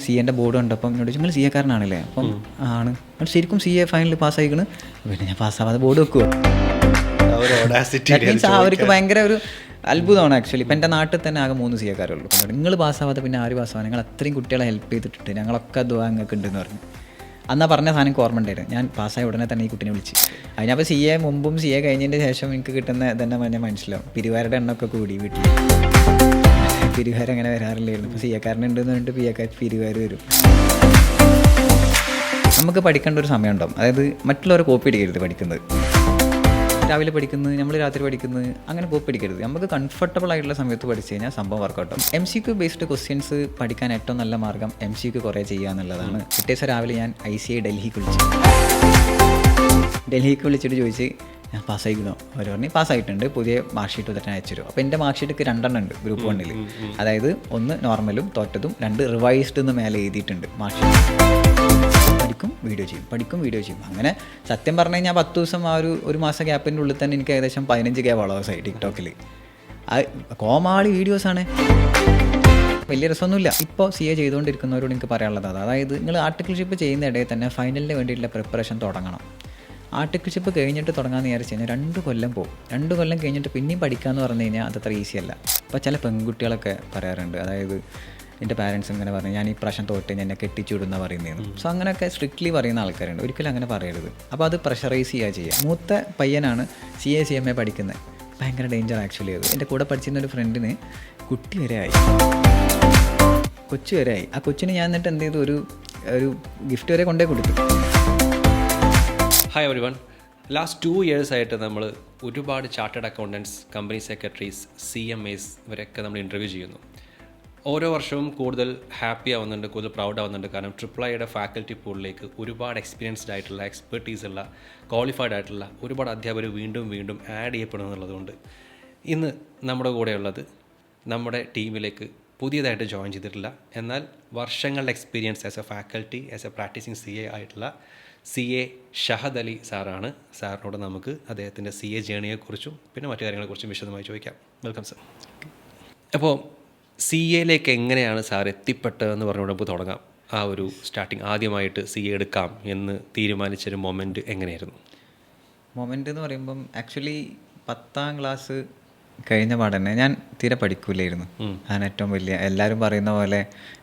C എൻ്റെ board കണ്ടപ്പം എന്നോട് നിങ്ങൾ സി എക്കാരനാണല്ലേ? അപ്പം ആണ്. ശരിക്കും സി എ ഫൈനൽ പാസ്സായിക്കണ്. പിന്നെ ഞാൻ പാസ്സാവാതെ ബോർഡ് വെക്കുമോ? മീൻസ് അവർക്ക് ഭയങ്കര ഒരു അത്ഭുതമാണ് ആക്ച്വലി. ഇപ്പം എൻ്റെ നാട്ടിൽ തന്നെ ആകെ 3 സി എക്കാരുള്ളൂ. നിങ്ങൾ പാസ്സാവാതെ പിന്നെ ആര് പാസ്സാവാൻ? നിങ്ങൾ അത്രയും കുട്ടികളെ ഹെൽപ്പ് ചെയ്തിട്ടുണ്ട്, ഞങ്ങളൊക്കെ ദുആ നിങ്ങൾക്ക് ഉണ്ടെന്ന് പറഞ്ഞു. അന്നാ പറഞ്ഞ സാധനം എനിക്ക് ഓർമ്മ ഉണ്ടായിരുന്നു. ഞാൻ പാസ്സായ ഉടനെ തന്നെ ഈ കുട്ടീനെ വിളിച്ച്. അതിനപ്പോൾ സി എ മുമ്പും സി എ കഴിഞ്ഞതിൻ്റെ ശേഷം എനിക്ക് കിട്ടുന്ന തന്നെ ഞാൻ മനസ്സിലാവും. പിരിവാരുടെ എണ്ണമൊക്കെ കൂടി വീട്ടിൽ. പിരിവാർ അങ്ങനെ വരാറില്ലായിരുന്നു. ഇപ്പോൾ സി എക്കാരനുണ്ടെന്ന് പറഞ്ഞിട്ട് പിരിവാർ വരും. നമുക്ക് പഠിക്കേണ്ട ഒരു സമയം ഉണ്ടാവും. അതായത് മറ്റുള്ളവരെ കോപ്പി അടിക്കരുത് പഠിക്കുന്നത്. രാവിലെ പഠിക്കുന്നത്, നമ്മൾ രാത്രി പഠിക്കുന്നത്, അങ്ങനെ കോപ്പി അടിക്കരുത്. നമുക്ക് കംഫർട്ടബിൾ ആയിട്ടുള്ള സമയത്ത് പഠിച്ചു കഴിഞ്ഞാൽ സംഭവം വർക്കൗട്ടും. MCQ ബേസ്ഡ് ക്വസ്റ്റ്യൻസ് പഠിക്കാൻ ഏറ്റവും നല്ല മാർഗ്ഗം MCQ കുറേ ചെയ്യുക എന്നുള്ളതാണ്. പിറ്റേ ദിവസം രാവിലെ ഞാൻ ICI ഡൽഹിക്ക് വിളിച്ചിട്ട് ചോദിച്ച് ഞാൻ പാസ്സായിക്കണോ? അവർ പറഞ്ഞ് പാസ്സായിട്ടുണ്ട്, പുതിയ മാർക്ക് ഷീറ്റ് തന്നെ അയച്ചു തരും. അപ്പോൾ എൻ്റെ മാർക്ക് ഷീറ്റ് 2 എണ്ണം ഉണ്ട് ഗ്രൂപ്പ് 1. അതായത് 1 നോർമലും തോറ്റതും, 2 റിവൈസ്ഡ് എന്ന് മേലെ എഴുതിയിട്ടുണ്ട് മാർക്ക് ഷീറ്റ്. പഠിക്കും വീഡിയോ ചെയ്യും. അങ്ങനെ സത്യം പറഞ്ഞു കഴിഞ്ഞാൽ 10 ദിവസം ആ ഒരു മാസം ഗ്യാപ്പിൻ്റെ ഉള്ളിൽ തന്നെ എനിക്ക് ഏകദേശം 15K ഫോളോവേഴ്സായി ടിക്ടോക്കിൽ. കോമാളി വീഡിയോസാണ്, വലിയ രസമൊന്നുമില്ല. ഇപ്പോൾ CA ചെയ്തുകൊണ്ടിരിക്കുന്നവരോട് എനിക്ക് പറയാനുള്ളത് അതായത് നിങ്ങൾ ആർട്ടിക്കിൾഷിപ്പ് ചെയ്യുന്ന ഇടയിൽ തന്നെ ഫൈനലിന് വേണ്ടിയിട്ടുള്ള പ്രിപ്പറേഷൻ തുടങ്ങണം. ആർട്ടിക്കിൾഷിപ്പ് കഴിഞ്ഞിട്ട് തുടങ്ങാമെന്ന് വിചാരിച്ച് കഴിഞ്ഞാൽ 2 കൊല്ലം പോകും. 2 കൊല്ലം കഴിഞ്ഞിട്ട് പിന്നെയും പഠിക്കാമെന്ന് പറഞ്ഞു കഴിഞ്ഞാൽ അതത്ര ഈസി അല്ല. ഇപ്പോൾ ചില പെൺകുട്ടികളൊക്കെ പറയാറുണ്ട്, അതായത് എൻ്റെ പാരൻസ് ഇങ്ങനെ പറഞ്ഞു ഞാൻ ഈ പ്രാവശ്യം തോറ്റ് എന്നെ കെട്ടിച്ചുവിടുന്ന പറയുന്നതെന്ന്. സോ അങ്ങനെയൊക്കെ സ്ട്രിക്ട്ലി പറയുന്ന ആൾക്കാരുണ്ട്. ഒരിക്കലും അങ്ങനെ പറയരുത്. അപ്പോൾ അത് പ്രഷറൈസ് ചെയ്യുക. മൂത്ത പയ്യനാണ് CA CMA പഠിക്കുന്നത്. ഭയങ്കര ഡേഞ്ചർ ആക്ച്വലി. അത് എൻ്റെ കൂടെ പഠിച്ചിരുന്ന ഒരു ഫ്രണ്ടിന് കുട്ടി വരെ ആയി, കൊച്ചു വരെ ആയി. ആ കൊച്ചിന് ഞാൻ എന്നിട്ട് എന്ത് ചെയ്തു, ഒരു ഗിഫ്റ്റ് വരെ കൊണ്ടേ കൊടുത്തു. Hi everyone. ലാസ്റ്റ് 2 years ആയിട്ട് നമ്മൾ ഒരുപാട് ചാർട്ടേഡ് അക്കൗണ്ടൻറ്റ്സ്, കമ്പനി സെക്രട്ടറീസ്, CMAs ഇവരൊക്കെ നമ്മൾ ഇൻ്റർവ്യൂ ചെയ്യുന്നു. ഓരോ വർഷവും കൂടുതൽ ഹാപ്പി ആവുന്നുണ്ട്, കൂടുതൽ പ്രൗഡ് ആവുന്നുണ്ട്. കാരണം IIIയുടെ ഫാക്കൽറ്റി പൂളിലേക്ക് ഒരുപാട് എക്സ്പീരിയൻസ്ഡ് ആയിട്ടുള്ള, എക്സ്പെർട്ടീസുള്ള, ക്വാളിഫൈഡ് ആയിട്ടുള്ള ഒരുപാട് അധ്യാപകർ വീണ്ടും ആഡ് ചെയ്യപ്പെടുന്നുള്ളതുകൊണ്ട് ഇന്ന് നമ്മുടെ കൂടെയുള്ളത് നമ്മുടെ ടീമിലേക്ക് പുതിയതായിട്ട് ജോയിൻ ചെയ്തിട്ടില്ല, എന്നാൽ വർഷങ്ങളുടെ experience as a faculty, as a practising CA ആയിട്ടുള്ള CA ഷഹദ് അലി സാറാണ്. സാറിനോട് നമുക്ക് അദ്ദേഹത്തിൻ്റെ CA ജേണിയെക്കുറിച്ചും പിന്നെ മറ്റു കാര്യങ്ങളെക്കുറിച്ചും വിശദമായി ചോദിക്കാം. Welcome sir. അപ്പോൾ CAയിലേക്ക് എങ്ങനെയാണ് സാർ എത്തിപ്പെട്ടതെന്ന് പറഞ്ഞുകൊണ്ട് നമുക്ക് തുടങ്ങാം. ആ ഒരു സ്റ്റാർട്ടിങ്, ആദ്യമായിട്ട് CA എടുക്കാം എന്ന് തീരുമാനിച്ചൊരു മൊമെൻറ്റ് എങ്ങനെയായിരുന്നു? മൊമെൻ്റ് എന്ന് പറയുമ്പം ആക്ച്വലി 10ാം ക്ലാസ് കഴിഞ്ഞ പാടന്നെ ഞാൻ തീരെ പഠിക്കൂലായിരുന്നു. അതാണ് ഏറ്റവും വലിയ, എല്ലാവരും പറയുന്ന പോലെ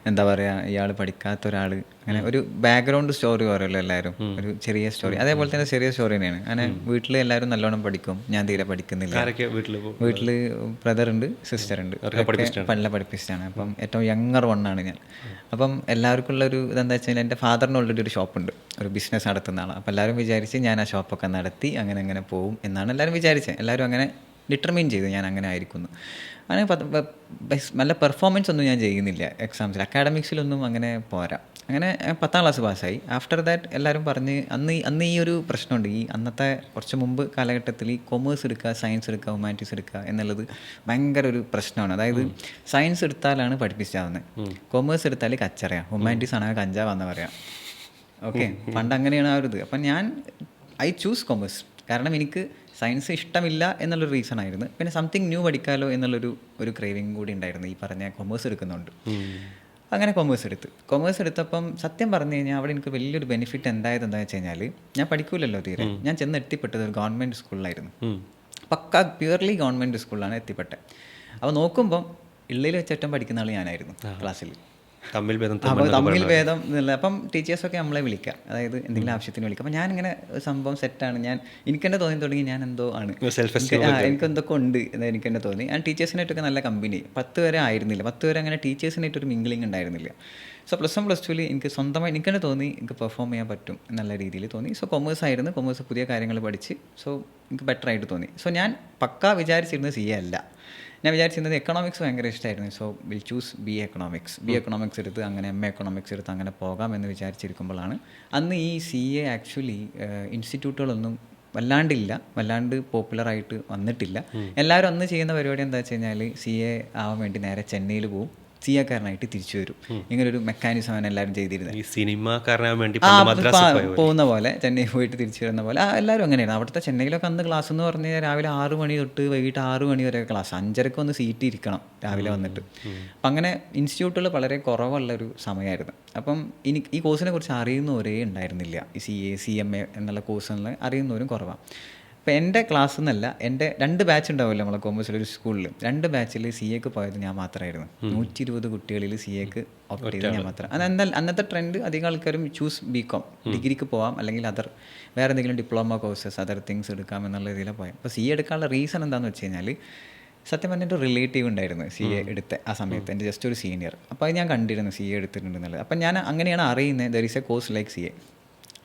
എന്താ പറയുക, ഇയാൾ പഠിക്കാത്ത ഒരാൾ, അങ്ങനെ ഒരു ബാക്ക്ഗ്രൗണ്ട് സ്റ്റോറി പറയുമല്ലോ എല്ലാവരും, ഒരു ചെറിയ സ്റ്റോറി. അതേപോലെ തന്നെ ചെറിയ സ്റ്റോറി തന്നെയാണ്. അങ്ങനെ വീട്ടിൽ എല്ലാവരും നല്ലോണം പഠിക്കും, ഞാൻ തീരെ പഠിക്കുന്നില്ല. വീട്ടിൽ ബ്രദറുണ്ട്, സിസ്റ്ററുണ്ട്, നല്ല പഠിപ്പിച്ചാണ്. അപ്പം ഏറ്റവും യങ്ങർ വണ്ണാണ് ഞാൻ. അപ്പം എല്ലാവർക്കും ഉള്ളൊരു ഇതെന്താ വെച്ചാൽ എൻ്റെ ഫാദറിന് ഓൾറെഡി ഒരു ഷോപ്പുണ്ട്, ഒരു ബിസിനസ് നടത്തുന്ന ആളാണ്. അപ്പം എല്ലാവരും വിചാരിച്ച് ഞാൻ ആ ഷോപ്പൊക്കെ നടത്തി അങ്ങനെ പോകും എന്നാണ് എല്ലാവരും വിചാരിച്ചത്. എല്ലാവരും അങ്ങനെ ഡിറ്റർമൈൻ ചെയ്തു ഞാൻ അങ്ങനെ ആയിരിക്കുന്നു. അങ്ങനെ നല്ല പെർഫോമൻസ് ഒന്നും ഞാൻ ചെയ്യുന്നില്ല എക്സാംസിൽ, അക്കാഡമിക്സിലൊന്നും അങ്ങനെ പോരാ. അങ്ങനെ 10ാം ക്ലാസ് പാസ്സായി. ആഫ്റ്റർ ദാറ്റ് എല്ലാവരും പറഞ്ഞ് അന്ന് ഈ ഒരു പ്രശ്നമുണ്ട്. ഈ അന്നത്തെ കുറച്ച് മുമ്പ് കാലഘട്ടത്തിൽ ഈ കൊമേഴ്സ് എടുക്കുക, സയൻസ് എടുക്കുക, ഹ്യൂമാനിറ്റീസ് എടുക്കുക എന്നുള്ളത് ഭയങ്കര ഒരു പ്രശ്നമാണ്. അതായത് സയൻസ് എടുത്താലാണ് പഠിപ്പിച്ചാവുന്നത്, കൊമേഴ്സ് എടുത്താൽ കച്ചറയാണ്, ഹ്യൂമാനിറ്റീസ് ആണെങ്കിൽ കഞ്ചാവാന്ന് പറയാം. ഓക്കെ, പണ്ട് അങ്ങനെയാണ് ആ ഒരു ഇത്. അപ്പം ഐ ചൂസ് കൊമേഴ്സ്. കാരണം എനിക്ക് സയൻസ് ഇഷ്ടമില്ല എന്നുള്ളൊരു റീസൺ ആയിരുന്നു. പിന്നെ സംതിങ് ന്യൂ പഠിക്കാമല്ലോ എന്നുള്ളൊരു ക്രേവിങ് കൂടി ഉണ്ടായിരുന്നു ഈ പറഞ്ഞ കൊമേഴ്സ് എടുക്കുന്നുണ്ട്. അങ്ങനെ കൊമേഴ്സ് എടുത്തപ്പം സത്യം പറഞ്ഞു കഴിഞ്ഞാൽ അവിടെ എനിക്ക് വലിയൊരു ബെനിഫിറ്റ് എന്താണെന്ന് വെച്ച് കഴിഞ്ഞാൽ, ഞാൻ പഠിക്കൂലല്ലോ തീരെ. ഞാൻ ചെന്ന് എത്തിപ്പെട്ടത് ഒരു ഗവൺമെൻറ് സ്കൂളിലായിരുന്നു. പക്ക പ്യുവർലി ഗവൺമെൻറ് സ്കൂളിലാണ് എത്തിപ്പെട്ടത്. അപ്പോൾ നോക്കുമ്പം ഇള്ളിൽ വെച്ചേറ്റം പഠിക്കുന്ന ആൾ ഞാനായിരുന്നു ക്ലാസ്സിൽ. തമ്മിൽ ഭേദം എന്നല്ല. അപ്പം ടീച്ചേഴ്സൊക്കെ നമ്മളെ വിളിക്കുക, അതായത് എന്തെങ്കിലും ആവശ്യത്തിന് വിളിക്കുക. അപ്പം ഞാനിങ്ങനെ സംഭവം സെറ്റാണ്, എനിക്ക് തന്നെ തോന്നി തുടങ്ങി ഞാൻ എന്തോ ആണ്, എനിക്ക് എന്തൊക്കെ ഉണ്ട് എന്ന് എനിക്ക് തന്നെ തോന്നി. ഞാൻ ടീച്ചേഴ്സിനായിട്ടൊക്കെ നല്ല കമ്പനി. 10 വരെ ആയിരുന്നില്ല, 10 വരെ അങ്ങനെ ടീച്ചേഴ്സിനായിട്ടൊരു മിംഗ്ലിംഗ് ഉണ്ടായിരുന്നില്ല. സോ +1 +2 എനിക്ക് സ്വന്തമായി എനിക്ക് തന്നെ തോന്നി എനിക്ക് പെർഫോം ചെയ്യാൻ പറ്റും എന്നുള്ള രീതിയിൽ തോന്നി. സോ കൊമേഴ്സ് ആയിരുന്നു, കൊമേഴ്സ് പുതിയ കാര്യങ്ങൾ പഠിച്ച്, സോ എനിക്ക് ബെറ്റർ ആയിട്ട് തോന്നി. സോ ഞാൻ പക്ക വിചാരിച്ചിരുന്നത് CA അല്ല, ഞാൻ വിചാരിച്ചിരുന്നത് എക്കണോമിക്സ് ഭയങ്കര ഇഷ്ടമായിരുന്നു. So will choose BA economics എടുത്ത് അങ്ങനെ MA എക്കണോമിക്സ് എടുത്ത് അങ്ങനെ പോകാമെന്ന് വിചാരിച്ചിരിക്കുമ്പോഴാണ് അന്ന് ഈ CA ആക്ച്വലി ഇൻസ്റ്റിറ്റ്യൂട്ടുകളൊന്നും വല്ലാണ്ട് പോപ്പുലറായിട്ട് വന്നിട്ടില്ല. എല്ലാവരും അന്ന് ചെയ്യുന്ന പരിപാടി എന്താ വെച്ച് കഴിഞ്ഞാൽ CA ആവാൻ വേണ്ടി നേരെ ചെന്നൈയിൽ പോവും, സിയക്കാരനായിട്ട് തിരിച്ചു വരും. ഇങ്ങനൊരു മെക്കാനിസമാണ് എല്ലാവരും ചെയ്തിരുന്നത്. ഈ സിനിമാക്കാരനാകാൻ വേണ്ടി പോകുന്ന പോലെ ചെന്നൈ പോയിട്ട് തിരിച്ചു വരുന്ന പോലെ എല്ലാവരും അങ്ങനെയാണ്. അവിടുത്തെ ചെന്നൈയിലൊക്കെ അന്ന് ക്ലാസ് എന്ന് പറഞ്ഞു കഴിഞ്ഞാൽ രാവിലെ 6 മണി തൊട്ട് വൈകിട്ട് 6 മണി വരെ ക്ലാസ്, 5:30 വന്ന് സീറ്റ് ഇരിക്കണം രാവിലെ വന്നിട്ട്. അപ്പം അങ്ങനെ ഇൻസ്റ്റിറ്റ്യൂട്ടുകൾ വളരെ കുറവുള്ളൊരു സമയമായിരുന്നു. അപ്പം ഈ കോഴ്സിനെ കുറിച്ച് അറിയുന്നവരേ ഉണ്ടായിരുന്നില്ല. ഈ CA CMA എന്നുള്ള കോഴ്സുകളിൽ അറിയുന്നവരും കുറവാണ്. അപ്പോൾ എൻ്റെ ക്ലാസ് എന്നല്ല, എൻ്റെ 2 ബാച്ച് ഉണ്ടാവുമല്ലോ നമ്മളെ കോമേഴ്സിലൊരു സ്കൂളിൽ, 2 ബാച്ചിൽ CAക്ക് പോയത് ഞാൻ മാത്രമായിരുന്നു. 120 കുട്ടികളിൽ CAക്ക് ഓപ്റ്റ് ചെയ്ത് ഞാൻ മാത്രം. അന്നത്തെ ട്രെൻഡ് അധികം ആൾക്കാരും ചൂസ് BCom, ഡിഗ്രിക്ക് പോവാം, അല്ലെങ്കിൽ വേറെ എന്തെങ്കിലും ഡിപ്ലോമ കോഴ്സസ് അതർ തിങ്സ് എടുക്കാം എന്നുള്ള രീതിയിലാണ് പോയത്. അപ്പോൾ CA എടുക്കാനുള്ള റീസൺ എന്താണെന്ന് വെച്ച് കഴിഞ്ഞാൽ, സത്യം പറഞ്ഞിട്ട് റിലേറ്റീവ് ഉണ്ടായിരുന്നു CA എടുത്ത ആ സമയത്ത്, എൻ്റെ ജസ്റ്റ് ഒരു സീനിയർ. അപ്പോൾ അത് ഞാൻ കണ്ടിരുന്നു CA എടുത്തിട്ടുണ്ടെന്നുള്ളത്. അപ്പം ഞാൻ അങ്ങനെയാണ് അറിയുന്നത് there is A course like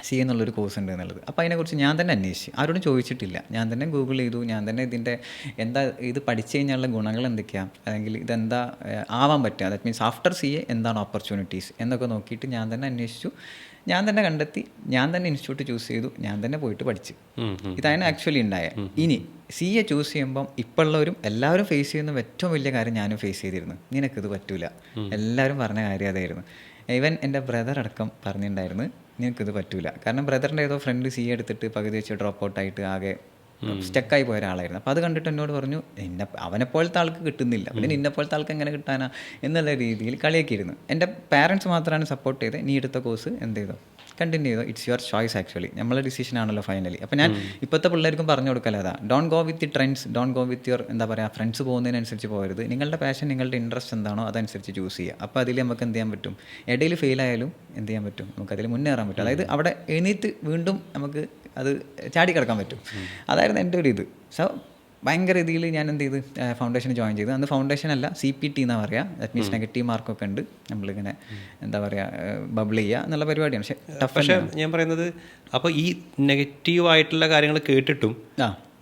CA എന്നുള്ളൊരു കോഴ്സ് ഉണ്ട് എന്നുള്ളത്. അപ്പോൾ അതിനെക്കുറിച്ച് ഞാൻ തന്നെ അന്വേഷിച്ചു, ആരോടും ചോദിച്ചിട്ടില്ല. ഞാൻ തന്നെ ഗൂഗിൾ ചെയ്തു, ഞാൻ തന്നെ ഇതിൻ്റെ ഇത് പഠിച്ചു കഴിഞ്ഞാലുള്ള ഗുണങ്ങൾ എന്തൊക്കെയാണ്, അല്ലെങ്കിൽ ഇതെന്താ ആവാൻ പറ്റുക, ദാറ്റ് മീൻസ് ആഫ്റ്റർ CA എന്താണ് ഓപ്പർച്യൂണിറ്റീസ് എന്നൊക്കെ നോക്കിയിട്ട് ഞാൻ തന്നെ അന്വേഷിച്ചു, ഞാൻ തന്നെ കണ്ടെത്തി, ഞാൻ തന്നെ ഇൻസ്റ്റിറ്റ്യൂട്ട് ചൂസ് ചെയ്തു, ഞാൻ തന്നെ പോയിട്ട് പഠിച്ചു. ഇതാണ് ആക്ച്വലി ഉണ്ടായ. ഇനി CA ചൂസ് ചെയ്യുമ്പം ഇപ്പോഴുള്ളവരും എല്ലാവരും ഫേസ് ചെയ്യുന്ന ഏറ്റവും വലിയ കാര്യം ഞാനും ഫേസ് ചെയ്തിരുന്നു, നിനക്കിത് പറ്റൂല. എല്ലാവരും പറഞ്ഞ കാര്യം അതായിരുന്നു. ഈവൻ എൻ്റെ ബ്രദർ അടക്കം പറഞ്ഞിട്ടുണ്ടായിരുന്നു നിനക്കിത് പറ്റൂല. കാരണം ബ്രദറിൻ്റെ ഏതോ ഫ്രണ്ട് CA എടുത്തിട്ട് പകുതി വെച്ച് ഡ്രോപ്പ് ഔട്ടായിട്ട് ആകെ സ്റ്റക്കായി പോയ ഒരാളായിരുന്നു. അപ്പോൾ അത് കണ്ടിട്ട് എന്നോട് പറഞ്ഞു, അവനെപ്പോലത്തെ ആൾക്ക് കിട്ടുന്നില്ല, പിന്നെ നിന്നെപ്പോലത്തെ ആൾക്ക് എങ്ങനെ കിട്ടാനാ എന്നുള്ള രീതിയിൽ കളിയാക്കിയിരുന്നു. എൻ്റെ പാരൻസ് മാത്രമാണ് സപ്പോർട്ട് ചെയ്തത്. നീ എടുത്ത കോഴ്സ് എന്ത് ചെയ്തോ, കണ്ടിന്യൂ ചെയ്തോ, ഇറ്റ്സ് യുവർ ചോയ്സ്. ആക്ച്വലി നമ്മളെ ഡിസിഷൻ ആണല്ലോ ഫൈനലി. അപ്പോൾ ഞാൻ ഇപ്പോഴത്തെ പിള്ളേർക്കും പറഞ്ഞു കൊടുക്കല അതാ, don't go with the trends, don't go with your എന്താ പറയുക ഫ്രണ്ട്സ് പോകുന്നതിനനുസരിച്ച് പോകരുത്. നിങ്ങളുടെ പാഷൻ, നിങ്ങളുടെ ഇൻട്രസ്റ്റ് എന്താണോ അതനുസരിച്ച് ചൂസ് ചെയ്യുക. അപ്പോൾ അതിൽ നമുക്ക് എന്ത് ചെയ്യാൻ പറ്റും, ഇടയിൽ ഫെയിലായാലും എന്ത് ചെയ്യാൻ പറ്റും, നമുക്കതിൽ മുന്നേറാൻ പറ്റും. അതായത് അവിടെ എണീറ്റ് വീണ്ടും നമുക്ക് അത് ചാടിക്കിടക്കാൻ പറ്റും. അതായിരുന്നു എൻ്റെ ഒരു ഇത്. സോ ഭയങ്കര രീതിയിൽ ഞാൻ എന്ത് ചെയ്ത് ഫൗണ്ടേഷൻ ജോയിൻ ചെയ്തു. അന്ന് ഫൗണ്ടേഷൻ അല്ല CPT എന്നാണ് പറയുക. ദാറ്റ് മീൻസ് നെഗറ്റീവ് മാർക്കൊക്കെ ഉണ്ട്, നമ്മളിങ്ങനെ എന്താ പറയുക ബബിൾ ചെയ്യുക എന്നുള്ള പരിപാടിയാണ്. പക്ഷേ ഞാൻ പറയുന്നത്, അപ്പോൾ ഈ നെഗറ്റീവായിട്ടുള്ള കാര്യങ്ങൾ കേട്ടിട്ടും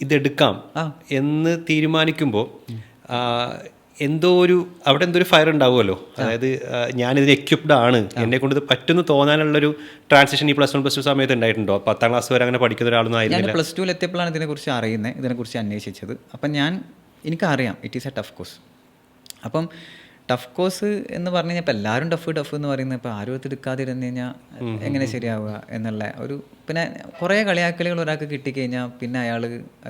ഇതെടുക്കാം എന്ന് തീരുമാനിക്കുമ്പോൾ അവിടെ എന്തോ ഒരു ഫയർ ഉണ്ടാവുമല്ലോ. അതായത് ഞാനിതിന് എക്യുപ്ഡ് ആണ്, എന്നെ കൊണ്ട് ഇത് പറ്റുന്നു തോന്നാനുള്ളൊരു ട്രാൻസിഷൻ ഈ +1 +2 സമയത്ത് ഉണ്ടായിട്ടുണ്ടോ? 10ാം ക്ലാസ് വരെ അങ്ങനെ പഠിക്കുന്ന ഒരാളൊന്നും ആയിരുന്നില്ല. ഞാൻ +2 എത്തിയപ്പോഴാണ് ഇതിനെക്കുറിച്ച് അറിയുന്നത്, ഇതിനെക്കുറിച്ച് അന്വേഷിച്ചത്. അപ്പം എനിക്കറിയാം it is A tough course. അപ്പം ടഫ് കോഴ്സ് എന്ന് പറഞ്ഞു കഴിഞ്ഞാൽ ഇപ്പോൾ എല്ലാവരും ടഫ് എന്ന് പറയുന്നത്, ഇപ്പോൾ ആരും എടുക്കാതിരുന്നു കഴിഞ്ഞാൽ എങ്ങനെ ശരിയാവുക എന്നുള്ള ഒരു, പിന്നെ കുറേ കളിയാക്കലുകൾ ഒരാൾക്ക് കിട്ടിക്കഴിഞ്ഞാൽ പിന്നെ അയാൾ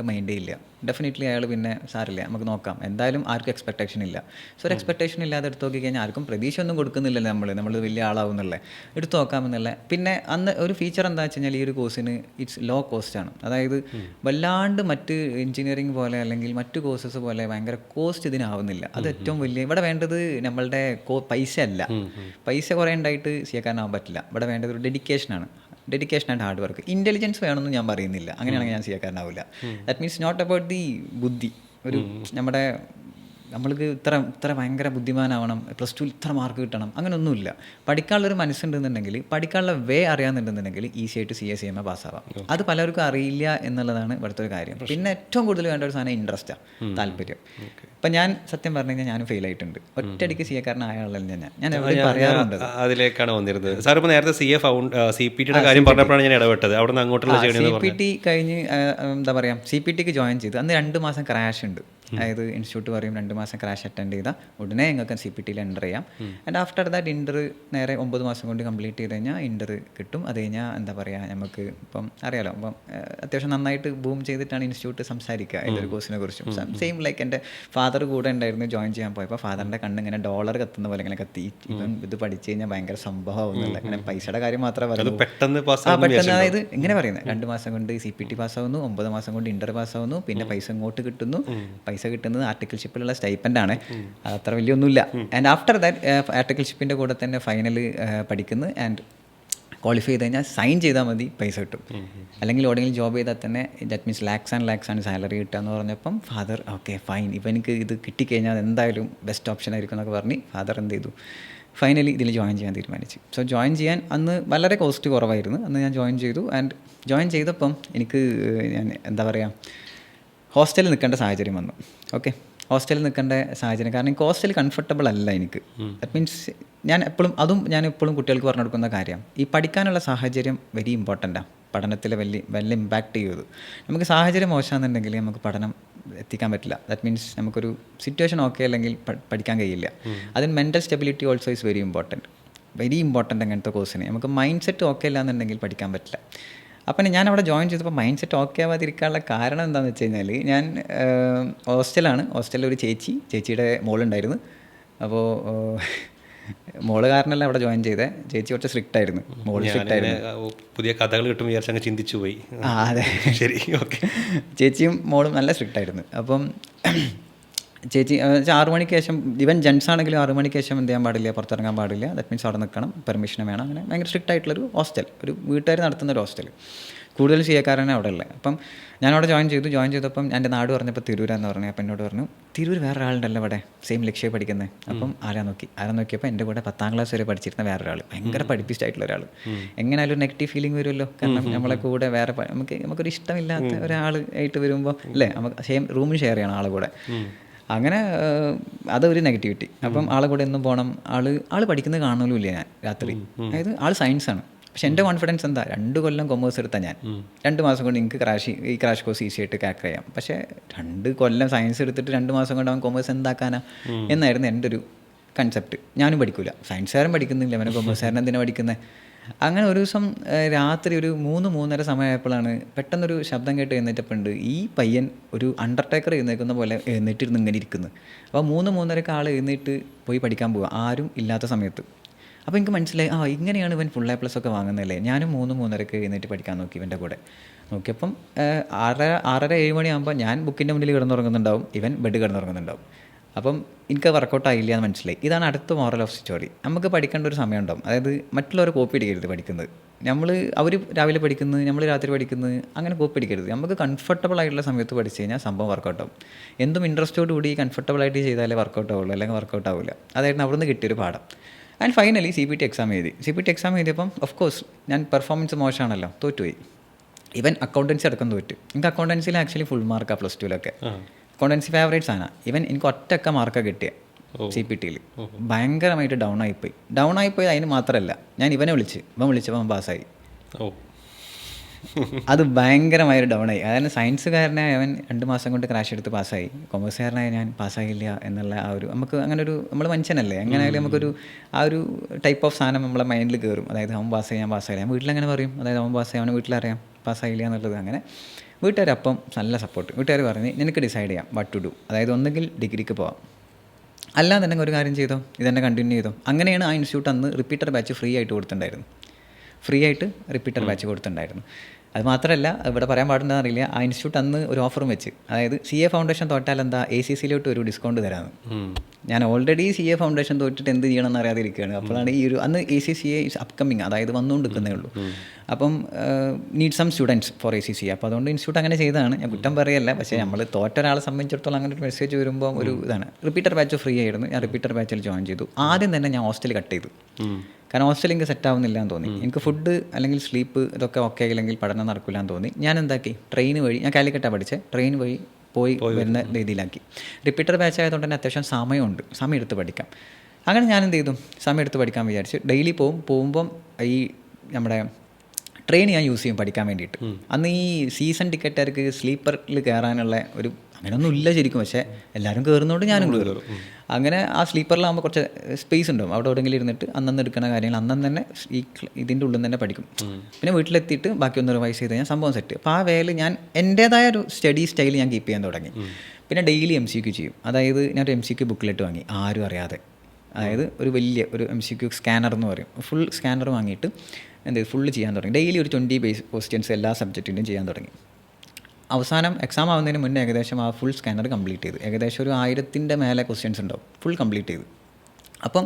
മൈൻഡ് ചെയ്യില്ല. ഡെഫിനറ്റ്ലി അയാൾ പിന്നെ സാരില്ല, നമുക്ക് നോക്കാം, എന്തായാലും ആർക്കും എക്സ്പെക്ടേഷൻ ഇല്ല. സോ ഒരു എക്സ്പെക്ടേഷൻ ഇല്ലാതെ എടുത്ത് നോക്കി കഴിഞ്ഞാൽ ആർക്കും പ്രതീക്ഷ ഒന്നും കൊടുക്കുന്നില്ലല്ലോ, നമ്മൾ വലിയ ആളാവുന്നല്ലേ, എടുത്തു നോക്കാമെന്നല്ലേ. പിന്നെ അന്ന് ഒരു ഫീച്ചർ എന്താ വെച്ച് കഴിഞ്ഞാൽ ഈ ഒരു കോഴ്സിന് ഇറ്റ്സ് ലോ കോസ്റ്റ് ആണ്. അതായത് വല്ലാണ്ട് മറ്റ് എഞ്ചിനീയറിംഗ് പോലെ അല്ലെങ്കിൽ മറ്റു കോഴ്സസ് പോലെ ഭയങ്കര കോസ്റ്റ് ഇതിനാവുന്നില്ല. അത് ഏറ്റവും വലിയ, ഇവിടെ വേണ്ടത് നമ്മളുടെ പൈസ അല്ല. പൈസ കുറേ ഉണ്ടായിട്ട് ചെയ്യാനാവാൻ പറ്റില്ല. ഇവിടെ വേണ്ടത് ഒരു ഡെഡിക്കേഷനാണ് ആൻഡ് ഹാർഡ് വർക്ക്. ഇൻ്റലിജൻസ് വേണമെന്ന് ഞാൻ പറയുന്നില്ല, അങ്ങനെയാണെങ്കിൽ ഞാൻ ചെയ്യാക്കാരനാവില്ല. That means not about the ബുദ്ധി. നമ്മൾക്ക് ഇത്ര ഭയങ്കര ബുദ്ധിമാനാവണം, +2 ഇത്ര മാർക്ക് കിട്ടണം, അങ്ങനെയൊന്നുമില്ല. പഠിക്കാനുള്ളൊരു മനസ്സുണ്ടെന്നുണ്ടെങ്കിൽ, പഠിക്കാനുള്ള വേ അറിയാമെന്നുണ്ടെന്നുണ്ടെങ്കിൽ ഈസി ആയിട്ട് CA CMA പാസ്സാവാം. അത് പലർക്കും അറിയില്ല എന്നുള്ളതാണ് ഇവിടുത്തെ ഒരു കാര്യം. പിന്നെ ഏറ്റവും കൂടുതൽ വേണ്ട ഒരു സാധനം ഇൻട്രസ്റ്റാണ്, താല്പര്യം. ഇപ്പം ഞാൻ സത്യം പറഞ്ഞു കഴിഞ്ഞാൽ ഞാനും ഫെയിൽ ആയിട്ടുണ്ട്. ഒറ്റയടിക്ക് CA-കാരനായ ആളല്ല ഞാൻ പറയാറുണ്ട്. അതിലേക്കാണ് വന്നിരുന്നത്. സാർ ഇപ്പോൾ നേരത്തെ CPT-യുടെ കാര്യം പറഞ്ഞപ്പോഴാണ് ഞാൻ ഇടപെട്ടത്. അവിടെ നിന്ന് അങ്ങോട്ടുള്ള CPT കഴിഞ്ഞ് എന്താ പറയുക, CPT-ക്ക് ജോയിൻ ചെയ്തു. അന്ന് 2 മാസം ക്രാഷ് ഉണ്ട്. അതായത് ഇൻസ്റ്റിറ്റ്യൂട്ട് പറയും 2 മാസം ക്രാഷ് അറ്റൻഡ് ചെയ്താൽ ഉടനെ നിങ്ങൾക്ക് CPT-യിൽ എൻ്റർ ചെയ്യാം. ആൻഡ് ആഫ്റ്റർ ദാറ്റ് ഇൻ്റർ നേരെ 9 മാസം കൊണ്ട് കംപ്ലീറ്റ് ചെയ്ത് കഴിഞ്ഞാൽ ഇൻ്റർ കിട്ടും. അത് കഴിഞ്ഞാൽ എന്താ പറയുക, നമുക്ക് ഇപ്പം അറിയാലോ, ഇപ്പം അത്യാവശ്യം നന്നായിട്ട് ബൂം ചെയ്തിട്ടാണ് ഇൻസ്റ്റിറ്റ്യൂട്ട് സംസാരിക്കുക ഏതൊരു കോഴ്സിനെ കുറിച്ചും. സെയിം ലൈക്ക് എൻ്റെ ഫാദർ കൂടെ ഉണ്ടായിരുന്നു ജോയിൻ ചെയ്യാൻ പോയപ്പോൾ. ഫാദറിൻ്റെ കണ്ണിങ്ങനെ ഡോളർ കത്തുന്ന പോലെ ഇങ്ങനെ കത്തി, ഇവൻ ഇത് പഠിച്ചു കഴിഞ്ഞാൽ ഭയങ്കര സംഭവമാവുന്നില്ല. ഇങ്ങനെ പൈസയുടെ കാര്യം മാത്രമേ പറയുള്ളൂ. പെട്ടെന്ന് അതായത് ഇങ്ങനെ പറയുന്നത് 2 മാസം കൊണ്ട് CPT പാസ്സാവുന്നു, 9 മാസം കൊണ്ട് ഇൻ്റർ പാസ്സാവുന്നു, പിന്നെ പൈസ ഇങ്ങോട്ട് കിട്ടുന്നു. പൈസ കിട്ടുന്നത് ആർട്ടിക്കിൾഷിപ്പിലുള്ള സ്റ്റൈപ്പൻ്റാണ്, അത് അത്ര വലിയൊന്നുമില്ല. ആൻഡ് ആഫ്റ്റർ ദാറ്റ് ആർട്ടിക്കിൾഷിപ്പിൻ്റെ കൂടെ തന്നെ ഫൈനൽ പഠിക്കുന്നു. ആൻഡ് ക്വാളിഫൈ ചെയ്ത് കഴിഞ്ഞാൽ സൈൻ ചെയ്താൽ മതി, പൈസ കിട്ടും. അല്ലെങ്കിൽ എവിടെയെങ്കിലും ജോബ് ചെയ്താൽ തന്നെ ദാറ്റ് മീൻസ് ലാക്സ് ആണ് സാലറി കിട്ടുക എന്ന് പറഞ്ഞപ്പം ഫാദർ ഓക്കെ ഫൈൻ, ഇപ്പം എനിക്ക് ഇത് കിട്ടിക്കഴിഞ്ഞാൽ എന്തായാലും ബെസ്റ്റ് ഓപ്ഷൻ ആയിരിക്കും എന്നൊക്കെ പറഞ്ഞ് ഫാദർ എന്ത് ചെയ്തു, ഫൈനലി ഇതിൽ ജോയിൻ ചെയ്യാൻ തീരുമാനിച്ചു. സോ ജോയിൻ ചെയ്യാൻ അന്ന് വളരെ കോസ്റ്റ് കുറവായിരുന്നു. അന്ന് ഞാൻ ജോയിൻ ചെയ്തു. ആൻഡ് ജോയിൻ ചെയ്തപ്പം എനിക്ക് ഞാൻ എന്താ പറയുക, ഹോസ്റ്റലിൽ നിൽക്കേണ്ട സാഹചര്യം വന്നു. ഓക്കെ, ഹോസ്റ്റലിൽ നിൽക്കേണ്ട സാഹചര്യം, കാരണം എനിക്ക് ഹോസ്റ്റൽ കംഫർട്ടബിൾ അല്ല എനിക്ക്. ദാറ്റ് മീൻസ് ഞാൻ എപ്പോഴും കുട്ടികൾക്ക് പറഞ്ഞു കൊടുക്കുന്ന കാര്യം, ഈ പഠിക്കാനുള്ള സാഹചര്യം വെരി ഇമ്പോർട്ടൻ്റാണ്. പഠനത്തിൽ വലിയ ഇമ്പാക്റ്റ് ചെയ്തു. നമുക്ക് സാഹചര്യം മോശമാണെന്നുണ്ടെങ്കിൽ നമുക്ക് പഠനം എത്തിക്കാൻ പറ്റില്ല. ദാറ്റ് മീൻസ് നമുക്കൊരു സിറ്റുവേഷൻ ഓക്കെ അല്ലെങ്കിൽ പഠിക്കാൻ കഴിയില്ല. അതിന് mental stability also is very important അങ്ങനത്തെ കോഴ്സിന്. നമുക്ക് മൈൻഡ് സെറ്റ് ഓക്കെ ഇല്ല എന്നുണ്ടെങ്കിൽ പഠിക്കാൻ പറ്റില്ല. അപ്പം ഞാൻ അവിടെ ജോയിൻ ചെയ്തപ്പോൾ മൈൻഡ് സെറ്റ് ഓക്കെ ആവാതിരിക്കാനുള്ള കാരണം എന്താണെന്ന് വെച്ച് കഴിഞ്ഞാൽ ഞാൻ ഹോസ്റ്റലിൽ ഒരു ചേച്ചിയുടെ മോളുണ്ടായിരുന്നു. അപ്പോൾ മോള് കാരണമല്ല അവിടെ ജോയിൻ ചെയ്തേ. ചേച്ചി കുറച്ച് സ്ട്രിക്റ്റ് ആയിരുന്നു, മോള് സ്ട്രിക്റ്റ് ആയിരുന്നു. പുതിയ കഥകൾ കിട്ടും വിചാരിച്ചങ്ങ് ചിന്തിച്ചു പോയി. അതെ, ശരി, ഓക്കെ. ചേച്ചിയും മോളും നല്ല സ്ട്രിക്റ്റ് ആയിരുന്നു. അപ്പം ചേച്ചി 6 മണിക്ക് ശേഷം, ഈവൻ ജെൻസ് ആണെങ്കിലും 6 മണിക്ക് ശേഷം എന്ത് ചെയ്യാൻ പാടില്ല, പുറത്തിറങ്ങാൻ പാടില്ല. ദാറ്റ് മീൻസ് അവിടെ നിൽക്കണം, പെർമിഷൻ വേണം. അങ്ങനെ ഭയങ്കര സ്ട്രിക്റ്റ് ആയിട്ടുള്ളൊരു ഹോസ്റ്റൽ, ഒരു വീട്ടുകാർ നടത്തുന്ന ഒരു ഹോസ്റ്റൽ. കൂടുതൽ ചെയ്യാക്കാരനെ അവിടെ ഉള്ളത്. അപ്പം ഞാനവിടെ ജോയിൻ ചെയ്തപ്പം എൻ്റെ നാട് പറഞ്ഞപ്പോൾ തിരൂരാന്ന് പറഞ്ഞു. അപ്പം എന്നോട് പറഞ്ഞു, തിരൂർ വേറെ ഒരാളുണ്ടല്ലോ ഇവിടെ സെയിം ലക്ഷ്യം പഠിക്കുന്നത്. അപ്പം ആരാ നോക്കിയപ്പോൾ എൻ്റെ കൂടെ 10ാം ക്ലാസ് വരെ പഠിച്ചിരുന്ന വേറൊരാൾ, ഭയങ്കര പഠിപ്പിച്ചായിട്ടുള്ള ഒരാൾ. എങ്ങനെയാലും നെഗറ്റീവ് ഫീലിംഗ് വരുമല്ലോ, കാരണം നമ്മളെ കൂടെ വേറെ നമുക്കൊരു ഇഷ്ടമില്ലാത്ത ഒരാൾ ആയിട്ട് വരുമ്പോൾ അല്ലേ, നമുക്ക് സെയിം റൂമിൽ ഷെയർ ചെയ്യണം ആളെ കൂടെ. അങ്ങനെ അതൊരു നെഗറ്റിവിറ്റി. അപ്പം ആളെ കൂടെ എന്നും പോകണം. ആൾ പഠിക്കുന്നത് കാണലുമില്ല ഞാൻ രാത്രി. അതായത് ആൾ സയൻസാണ്. പക്ഷെ എൻ്റെ കോൺഫിഡൻസ് എന്താ, 2 കൊല്ലം കൊമേഴ്സ് എടുത്താൽ ഞാൻ 2 മാസം കൊണ്ട് എനിക്ക് ഈ ക്രാഷ് കോഴ്സ് ഈസി ആയിട്ട് ക്രാക്ക് ചെയ്യാം. പക്ഷേ 2 കൊല്ലം സയൻസ് എടുത്തിട്ട് 2 മാസം കൊണ്ട് അവൻ കൊമേഴ്സ് എന്താക്കാനാ എന്നായിരുന്നു എൻ്റെ ഒരു കൺസെപ്റ്റ്. ഞാനും പഠിക്കില്ല, സയൻസുകാരൻ പഠിക്കുന്നില്ല, അവനെ കൊമേഴ്സുകാരൻ എന്തിനാണ് പഠിക്കുന്നത്. അങ്ങനെ ഒരു ദിവസം രാത്രി ഒരു 3-3:30 സമയമായപ്പോഴാണ് പെട്ടെന്നൊരു ശബ്ദം കേട്ട് എഴുന്നേറ്റപ്പോണ്ട് ഈ പയ്യൻ ഒരു അണ്ടർടേക്കർ എഴുന്നേൽക്കുന്ന പോലെ എഴുന്നേറ്റിരുന്ന് ഇങ്ങനെ ഇരിക്കുന്നു. അപ്പോൾ 3-3:30 ആൾ എഴുന്നേറ്റ് പോയി പഠിക്കാൻ പോവുക, ആരും ഇല്ലാത്ത സമയത്ത്. അപ്പോൾ എനിക്ക് മനസ്സിലായി, ഇങ്ങനെയാണ് ഇവൻ ഫുൾ A+ ഒക്കെ വാങ്ങുന്നതല്ലേ. ഞാനും 3-3:30 എഴുന്നേറ്റ് പഠിക്കാൻ നോക്കി ഇവൻ്റെ കൂടെ. നോക്കിയപ്പം 6:30-7 മണിയാകുമ്പോൾ ഞാൻ ബുക്കിൻ്റെ മുന്നിൽ കിടന്നുറങ്ങുന്നുണ്ടാവും, ഇവൻ ബെഡ് കിടന്നുറങ്ങുന്നുണ്ടാവും. അപ്പം എനിക്ക് വർക്കൗട്ട് ആയില്ല എന്ന് മനസ്സിലായി. ഇതാണ് അടുത്ത മോറൽ ഓഫ് സ്റ്റോറി. നമുക്ക് പഠിക്കേണ്ട ഒരു സമയം ഉണ്ടാവും. അതായത് മറ്റുള്ളവർ കോപ്പി അടിക്കരുത് പഠിക്കുന്നത്. അവർ രാവിലെ പഠിക്കുന്നത്, നമ്മൾ രാത്രി പഠിക്കുന്നത്, അങ്ങനെ കോപ്പി അടിക്കരുത്. നമുക്ക് കംഫർട്ടബിൾ ആയിട്ടുള്ള സമയത്ത് പഠിച്ചു കഴിഞ്ഞാൽ സംഭവം വർക്കൗട്ട് ആവും. എന്തും ഇൻട്രസ്റ്റോട് കൂടി കംഫർട്ടബിളായിട്ട് ചെയ്താലേ വർക്കൗട്ട് ആവുള്ളൂ, അല്ലെങ്കിൽ വർക്കൗട്ട് ആവില്ല. അതായിരുന്നു അവിടെ നിന്ന് കിട്ടിയൊരു പാഠം. ആൻഡ് ഫൈനലി CPT എക്സാം എഴുതിയപ്പം ഓഫ് കോഴ്സ് ഞാൻ പെർഫോമൻസ് മോശമാണല്ലോ, തോറ്റുപോയി. ഈവൻ അക്കൗണ്ടൻസി അടക്കം തോറ്റു. എനിക്ക് അക്കൗണ്ടൻസിയിൽ ആക്ച്വലി ഫുൾ മാർക്കാണ് +2-ലൊക്കെ. അക്കൗണ്ടൻസി ഫേവറേറ്റ്സ് ആണ്. ഈവൻ എനിക്ക് ഒറ്റക്ക മാർക്കാണ് കിട്ടിയത് CPTയിൽ. ഭയങ്കരമായിട്ട് ഡൗൺ ആയിപ്പോയി. അതിന് മാത്രമല്ല, ഞാൻ ഇവൻ വിളിച്ചപ്പോൾ പാസ്സായി. അത് ഭയങ്കരമായൊരു ഡൗണായി. അതായത് സയൻസുകാരനായ അവൻ 2 മാസം കൊണ്ട് ക്രാഷ് എടുത്ത് പാസ്സായി, കൊമേഴ്സുകാരനായ ഞാൻ പാസ്സായില്ല എന്നുള്ള നമുക്ക് അങ്ങനെ ഒരു, നമ്മൾ മനുഷ്യനല്ലേ, എങ്ങനെയായാലും നമുക്കൊരു ഒരു ടൈപ്പ് ഓഫ് സാധനം നമ്മളെ മൈൻഡിൽ കയറും. അതായത് അവൻ പാസ്സായി, ഞാൻ പാസ്സായില്ല. ഞാൻ വീട്ടിലങ്ങനെ പറയും, അതായത് അവൻ പാസ്സായി, അവന് വീട്ടിലറിയാം പാസ്സായില്ല എന്നുള്ളത്. അങ്ങനെ വീട്ടുകാർ അപ്പം നല്ല സപ്പോർട്ട്. വീട്ടുകാർ പറഞ്ഞ് നിനക്ക് ഡിസൈഡ് ചെയ്യാം വാട്ട് ടു ഡു. അതായത് ഒന്നെങ്കിൽ ഡിഗ്രിക്ക് പോവാം, അല്ലാന്നുണ്ടെങ്കിൽ ഒരു കാര്യം ചെയ്തോ, ഇതെന്നെ കണ്ടിന്യൂ ചെയ്തോ. അങ്ങനെയാണ് ആ ഇൻസ്റ്റിറ്റ്യൂട്ട് അന്ന് റിപ്പീറ്റർ ബാച്ച് ഫ്രീ ആയിട്ട് കൊടുത്തിട്ടുണ്ടായിരുന്നു. അത് മാത്രമല്ല, ഇവിടെ പറയാൻ പാടുണ്ടെന്ന് അറിയില്ല, ആ ഇൻസ്റ്റിറ്റ്യൂട്ട് അന്ന് ഒരു ഓഫറും വെച്ച്, അതായത് CA ഫൗണ്ടേഷൻ തോറ്റാൽ എന്താ ACCയിലോട്ട് ഒരു ഡിസ്കൗണ്ട് തരാമെന്ന്. ഞാൻ ഓൾറെഡി CA ഫൗണ്ടേഷൻ തോറ്റിട്ട് എന്ത് ചെയ്യണമെന്ന് അറിയാതെ ഇരിക്കുകയാണ്. അപ്പോഴാണ് അന്ന് ACCA ഈസ് അപ്കമ്മിങ്, അതായത് വന്നുകൊണ്ടിരിക്കുന്നേ ഉള്ളൂ. അപ്പം need some students for ACCA. അപ്പോൾ അതുകൊണ്ട് ഇൻസ്റ്റിറ്റ്യൂട്ട് അങ്ങനെ ചെയ്തതാണ്. ഞാൻ കുറ്റം പറയല്ല, പക്ഷേ നമ്മൾ തോറ്റ ഒരാളെ സംബന്ധിച്ചിടത്തോളം അങ്ങനെ ഒരു മെസ്സേജ് വരുമ്പോൾ ഒരു ഇതാണ്. റിപ്പീറ്റർ ബാച്ച് ഫ്രീ ആയിരുന്നു. ഞാൻ റിപ്പീറ്റർ ബാച്ചിൽ ജോയിൻ ചെയ്തു. ആദ്യം തന്നെ ഞാൻ ഹോസ്റ്റൽ കട്ട് ചെയ്തു. കാരണം ഹോസ്റ്റൽ എനിക്ക് സെറ്റ് ആവുന്നില്ല എന്ന് തോന്നി. എനിക്ക് ഫുഡ് അല്ലെങ്കിൽ സ്ലീപ്പ് ഇതൊക്കെ ഓക്കെ ആയില്ലെങ്കിൽ പഠനം നടക്കില്ല എന്ന് തോന്നി. ഞാൻ എന്താക്കി, ട്രെയിൻ വഴി, ഞാൻ കാലിക്കറ്റാണ് പഠിച്ചത്, ട്രെയിൻ വഴി പോയി വരുന്ന രീതിയിലാക്കി. റിപ്പീറ്റർ ബാച്ച് ആയതുകൊണ്ട് തന്നെ അത്യാവശ്യം സമയം എടുത്ത് പഠിക്കാം. അങ്ങനെ ഞാൻ എന്ത് ചെയ്തു, സമയം എടുത്ത് പഠിക്കാൻ വിചാരിച്ച് ഡെയിലി പോകുമ്പം ഈ നമ്മുടെ ട്രെയിൻ ഞാൻ യൂസ് ചെയ്യും പഠിക്കാൻ വേണ്ടിയിട്ട്. അന്ന് ഈ സീസൺ ടിക്കറ്റുകാർക്ക് സ്ലീപ്പറിൽ കയറാനുള്ള ഒരു അങ്ങനെയൊന്നും ഇല്ല ശരിക്കും, പക്ഷേ എല്ലാവരും കയറുന്നതുകൊണ്ട് ഞാനും കയറും. അങ്ങനെ ആ സ്ലീപ്പറിലാകുമ്പോൾ കുറച്ച് സ്പേസ് ഉണ്ടാവും, അവിടെ എവിടെയെങ്കിലും ഇരുന്നിട്ട് അന്നന്ന് എടുക്കുന്ന കാര്യങ്ങൾ അന്നന്ന് തന്നെ ഇതിൻ്റെ ഉള്ളിൽ തന്നെ പഠിക്കും. പിന്നെ വീട്ടിലെത്തിയിട്ട് ബാക്കി ഒന്ന് റിവൈസ് ചെയ്ത് കഴിഞ്ഞാൽ സംഭവം സെറ്റ്. അപ്പോൾ ആ വേയിൽ ഞാൻ എൻ്റേതായ ഒരു സ്റ്റഡി സ്റ്റൈൽ ഞാൻ കീപ്പ് ചെയ്യാൻ തുടങ്ങി. പിന്നെ ഡെയിലി MCQ ചെയ്യും. അതായത് ഞാനൊരു MCQ ബുക്കിലെട്ട് വാങ്ങി, ആരും അറിയാതെ. അതായത് ഒരു വലിയ ഒരു MCQ സ്കാനർ എന്ന് പറയും, ഫുൾ സ്കാനർ വാങ്ങിയിട്ട് ഫുള്ള് ചെയ്യാൻ തുടങ്ങി. ഡെയിലി ഒരു 20 ബേസ് ക്വസ്റ്റ്യൻസ് എല്ലാ സബ്ജക്റ്റിൻ്റെയും ചെയ്യാൻ തുടങ്ങി. അവസാനം എക്സാം ആവുന്നതിന് മുന്നേ ഏകദേശം ആ ഫുൾ സ്കാനർ കംപ്ലീറ്റ് ചെയ്തു. ഏകദേശം ഒരു 1000ൻ്റെ മേലെ ക്വസ്റ്റ്യൻസ് ഉണ്ടാവും, ഫുൾ കംപ്ലീറ്റ് ചെയ്തു. അപ്പം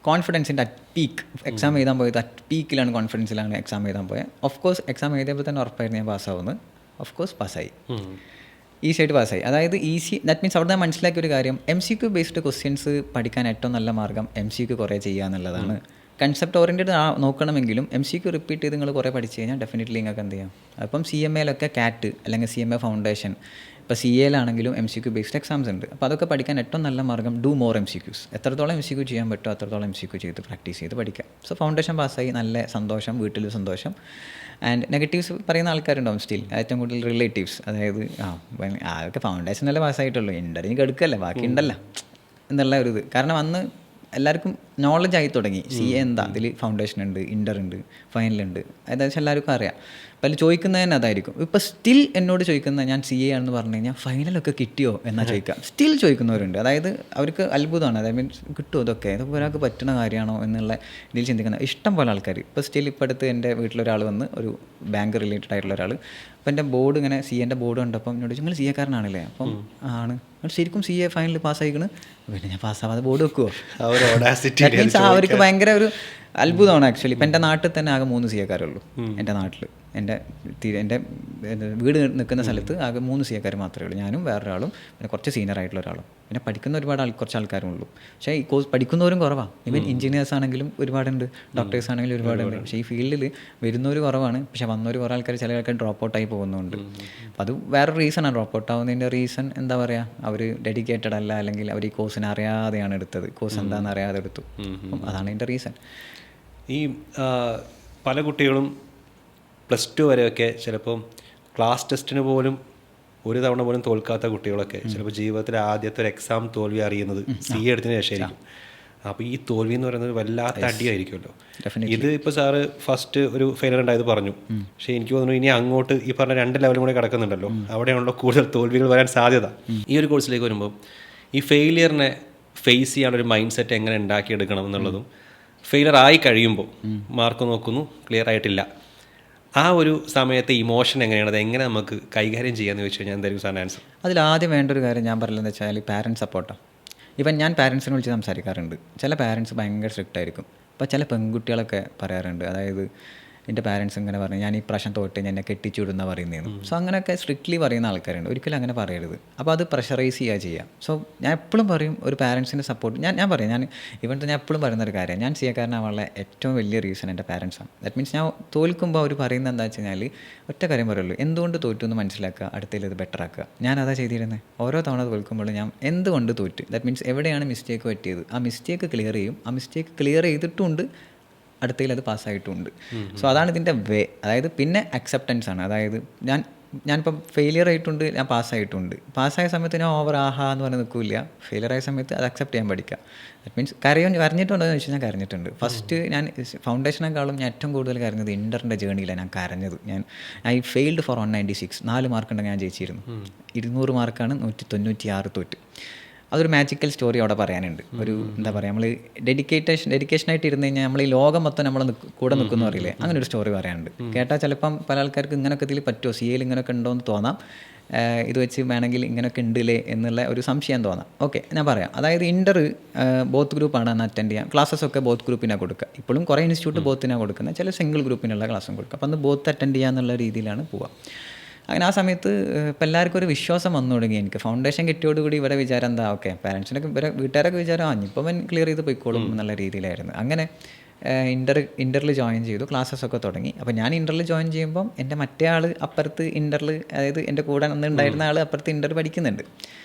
കോൺഫിഡൻസിൻ്റെ അറ്റ് പീക്ക് എക്സാം എഴുതാൻ പോയത്, അറ്റ് പീക്കിലാണ്, കോൺഫിഡൻസിലാണ് എക്സാം എഴുതാൻ പോയത്. ഓഫ് കോഴ്സ് എക്സാം എഴുതിയപ്പോൾ തന്നെ ഉറപ്പായിരുന്നു ഞാൻ പാസ്സാവുന്നത്. ഓഫ് കോഴ്സ് പാസ്സായി, ഈസി ആയിട്ട് പാസ്സായി. അതായത് ഈസി, ദാറ്റ് മീൻസ് അവിടെ മനസ്സിലാക്കിയ ഒരു കാര്യം, MCQ ബേസ്ഡ് ക്വസ്റ്റ്യൻസ് പഠിക്കാൻ ഏറ്റവും നല്ല മാർഗ്ഗം MCQ കുറേ ചെയ്യുക എന്നുള്ളതാണ്. കൺസെപ്റ്റ് ഓറിയൻറ്റഡ് നോക്കണമെങ്കിലും MCQ റിപ്പീറ്റ് ചെയ്ത് നിങ്ങൾ കുറേ പഠിച്ചു കഴിഞ്ഞാൽ ഡെഫിനറ്റ്ലി നിങ്ങൾക്ക് എന്ത് ചെയ്യാം. അപ്പം CMAയിലൊക്കെ CAT അല്ലെങ്കിൽ CMA ഫൗണ്ടേഷൻ, ഇപ്പോൾ CAയിലാണെങ്കിലും MCQ ബേസ്ഡ് എക്സാംസ് ഉണ്ട്. അപ്പോൾ അതൊക്കെ പഠിക്കാൻ ഏറ്റവും നല്ല മാർഗ്ഗം ഡു മോർ MCQs. എത്രത്തോളം MCQ ചെയ്യാൻ പറ്റുമോ അത്രത്തോളം MCQ ചെയ്ത് പ്രാക്ടീസ് ചെയ്ത് പഠിക്കാം. സോ ഫൗണ്ടേഷൻ പാസ്സായി, നല്ല സന്തോഷം, വീട്ടിൽ സന്തോഷം. ആൻഡ് നെഗറ്റീവ്സ് പറയുന്ന ആൾക്കാരുണ്ടാവും സ്റ്റിൽ, ഏറ്റവും കൂടുതൽ റിലേറ്റീവ്സ്. അതായത് അതൊക്കെ ഫൗണ്ടേഷനല്ലേ പാസ്സായിട്ടുള്ളൂ, ഇൻ്റർവ്യൂ എടുക്കല്ലേ, ബാക്കി ഉണ്ടല്ലോ എന്നുള്ള ഒരു ഇത്. കാരണം അന്ന് എല്ലാവർക്കും നോളജ് ആയി തുടങ്ങി. CA എന്താ, അതിൽ ഫൗണ്ടേഷൻ ഉണ്ട്, ഇൻ്റർ ഉണ്ട്, ഫൈനലുണ്ട്, ഏകദേശം എല്ലാവർക്കും അറിയാം. അപ്പോൾ അതിൽ ചോദിക്കുന്നത് തന്നെ അതായിരിക്കും. ഇപ്പോൾ സ്റ്റിൽ എന്നോട് ചോദിക്കുന്നത് ഞാൻ CA ആണെന്ന് പറഞ്ഞു കഴിഞ്ഞാൽ ഫൈനലൊക്കെ കിട്ടിയോ എന്നാ ചോദിക്കാം. സ്റ്റിൽ ചോദിക്കുന്നവരുണ്ട്. അതായത് അവർക്ക് അത്ഭുതമാണ്, അതായത് മീൻസ് കിട്ടുമോ ഇതൊക്കെ, ഇതൊക്കെ ഒരാൾക്ക് പറ്റുന്ന കാര്യമാണോ എന്നുള്ള ഇതിൽ ചിന്തിക്കുന്ന ഇഷ്ടം പോലെ ആൾക്കാർ. ഇപ്പോൾ സ്റ്റിൽ ഇപ്പോൾ അടുത്ത് എൻ്റെ വീട്ടിലൊരാൾ വന്ന്, ഒരു ബാങ്ക് റിലേറ്റഡ് ആയിട്ടുള്ള ഒരാൾ, അപ്പോൾ എൻ്റെ ബോർഡ് ഇങ്ങനെ CAൻ്റെ ബോർഡ് കണ്ടപ്പം എന്നോട് നിങ്ങൾ CA കാരനാണല്ലേ? അപ്പം ആണ്, ശരിക്കും CA ഫൈനൽ പാസ്സായിക്കണ്. പിന്നെ ഞാൻ പാസ്സാവാതെ ബോർഡ് വെക്കുമോ? മീൻസ് അവർക്ക് ഭയങ്കര ഒരു അത്ഭുതമാണ് ആക്ച്വലി. ഇപ്പം എൻ്റെ നാട്ടിൽ തന്നെ ആകെ 3 CA കാരുള്ളൂ. എൻ്റെ നാട്ടിൽ എൻ്റെ വീട് നിൽക്കുന്ന സ്ഥലത്ത് ആകെ 3 CA കാർ മാത്രമേ ഉള്ളൂ. ഞാനും വേറൊരാളും പിന്നെ കുറച്ച് സീനിയർ ആയിട്ടുള്ള ഒരാളും. പിന്നെ പഠിക്കുന്ന ഒരുപാട് കുറച്ച് ആൾക്കാരും ഉള്ളൂ. പക്ഷേ ഈ കോഴ്സ് പഠിക്കുന്നവരും കുറവാണ്. ഈവൻ എഞ്ചിനീയേഴ്സ് ആണെങ്കിലും ഒരുപാടുണ്ട്, ഡോക്ടേഴ്സ് ആണെങ്കിലും ഒരുപാടുണ്ട്. പക്ഷേ ഈ ഫീൽഡിൽ വരുന്നവർ കുറവാണ്. പക്ഷേ വന്നവർ കുറേ ആൾക്കാർ, ചില ആൾക്കാർ ഡ്രോപ്പ് ഔട്ടായി പോകുന്നുണ്ട്. അപ്പോൾ അത് വേറൊരു റീസണാണ്. ഡ്രോപ്പ് ഔട്ട് ആവുന്നതിൻ്റെ റീസൺ എന്താ പറയുക, അവർ ഡെഡിക്കേറ്റഡ് അല്ല, അല്ലെങ്കിൽ അവർ ഈ കോഴ്സിനെ അറിയാതെയാണ് എടുത്തത്, കോഴ്സ് എന്താണെന്ന് അറിയാതെ എടുത്തു. അപ്പം അതാണ് ഇതിൻ്റെ റീസൺ. ഈ പല കുട്ടികളും +2 വരെയൊക്കെ ചിലപ്പം ക്ലാസ് ടെസ്റ്റിന് പോലും ഒരു തവണ പോലും തോൽക്കാത്ത കുട്ടികളൊക്കെ ചിലപ്പോൾ ജീവിതത്തിലെ ആദ്യത്തെ ഒരു എക്സാം തോൽവി അറിയുന്നത് CA എടുത്തതിന് ശേഷമായിരിക്കും. അപ്പോൾ ഈ തോൽവി എന്ന് പറയുന്നത് വല്ലാത്ത അടിയായിരിക്കുമല്ലോ. ഇത് ഇപ്പോൾ സാറ് ഫസ്റ്റ് ഒരു ഫെയിലിയർ ഉണ്ടായത് പറഞ്ഞു. പക്ഷേ എനിക്ക് തോന്നുന്നു ഇനി അങ്ങോട്ട് ഈ പറഞ്ഞ 2 ലെവലും കൂടെ കിടക്കുന്നുണ്ടല്ലോ, അവിടെയാണല്ലോ കൂടുതൽ തോൽവികൾ വരാൻ സാധ്യത. ഈ ഒരു കോഴ്സിലേക്ക് വരുമ്പോൾ ഈ ഫെയിലിയറിനെ ഫേസ് ചെയ്യാനൊരു മൈൻഡ് സെറ്റ് എങ്ങനെ ഉണ്ടാക്കിയെടുക്കണം എന്നുള്ളതും, ഫെയിലിയർ ആയി കഴിയുമ്പോൾ മാർക്ക് നോക്കുന്നു, ക്ലിയർ ആയിട്ടില്ല, ആ ഒരു സമയത്തെ ഇമോഷൻ എങ്ങനെയാണ്, അത് എങ്ങനെ നമുക്ക് കൈകാര്യം ചെയ്യാമെന്ന് ചോദിച്ചു കഴിഞ്ഞാൽ എന്തായിരിക്കും സാറിന് ആൻസർ? അതിലാദ്യം വേണ്ട ഒരു കാര്യം ഞാൻ പറഞ്ഞതെന്ന് വെച്ചാൽ പാരൻസ് സപ്പോർട്ടാണ്. ഇവൻ ഞാൻ പാരൻസിനെ വിളിച്ച് സംസാരിക്കാറുണ്ട്. ചില പാരൻസ് ഭയങ്കര സ്ട്രിക്റ്റ് ആയിരിക്കും. ഇപ്പോൾ ചില പെൺകുട്ടികളൊക്കെ പറയാറുണ്ട്, അതായത് എൻ്റെ പാരൻസ് ഇങ്ങനെ പറഞ്ഞു, ഞാൻ ഈ പ്രാവശ്യം തോറ്റ് എന്നെ കെട്ടിച്ചു വിടുന്ന പറയുന്നതെന്ന്. സോ അങ്ങനെയൊക്കെ സ്ട്രിക്ട്ലി പറയുന്ന ആൾക്കാരുണ്ട്. ഒരിക്കലും അങ്ങനെ പറയരുത്. അപ്പോൾ അത് പ്രഷറൈസ് ചെയ്യുക. സോ ഞാൻ എപ്പോഴും പറയും, ഒരു പാരൻസിൻ്റെ സപ്പോർട്ട് ഞാൻ പറയും. ഞാൻ എപ്പോഴും പറയുന്നൊരു കാര്യം, ഞാൻ CA-കാരനാവാനുള്ള ഏറ്റവും വലിയ റീസൺ എൻ്റെ പാരൻസാണ്. ദാറ്റ് മീൻസ് ഞാൻ തോൽക്കുമ്പോൾ അവർ പറയുന്നത് എന്താ വെച്ച് കഴിഞ്ഞാൽ ഒറ്റ കാര്യം പറയുള്ളൂ, എന്തുകൊണ്ട് തോറ്റു എന്ന് മനസ്സിലാക്കുക, അടുത്തതിൽ ഇത് ബെറ്റർ ആക്കുക. ഞാനതാ ചെയ്തിരുന്നത്. ഓരോ തവണ തോൽക്കുമ്പോഴും ഞാൻ എന്തുകൊണ്ട് തോറ്റ്, ദാറ്റ് മീൻസ് എവിടെയാണ് മിസ്റ്റേക്ക് പറ്റിയത്, ആ മിസ്റ്റേക്ക് ക്ലിയർ ചെയ്യും. ആ മിസ്റ്റേക്ക് ക്ലിയർ ചെയ്തിട്ടുണ്ട്, അടുത്തതിൽ അത് പാസ്സായിട്ടുണ്ട്. സോ അതാണ് ഇതിൻ്റെ വേ. അതായത് പിന്നെ അക്സെപ്റ്റൻസ് ആണ്. അതായത് ഞാനിപ്പം ഫെയിലിയർ ആയിട്ടുണ്ട്, ഞാൻ പാസ്സായിട്ടുണ്ട്. പാസ്സായ സമയത്ത് ഞാൻ ഓവർ ആഹാ എന്ന് പറഞ്ഞ് നിൽക്കില്ല. ഫെയിലിയർ ആയ സമയത്ത് അത് അക്സെപ്റ്റ് ചെയ്യാൻ പഠിക്കുക. ദാറ്റ് മീൻസ് കരഞ്ഞിട്ടുണ്ടോ എന്ന് ചോദിച്ചാൽ ഞാൻ കരഞ്ഞിട്ടുണ്ട്. ഫസ്റ്റ് ഞാൻ ഫൗണ്ടേഷനേക്കാളും ഞാൻ ഏറ്റവും കൂടുതൽ കരഞ്ഞത് ഇൻ്ററിൻ്റെ ജേണിയിലാണ് ഞാൻ കരഞ്ഞത്. I failed four 196. 4 മാർക്ക് ഉണ്ടെങ്കിൽ ഞാൻ ജയിച്ചിരുന്നു. 200 മാർക്കാണ് 196 തോറ്റ്. അതൊരു മാജിക്കൽ സ്റ്റോറി അവിടെ പറയാനുണ്ട്. ഒരു എന്താ പറയുക, നമ്മൾ ഡെഡിക്കേഷനായിട്ട് ഇരുന്ന് കഴിഞ്ഞാൽ നമ്മൾ ഈ ലോകം മൊത്തം നമ്മൾ കൂടെ നിൽക്കുന്നു അറിയില്ലേ, അങ്ങനെ ഒരു സ്റ്റോറി പറയാനുണ്ട്. കേട്ടാൽ ചിലപ്പം പല ആൾക്കാർക്ക് ഇങ്ങനെയൊക്കെ ഇതിൽ പറ്റുമോ, CAയിൽ ഇങ്ങനെയൊക്കെ ഉണ്ടോ എന്ന് തോന്നാം. ഇത് വെച്ച് വേണമെങ്കിൽ ഇങ്ങനെയൊക്കെ ഉണ്ടല്ലേ എന്നുള്ള ഒരു സംശയം തോന്നാം. ഓക്കെ, ഞാൻ പറയാം. അതായത് ഇൻ്റർ ബോത്ത് ഗ്രൂപ്പാണ് അന്ന് അറ്റൻഡ് ചെയ്യാം. ക്ലാസ്സൊക്കെ ബോത്ത് ഗ്രൂപ്പിനാണ് കൊടുക്കുക. ഇപ്പോഴും കുറേ ഇൻസ്റ്റിറ്റ്യൂട്ട് ബോത്തിനാണ് കൊടുക്കുന്നത്, ചില സിംഗിൾ ഗ്രൂപ്പിനുള്ള ക്ലാസ്സും കൊടുക്കുക. അപ്പോൾ അന്ന് ബോത്ത് അറ്റൻഡ് ചെയ്യാന്നുള്ള രീതിയിലാണ് പോവുക. അങ്ങനെ ആ സമയത്ത് ഇപ്പം എല്ലാവർക്കും ഒരു വിശ്വാസം വന്നു തുടങ്ങി. എനിക്ക് ഫൗണ്ടേഷൻ കിട്ടിയോടുകൂടി ഇവിടെ വിചാരം എന്താ, ഓക്കെ പാരൻസിനൊക്കെ വീട്ടുകാരൊക്കെ വിചാരം ഇപ്പം അവൻ ക്ലിയർ ചെയ്ത് പോയിക്കോളും എന്നുള്ള രീതിയിലായിരുന്നു. അങ്ങനെ ഇൻ്ററിൽ ജോയിൻ ചെയ്തു, ക്ലാസ്സൊക്കെ തുടങ്ങി. അപ്പോൾ ഞാൻ ഇൻ്ററിൽ ജോയിൻ ചെയ്യുമ്പം എൻ്റെ മറ്റേ ആൾ അപ്പുറത്ത് ഇൻ്ററിൽ, അതായത് എൻ്റെ കൂടെ അന്ന് ഉണ്ടായിരുന്ന ആൾ അപ്പുറത്ത് ഇൻ്റർ പഠിക്കുന്നുണ്ട്.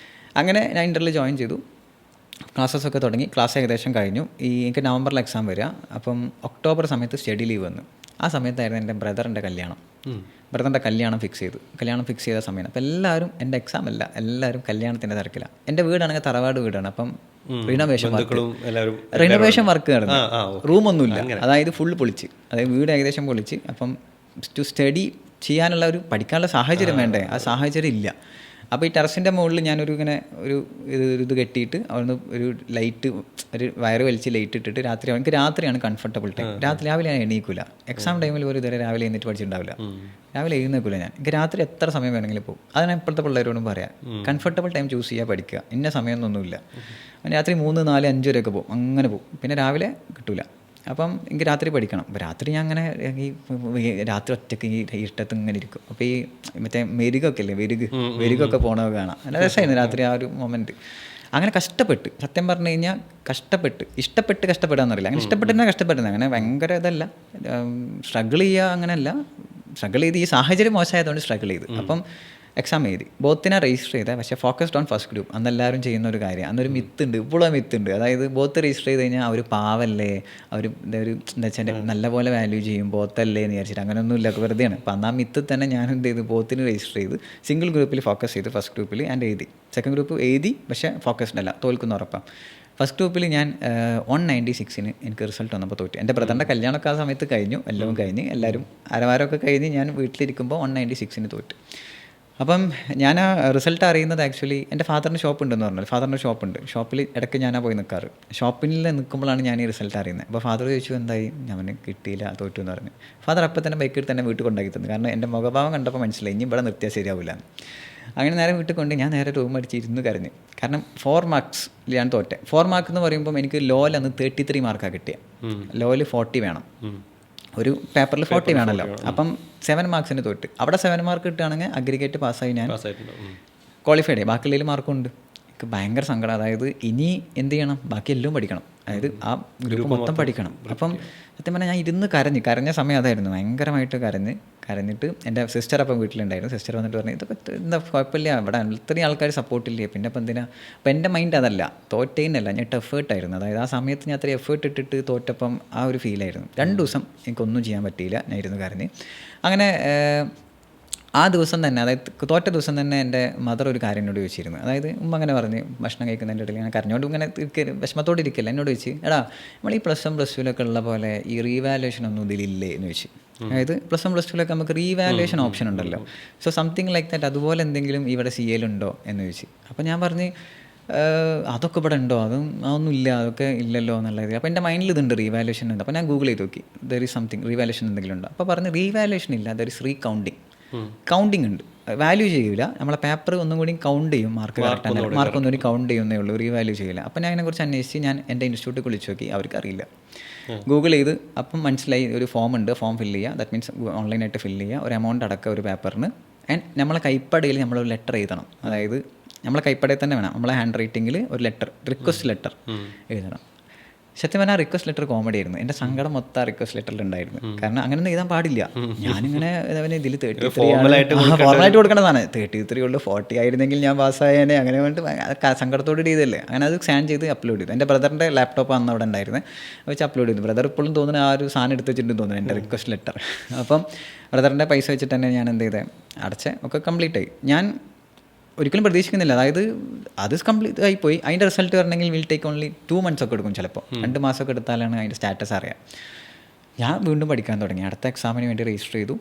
അങ്ങനെ ഞാൻ ഇൻ്ററിൽ ജോയിൻ ചെയ്തു, ക്ലാസ്സൊക്കെ തുടങ്ങി. ക്ലാസ് ഏകദേശം കഴിഞ്ഞു. എനിക്ക് നവംബറിൽ എക്സാം വരിക. അപ്പം ഒക്ടോബർ സമയത്ത് സ്റ്റഡി ലീവ് വന്നു. ആ സമയത്തായിരുന്നു എൻ്റെ ബ്രദറിൻ്റെ കല്യാണം ഫിക്സ് ചെയ്ത സമയമാണ്. അപ്പോൾ എല്ലാവരും എൻ്റെ എക്സാം അല്ല, എല്ലാവരും കല്യാണത്തിൻ്റെ തിരക്കിലാണ്. എൻ്റെ വീടാണെങ്കിൽ തറവാട് വീടാണ്. അപ്പം റിനോവേഷൻ വർക്ക് നടന്നു. റൂമൊന്നുമില്ല, അതായത് ഫുൾ പൊളിച്ച്, അതായത് വീട് ഏകദേശം പൊളിച്ച്. അപ്പം ടു സ്റ്റഡി ചെയ്യാനുള്ള ഒരു പഠിക്കാനുള്ള സാഹചര്യം വേണ്ടേ, ആ സാഹചര്യം ഇല്ല. അപ്പോൾ ഈ ടെറസിൻ്റെ മുകളിൽ ഞാനൊരു ഇങ്ങനെ ഇത് കെട്ടിയിട്ട് അവിടുന്ന് ഒരു ലൈറ്റ്, ഒരു വയറ് വലിച്ച് ലൈറ്റ് ഇട്ടിട്ട് രാത്രിയാണ് കംഫർട്ടബിൾ ടൈം. രാവിലെ ഞാൻ എണീക്കില്ല. എക്സാം ടൈമിൽ ഒരു ഇതുവരെ രാവിലെ എഴുന്നേറ്റ് പഠിച്ചിട്ടുണ്ടാവില്ല. രാവിലെ എഴുന്നേക്കില്ല ഞാൻ. എനിക്ക് രാത്രി എത്ര സമയം വേണമെങ്കിലും പോകും. അതാണ് ഇപ്പോഴത്തെ പിള്ളേരോടും പറയാം, കംഫർട്ടബിൾ ടൈം ചൂസ് ചെയ്യുക, പഠിക്കുക. ഇന്ന സമയമൊന്നുമില്ല. രാത്രി 3, 4, 5 വരെയൊക്കെ പോകും, അങ്ങനെ പോകും. പിന്നെ രാവിലെ കിട്ടില്ല. അപ്പം എനിക്ക് രാത്രി പഠിക്കണം. അപ്പോൾ രാത്രി ഞാൻ അങ്ങനെ രാത്രി ഒറ്റയ്ക്ക് ഈ ഇരുട്ടത്ത് ഇങ്ങനെ ഇരിക്കും. അപ്പോൾ ഈ മറ്റേ മെരുകൊക്കെ അല്ലേ, വെരുകൊക്കെ പോകണമൊക്കെ കാണാം. നല്ല രസമായിരുന്നു രാത്രി ആ ഒരു മൊമെൻറ്റ്. അങ്ങനെ കഷ്ടപ്പെട്ട്, സത്യം പറഞ്ഞു കഴിഞ്ഞാൽ ഇഷ്ടപ്പെട്ട് കഷ്ടപ്പെടാന്നറിയില്ല, അങ്ങനെ ഇഷ്ടപ്പെട്ട് തന്നെ കഷ്ടപ്പെടുന്നത്, അങ്ങനെ ഭയങ്കര ഇതല്ല, സ്ട്രഗിൾ ചെയ്യുക അങ്ങനെയല്ല, സ്ട്രഗിൾ ചെയ്ത് ഈ സാഹചര്യം മോശമായതുകൊണ്ട് സ്ട്രഗിൾ ചെയ്ത്. അപ്പം എക്സാം എഴുതി, ബോത്തിനെ രജിസ്റ്റർ ചെയ്തത്, പക്ഷേ ഫോക്കസ്ഡ് ഓൺ ഫസ്റ്റ് ഗ്രൂപ്പ്. അന്ന് എല്ലാവരും ചെയ്യുന്ന ഒരു കാര്യം, അന്നൊരു മിത്തുണ്ട്, ഇപ്പോഴും മിത്തുണ്ട്, അതായത് ബോത്ത് രജിസ്റ്റർ ചെയ്ത് കഴിഞ്ഞാൽ അവർ പാവല്ലേ, അവർ എന്താ വെച്ചാൽ നല്ലപോലെ വാല്യൂ ചെയ്യും, ബോത്തല്ലേ എന്ന് വിചാരിച്ചിട്ട്, അങ്ങനെയൊന്നുമില്ല, വെറുതെയാണ്. അപ്പം അന്ന് ആ മിത്ത് തന്നെ ഞാൻ എന്ത് ചെയ്തു, ബോത്തിന് രജിസ്റ്റർ ചെയ്ത് സിംഗിൾ ഗ്രൂപ്പിൽ ഫോക്കസ് ചെയ്ത് ഫസ്റ്റ് ഗ്രൂപ്പിൽ ആൻഡ് എഴുതി. സെക്കൻഡ് ഗ്രൂപ്പ് എഴുതി, പക്ഷേ ഫോക്കസ്ഡ് അല്ല, തോൽക്കുന്ന ഉറപ്പാണ്. ഫസ്റ്റ് ഗ്രൂപ്പിൽ ഞാൻ 196 എനിക്ക് റിസൾട്ട് വന്നപ്പോൾ തോറ്റു. എൻ്റെ ബ്രദറിൻ്റെ കല്യാണമൊക്കെ ആ സമയത്ത് കഴിഞ്ഞു, എല്ലാം കഴിഞ്ഞ്, എല്ലാവരും അരവാരമൊക്കെ കഴിഞ്ഞ് ഞാൻ വീട്ടിലിരിക്കുമ്പോൾ 196 തോറ്റു. അപ്പം ഞാൻ ആ റിസൾട്ട് അറിയുന്നത് ആക്ച്വലി എൻ്റെ ഫാദറിൻ്റെ ഷോപ്പ് ഉണ്ടെന്ന് പറഞ്ഞാൽ, ഫാദറിൻ്റെ ഷോപ്പുണ്ട്, ഷോപ്പിൽ ഇടയ്ക്ക് ഞാനാ പോയി നിൽക്കാറ്. ഷോപ്പിൽ നിൽക്കുമ്പോഴാണ് ഞാൻ ഈ റിസൾട്ട് അറിയുന്നത്. അപ്പോൾ ഫാദർ ചോദിച്ചു എന്തായി, ഞാൻ കിട്ടിയില്ല, തോറ്റു എന്ന് പറഞ്ഞു. ഫാദർ അപ്പം തന്നെ ബൈക്കിൽ തന്നെ വീട്ടിൽ കൊണ്ടാക്കി തന്നു, കാരണം എൻ്റെ മുഖഭാവം കണ്ടപ്പോൾ മനസ്സിലായി ഇനി ഇവിടെ നിർത്തിയാൽ ശരിയാവില്ല. അങ്ങനെ നേരെ വീട്ടിൽ കൊണ്ട് ഞാൻ നേരെ റൂം അടിച്ച് ഇരുന്ന് കരഞ്ഞു. കാരണം 4 മാർക്സിൽ ഞാൻ തോറ്റെ. 4 മാർക്ക് എന്ന് പറയുമ്പോൾ എനിക്ക് ലോയിൽ അന്ന് 33 മാർക്കാണ് കിട്ടിയത്. ലോയിൽ 40 വേണം, ഒരു പേപ്പറിൽ 40 വേണമല്ലോ. അപ്പം 7 മാർക്സിന് തോറ്റ്. അവിടെ 7 മാർക്ക് കിട്ടുകയാണെങ്കിൽ അഗ്രിഗേറ്റ് പാസ്സായി, ഞാൻ ക്വാളിഫൈഡ് ആയി. ബാക്കിയുള്ളതിൽ മാർക്കുണ്ട്. എനിക്ക് ഭയങ്കര സങ്കടം. അതായത് ഇനി എന്ത് ചെയ്യണം, ബാക്കി എല്ലാം പഠിക്കണം, അതായത് ആ ഗ്രൂപ്പ് മൊത്തം പഠിക്കണം. അപ്പം സത്യം പറഞ്ഞാൽ ഞാൻ ഇരുന്ന് കരഞ്ഞ സമയം അതായിരുന്നു, ഭയങ്കരമായിട്ട് കരഞ്ഞിട്ട് എൻ്റെ സിസ്റ്റർ അപ്പം വീട്ടിലുണ്ടായിരുന്നു. സിസ്റ്റർ വന്നിട്ട് പറഞ്ഞു ഇതൊക്കെ എന്താ കുഴപ്പമില്ല, ഇവിടെ ഇത്രയും ആൾക്കാർ സപ്പോർട്ടില്ലേ, പിന്നെ ഇപ്പം എന്തിനാ. അപ്പം എൻ്റെ മൈൻഡ് അതല്ല, തോറ്റേന്നല്ല, ഞാൻ എഫേർട്ടായിരുന്നു. അതായത് ആ സമയത്ത് ഞാൻ അത്ര എഫേർട്ട് ഇട്ടിട്ട് തോറ്റപ്പം ആ ഒരു ഫീലായിരുന്നു. 2 ദിവസം എനിക്കൊന്നും ചെയ്യാൻ പറ്റിയില്ല, ഞാൻ ഇരുന്ന് കരഞ്ഞ്. അങ്ങനെ ആ ദിവസം തന്നെ, അതായത് തോറ്റ ദിവസം തന്നെ എൻ്റെ മദർ ഒരു കാര്യം എന്നോട് ചോദിച്ചിരുന്നു. അതായത് ഉമ്മ അങ്ങനെ പറഞ്ഞ് ഭക്ഷണം കഴിക്കുന്നതിൻ്റെ ഇടയിൽ ഞാൻ കരഞ്ഞോണ്ട് ഇങ്ങനെ വിഷമത്തോടെ ഇരിക്കില്ല, എന്നോട് ചോദിച്ചു എടാ നമ്മൾ ഈ +1 +2 ഉള്ള പോലെ ഈ റീവാലുവേഷൻ ഒന്നും ഇതിലില്ലേ എന്ന് ചോദിച്ചു. അതായത് +1 +2 നമുക്ക് റീവാലുവേഷൻ ഓപ്ഷൻ ഉണ്ടല്ലോ, സോ സംതിങ് ലൈക്ക് ദാറ്റ്, അതുപോലെ എന്തെങ്കിലും ഇവിടെ CAലുണ്ടോ എന്ന് ചോദിച്ചു. അപ്പോൾ ഞാൻ പറഞ്ഞ് അതൊക്കെ ഇവിടെ ഉണ്ടോ, അതൊന്നും ഇല്ല, അതൊക്കെ ഇല്ലല്ലോ എന്നുള്ളത്. അപ്പോൾ എൻ്റെ മൈൻഡിൽ ഇതുണ്ട്, റീവാലുവേഷൻ ഉണ്ട്. അപ്പോൾ ഞാൻ ഗൂഗിൾ ചെയ്ത് നോക്കി, ദർ ഈസ് സംതിങ് റീവാലുവേഷൻ എന്തെങ്കിലും ഉണ്ടോ. അപ്പോൾ പറഞ്ഞ് റീവാലുവേഷൻ ഇല്ല, ദർ ഈസ് കൗണ്ടിങ് ഉണ്ട്, വാല്യൂ ചെയ്യില്ല, നമ്മളെ പേപ്പർ ഒന്നും കൂടി കൗണ്ട് ചെയ്യും, മാർക്ക് കറക്റ്റ് മാർക്ക് ഒന്നും കൂടി കൗണ്ട് ചെയ്യുന്നേ ഉള്ളൂ, റീവാല്യൂ ചെയ്യില്ല. അപ്പം ഞാൻ അതിനെക്കുറിച്ച് അന്വേഷിച്ച് ഞാൻ എൻ്റെ ഇൻസ്റ്റിറ്റ്യൂട്ടിൽ വിളിച്ച് നോക്കി, അവർക്കറിയില്ല. ഗൂഗിൾ ചെയ്ത് അപ്പം മനസ്സിലായി ഒരു ഫോം ഉണ്ട്, ഫോം ഫില്ല് ചെയ്യുക, ദാറ്റ് മീൻസ് ഓൺലൈനായിട്ട് ഫില്ല് ചെയ്യുക, ഒരു എമൗണ്ട് അടക്കുക ഒരു പേപ്പറിന്. ആൻഡ് നമ്മളെ കൈപ്പടയിൽ നമ്മളൊരു ലെറ്റർ എഴുതണം, അതായത് നമ്മളെ കൈപ്പടയിൽ തന്നെ വേണം, നമ്മളെ ഹാൻഡ് റൈറ്റിങ്ങിൽ ഒരു ലെറ്റർ, റിക്വസ്റ്റ് ലെറ്റർ എഴുതണം. സത്യം പറഞ്ഞാൽ റിക്വസ്റ്റ് ലെറ്റർ കോമഡി ആയിരുന്നു. എൻ്റെ സങ്കടം മൊത്തം റിക്വസ്റ്റ് ലെറ്ററിൽ ഉണ്ടായിരുന്നു. കാരണം അങ്ങനെയൊന്നും എഴുതാൻ പാടില്ല. ഞാനിങ്ങനെ ഇതിൽ 33 ഫോർമലായിട്ട് കൊടുക്കേണ്ടതാണ്. 33 കൊണ്ട് 40 ആയിരുന്നെങ്കിൽ ഞാൻ പാസ്സായേനെ. അങ്ങനെ വേണ്ടി സങ്കടത്തോട് ചെയ്തല്ലേ. അങ്ങനെ അത് സ്കാൻ ചെയ്ത് അപ്ലോഡ് ചെയ്തു. എൻ്റെ ബ്രദറിൻ്റെ ലാപ്ടോപ്പ് അന്ന് അവിടെ ഉണ്ടായിരുന്നു, വെച്ച് അപ്ലോഡ് ചെയ്തു. ബ്രദർ ഇപ്പോഴും തോന്നുന്നു ആ ഒരു സാധനം എടുത്ത് വെച്ചിട്ടുണ്ടെന്ന് തോന്നുന്നു, എൻ്റെ റിക്വസ്റ്റ് ലെറ്റർ. അപ്പം ബ്രദറിൻ്റെ പൈസ വെച്ചിട്ട് തന്നെ ഞാൻ എന്ത് ചെയ്തേ, അടച്ച് ഒക്കെ കംപ്ലീറ്റ് ആയി. ഞാൻ ഒരിക്കലും പ്രതീക്ഷിക്കുന്നില്ല, അതായത് അത് കംപ്ലീറ്റ് ആയിപ്പോയി. അതിൻ്റെ റിസൾട്ട് വരണമെങ്കിൽ വിൽ ടേക്ക് ഓൺലി 2 months ഒക്കെ എടുക്കും, ചിലപ്പോൾ 2 മാസമൊക്കെ എടുത്താലാണ് അതിൻ്റെ സ്റ്റാറ്റസ് അറിയാം. ഞാൻ വീണ്ടും പഠിക്കാൻ തുടങ്ങി. അടുത്ത എക്സാമിന് വേണ്ടി രജിസ്റ്റർ ചെയ്തു.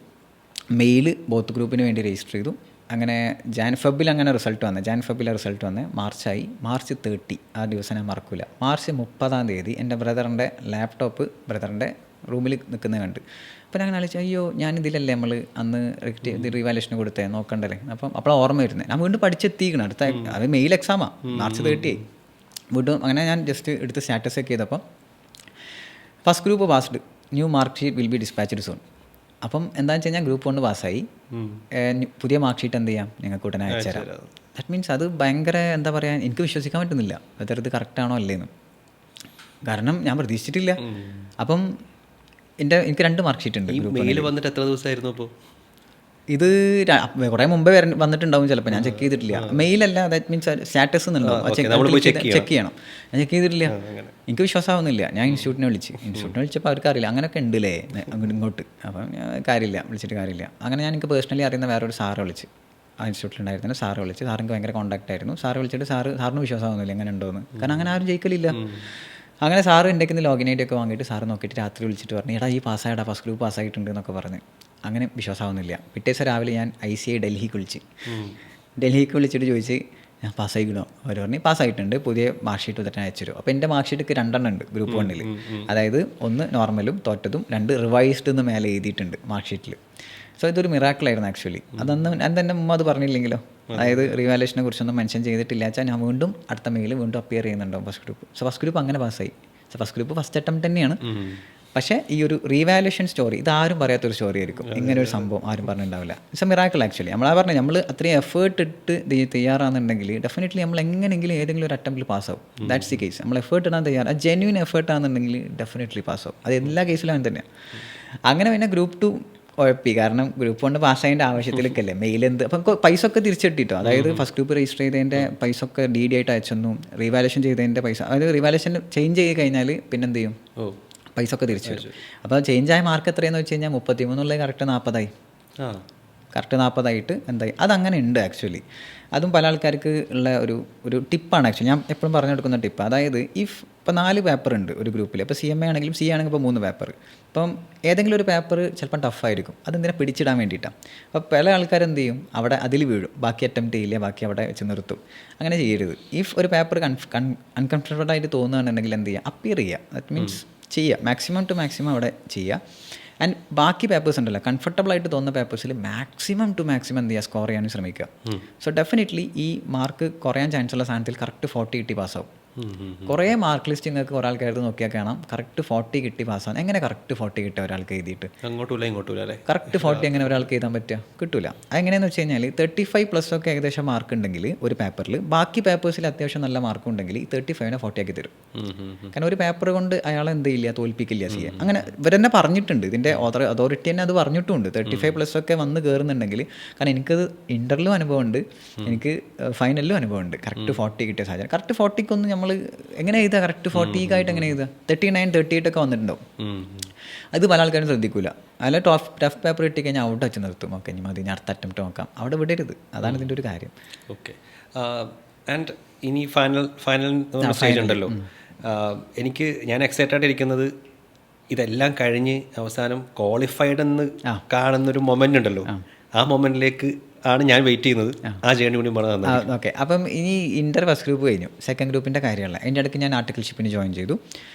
മെയിൽ ബോത്ത് ഗ്രൂപ്പിന് വേണ്ടി രജിസ്റ്റർ ചെയ്തു. അങ്ങനെ Jan-Feb അങ്ങനെ റിസൾട്ട് വന്നത്. Jan-Feb റിസൾട്ട് വന്ന് മാർച്ചായി. March 30 ആ ദിവസം ഞാൻ മറക്കില്ല. March 30 എൻ്റെ ബ്രദറിൻ്റെ ലാപ്ടോപ്പ് ബ്രദറിൻ്റെ റൂമിൽ നിൽക്കുന്നത് കണ്ട്. അപ്പോൾ ഞാൻ ആലോചിച്ചു, അയ്യോ ഞാനിതിലല്ലേ നമ്മൾ അന്ന് ഇത് റീവാലുവേഷന് കൊടുത്തേ, നോക്കണ്ടല്ലേ. അപ്പോൾ ഓർമ്മ വരുന്നത് ഞാൻ വീണ്ടും പഠിച്ചെത്തിക്കണം. അടുത്ത അത് മെയിൽ എക്സാമാണ്, March 30 വീണ്ടും. അങ്ങനെ ഞാൻ ജസ്റ്റ് എടുത്ത് സ്റ്റാറ്റസ് ഒക്കെ ചെയ്തപ്പോൾ first group passed, new mark sheet will be dispatched soon. അപ്പം എന്താണെന്ന് വെച്ച് കഴിഞ്ഞാൽ ഗ്രൂപ്പ് 1 പാസ്സായി. പുതിയ മാർക്ക് ഷീറ്റ് എന്ത് ചെയ്യാം, നിങ്ങൾക്ക് ഉടനെ അയച്ചുതരാം. ദാറ്റ് മീൻസ് അത് ഭയങ്കര എന്താ പറയുക, എനിക്ക് വിശ്വസിക്കാൻ പറ്റുന്നില്ല വെതർ ഇത് കറക്റ്റാണോ അല്ലേന്ന്. കാരണം ഞാൻ പ്രതീക്ഷിച്ചിട്ടില്ല. അപ്പം എനിക്ക് 2 മാർക്ക് ഷീറ്റ് ഉണ്ട്. മെയിൽ വന്നിട്ട് എത്ര ദിവസമായിരുന്നു അപ്പോൾ? ഇത് കുറേ മുമ്പേ വന്നിട്ടുണ്ടാവും ചിലപ്പോൾ, ഞാൻ ചെക്ക് ചെയ്തിട്ടില്ല. മെയിലല്ല, ദാറ്റ് മീൻസ് സ്റ്റാറ്റസ് എന്നുണ്ടാവും, ചെക്ക് ചെയ്യണം. ഞാൻ ചെക്ക് ചെയ്തിട്ടില്ല, എനിക്ക് വിശ്വാസമാവുന്നില്ല. ഞാൻ ഇൻസ്റ്റിറ്റ്യൂട്ടിനെ വിളിച്ചപ്പോൾ അവർക്ക് അറിയില്ല അങ്ങനെയൊക്കെ ഉണ്ടല്ലേ ഇങ്ങോട്ട്. അപ്പം കാര്യമില്ല, വിളിച്ചിട്ട് കാര്യമില്ല. അങ്ങനെ ഞാൻ എനിക്ക് പേഴ്സണലി അറിയുന്ന വേറൊരു സാറെ വിളിച്ച്, ആ ഇൻസ്റ്റിറ്റ്യൂട്ടിലുണ്ടായിരുന്ന സാറെ വിളിച്ച്. സാറിന് ഭയങ്കര കോൺടാക്റ്റ് ആയിരുന്നു. സാറ് വിളിച്ചിട്ട് സാറിന് വിശ്വാസമാവുന്നില്ല എങ്ങനെ ഉണ്ടോയെന്ന്, കാരണം അങ്ങനെ ആരും ജയിക്കലില്ല. അങ്ങനെ സാറ് എൻ്റെ കയ്യിൽ നിന്ന് ലോഗിൻ ഐ ഡി ഒക്കെ വാങ്ങിയിട്ട് സാറ് നോക്കിയിട്ട് രാത്രി വിളിച്ചിട്ട് പറഞ്ഞു, എടാ ഈ പാസ്സായടാ, ഫസ്റ്റ് ഗ്രൂപ്പ് പാസ്സായിട്ടുണ്ട് എന്നൊക്കെ പറഞ്ഞ്. അങ്ങനെ വിശ്വാസമാവുന്നില്ല. പിറ്റേ ദിവസം രാവിലെ ഞാൻ ICI ഡൽഹിക്ക് വിളിച്ചിട്ട് ചോദിച്ച് ഞാൻ പാസ്സായിക്കണോ. അവർ പറഞ്ഞ് പാസ്സായിട്ടുണ്ട്, പുതിയ മാർക്ക് ഷീറ്റ് തന്നെ അയച്ചു തരും. അപ്പോൾ എൻ്റെ മാർക്ക് ഷീറ്റ് 2 ഉണ്ട് ഗ്രൂപ്പ് 1. അതായത് 1 നോർമലും തോറ്റതും, 2 റിവൈസ്ഡ് എന്ന് മേലെ എഴുതിയിട്ടുണ്ട് മാർക്ക് ഷീറ്റിൽ. സോ ഇതൊരു മിറാക്കിളായിരുന്നു ആക്ച്വലി. അതൊന്നും എൻ്റെ മുമ്പ് അത് പറഞ്ഞില്ലെങ്കിലോ, അതായത് റീവാലുവേഷനെ കുറിച്ചൊന്നും മെൻഷൻ ചെയ്തിട്ടില്ല വെച്ചാൽ ഞാൻ വീണ്ടും അടുത്ത മെയിൽ വീണ്ടും അപ്പിയർ ചെയ്യുന്നുണ്ടാവും first group. So first group അങ്ങനെ പാസ്സായി. So first group first attempt തന്നെയാണ്, പക്ഷേ ഈ ഒരു റീവാലുവേഷൻ സ്റ്റോറി ഇത് ആരും പറയാത്തൊരു സ്റ്റോറി ആയിരിക്കും. ഇങ്ങനെ ഒരു സംഭവം ആരും പറഞ്ഞിട്ടുണ്ടാവില്ല. It's a miracle actually. നമ്മളാ പറഞ്ഞത് നമ്മൾ അത്രയും എഫേർട്ട് ഇട്ട് തയ്യാറാണെന്നുണ്ടെങ്കിൽ ഡെഫിനറ്റ്ലി നമ്മൾ എങ്ങനെയെങ്കിലും ഏതെങ്കിലും ഒരു അറ്റംപ്റ്റിൽ പാസ്സാവും. That's the case. നമ്മൾ എഫേർട്ട് ഇടാൻ തയ്യാറ്, ആ ജെന്യൂൻ എഫേർട്ട് ആണെന്നുണ്ടെങ്കിൽ ഡെഫിനറ്റ്ലി പാസ്സാവും. അത് എല്ലാ കേസിലും അങ്ങനെ തന്നെയാണ്. അങ്ങനെ പിന്നെ ഗ്രൂപ്പ് 2 ഉഴപ്പി. കാരണം ഗ്രൂപ്പ് 1 പാസ്സായതിൻ്റെ ആവശ്യത്തിലേക്കല്ലേ മെയിൽ എന്ത് അപ്പം പൈസ ഒക്കെ തിരിച്ചിട്ടിട്ടോ. അതായത് ഫസ്റ്റ് ഗ്രൂപ്പ് രജിസ്റ്റർ ചെയ്തതിൻ്റെ പൈസ ഒക്കെ DD ആയിട്ട് അയച്ചെന്നു, റീവാലുവേഷൻ ചെയ്തതിൻ്റെ പൈസ, അതായത് റീവാലുവേഷൻ ചേഞ്ച് ചെയ്ത് കഴിഞ്ഞാൽ പിന്നെ എന്ത് ചെയ്യും, പൈസ ഒക്കെ തിരിച്ചു വരും. അപ്പോൾ ചേഞ്ച് ആയ മാർക്ക് എത്രയെന്ന് വെച്ച് കഴിഞ്ഞാൽ 33 കറക്റ്റ് 40 കറക്റ്റ് 40 എന്തായി. അതങ്ങനെ ഉണ്ട് ആക്ച്വലി. അതും പല ആൾക്കാർക്ക് ഉള്ള ഒരു ടിപ്പാണ് ആക്ച്വലി. ഞാൻ എപ്പോഴും പറഞ്ഞു കൊടുക്കുന്ന ടിപ്പ്. അതായത് ഇപ്പോൾ 4 പേപ്പർ ഉണ്ട് ഒരു ഗ്രൂപ്പിൽ. ഇപ്പോൾ CMA ആണെങ്കിലും C ആണെങ്കിൽ ഇപ്പോൾ 3 പേപ്പർ. ഇപ്പം ഏതെങ്കിലും ഒരു പേപ്പർ ചിലപ്പം ടഫായിരിക്കും. അതെന്തിനാ പിടിച്ചിടാൻ വേണ്ടിയിട്ടാണ്. അപ്പോൾ പല ആൾക്കാർ എന്ത് ചെയ്യും, അവിടെ അതിൽ വീഴും, ബാക്കി അറ്റംപ്റ്റ് ചെയ്യില്ല, ബാക്കി അവിടെ വെച്ച് നിർത്തും. അങ്ങനെ ചെയ്യരുത്. ഒരു പേപ്പർ അൺകംഫർട്ടബിൾ ആയിട്ട് തോന്നുകയാണെന്നുണ്ടെങ്കിൽ എന്ത് ചെയ്യുക, അപ്പിയർ ചെയ്യുക. ദാറ്റ് മീൻസ് ചെയ്യുക, മാക്സിമം ടു മാക്സിമം അവിടെ ചെയ്യുക. ആൻഡ് ബാക്കി പേപ്പേഴ്സ് ഉണ്ടല്ലോ, കംഫർട്ടബിൾ ആയിട്ട് തോന്നുന്ന പേപ്പേഴ്സിൽ മാക്സിമം ടു മാക്സിമം എന്ത് ചെയ്യുക, സ്കോർ ചെയ്യാനും ശ്രമിക്കുക. സോ ഡെഫിനറ്റ്ലി ഈ മാർക്ക് കുറയാൻ ചാൻസ് ഉള്ള സാധനത്തിൽ കറക്റ്റ് 40 കിട്ടി പാസ്സാവും. കുറേ മാർക്ക് ലിസ്റ്റ് നിങ്ങൾക്ക് ഒരാൾക്ക് എഴുതി നോക്കിയാൽ കാണാം കറക്റ്റ് 40 കിട്ടി പാസ്സാവും. എങ്ങനെ കറക്റ്റ് 40 കിട്ടുക ഒരാൾക്ക് എഴുതിയിട്ട്? കറക്റ്റ് 40 എങ്ങനെ ഒരാൾക്ക് എഴുതാൻ പറ്റുക? കിട്ടില്ല. അതെങ്ങനെയാണെന്ന് വെച്ച് കഴിഞ്ഞാൽ 35+ ഒക്കെ ഏകദേശം മാർക്ക് ഉണ്ടെങ്കിൽ ഒരു പേപ്പറിൽ, ബാക്കി പേപ്പേഴ്സിൽ അത്യാവശ്യം നല്ല മാർക്ക് ഉണ്ടെങ്കിൽ 35നെ 40 ആക്കി തരും. കാരണം ഒരു പേപ്പർ കൊണ്ട് അയാളെ എന്ത് ചെയ്യില്ല, തോൽപ്പിക്കില്ല ചെയ്യാൻ. അങ്ങനെ ഇവരെന്നെ പറഞ്ഞിട്ടുണ്ട്, ഇതിൻ്റെ അതോറിറ്റി തന്നെ അത് പറഞ്ഞിട്ടുണ്ട്. 35+ ഒക്കെ വന്ന് കയറുന്നുണ്ടെങ്കിൽ, കാരണം എനിക്കത് ഇൻ്റർവ്യൂ അനുഭവമുണ്ട്, എനിക്ക് ഫൈനലിലും അനുഭവമുണ്ട്. കറക്റ്റ് 40 കിട്ടിയ സാഹചര്യം. കറക്റ്റ് 40ക്കൊന്നും നമ്മൾ എങ്ങനെ എഴുതുക, കറക്റ്റ് 40 എങ്ങനെ എഴുതുക? 39, 38 ഒക്കെ വന്നിട്ടുണ്ടാവും. അത് പല ആൾക്കാരും ശ്രദ്ധിക്കില്ല. അല്ല ടഫ് പേപ്പർ കിട്ടിക്കഴിഞ്ഞാൽ ഔട്ട് വെച്ച് നിർത്തും. ഓക്കെ, ഇനി മതി, ഞാൻ അടുത്ത അറ്റംപ്റ്റ് നോക്കാം. അവിടെ വിടരുത്. അതാണ് ഇതിൻ്റെ ഒരു കാര്യം. ഓക്കെ. ആൻഡ് ഇനി ഫൈനൽ സ്റ്റേജ് ഉണ്ടല്ലോ. ഞാൻ എക്സൈറ്റഡ് ഇരിക്കുന്നത് ഇതെല്ലാം കഴിഞ്ഞ് അവസാനം ക്വാളിഫൈഡ് എന്ന് കാണുന്നൊരു മൊമെൻ്റ് ഉണ്ടല്ലോ, ആ മൊമെൻറ്റിലേക്ക് ആണ് ഞാൻ വെയിറ്റ് ചെയ്യുന്നത്. ആ ജേണി കൂടി പറഞ്ഞു. ഓക്കെ. അപ്പം ഇനി ഫസ്റ്റ് ഗ്രൂപ്പ് കഴിഞ്ഞു, സെക്കൻഡ് ഗ്രൂപ്പിൻ്റെ കാര്യമല്ല. അതിൻ്റെ ഇടയ്ക്ക് ഞാൻ ആർട്ടിക്കിൾഷിപ്പിന് ജോയിൻ ചെയ്തു.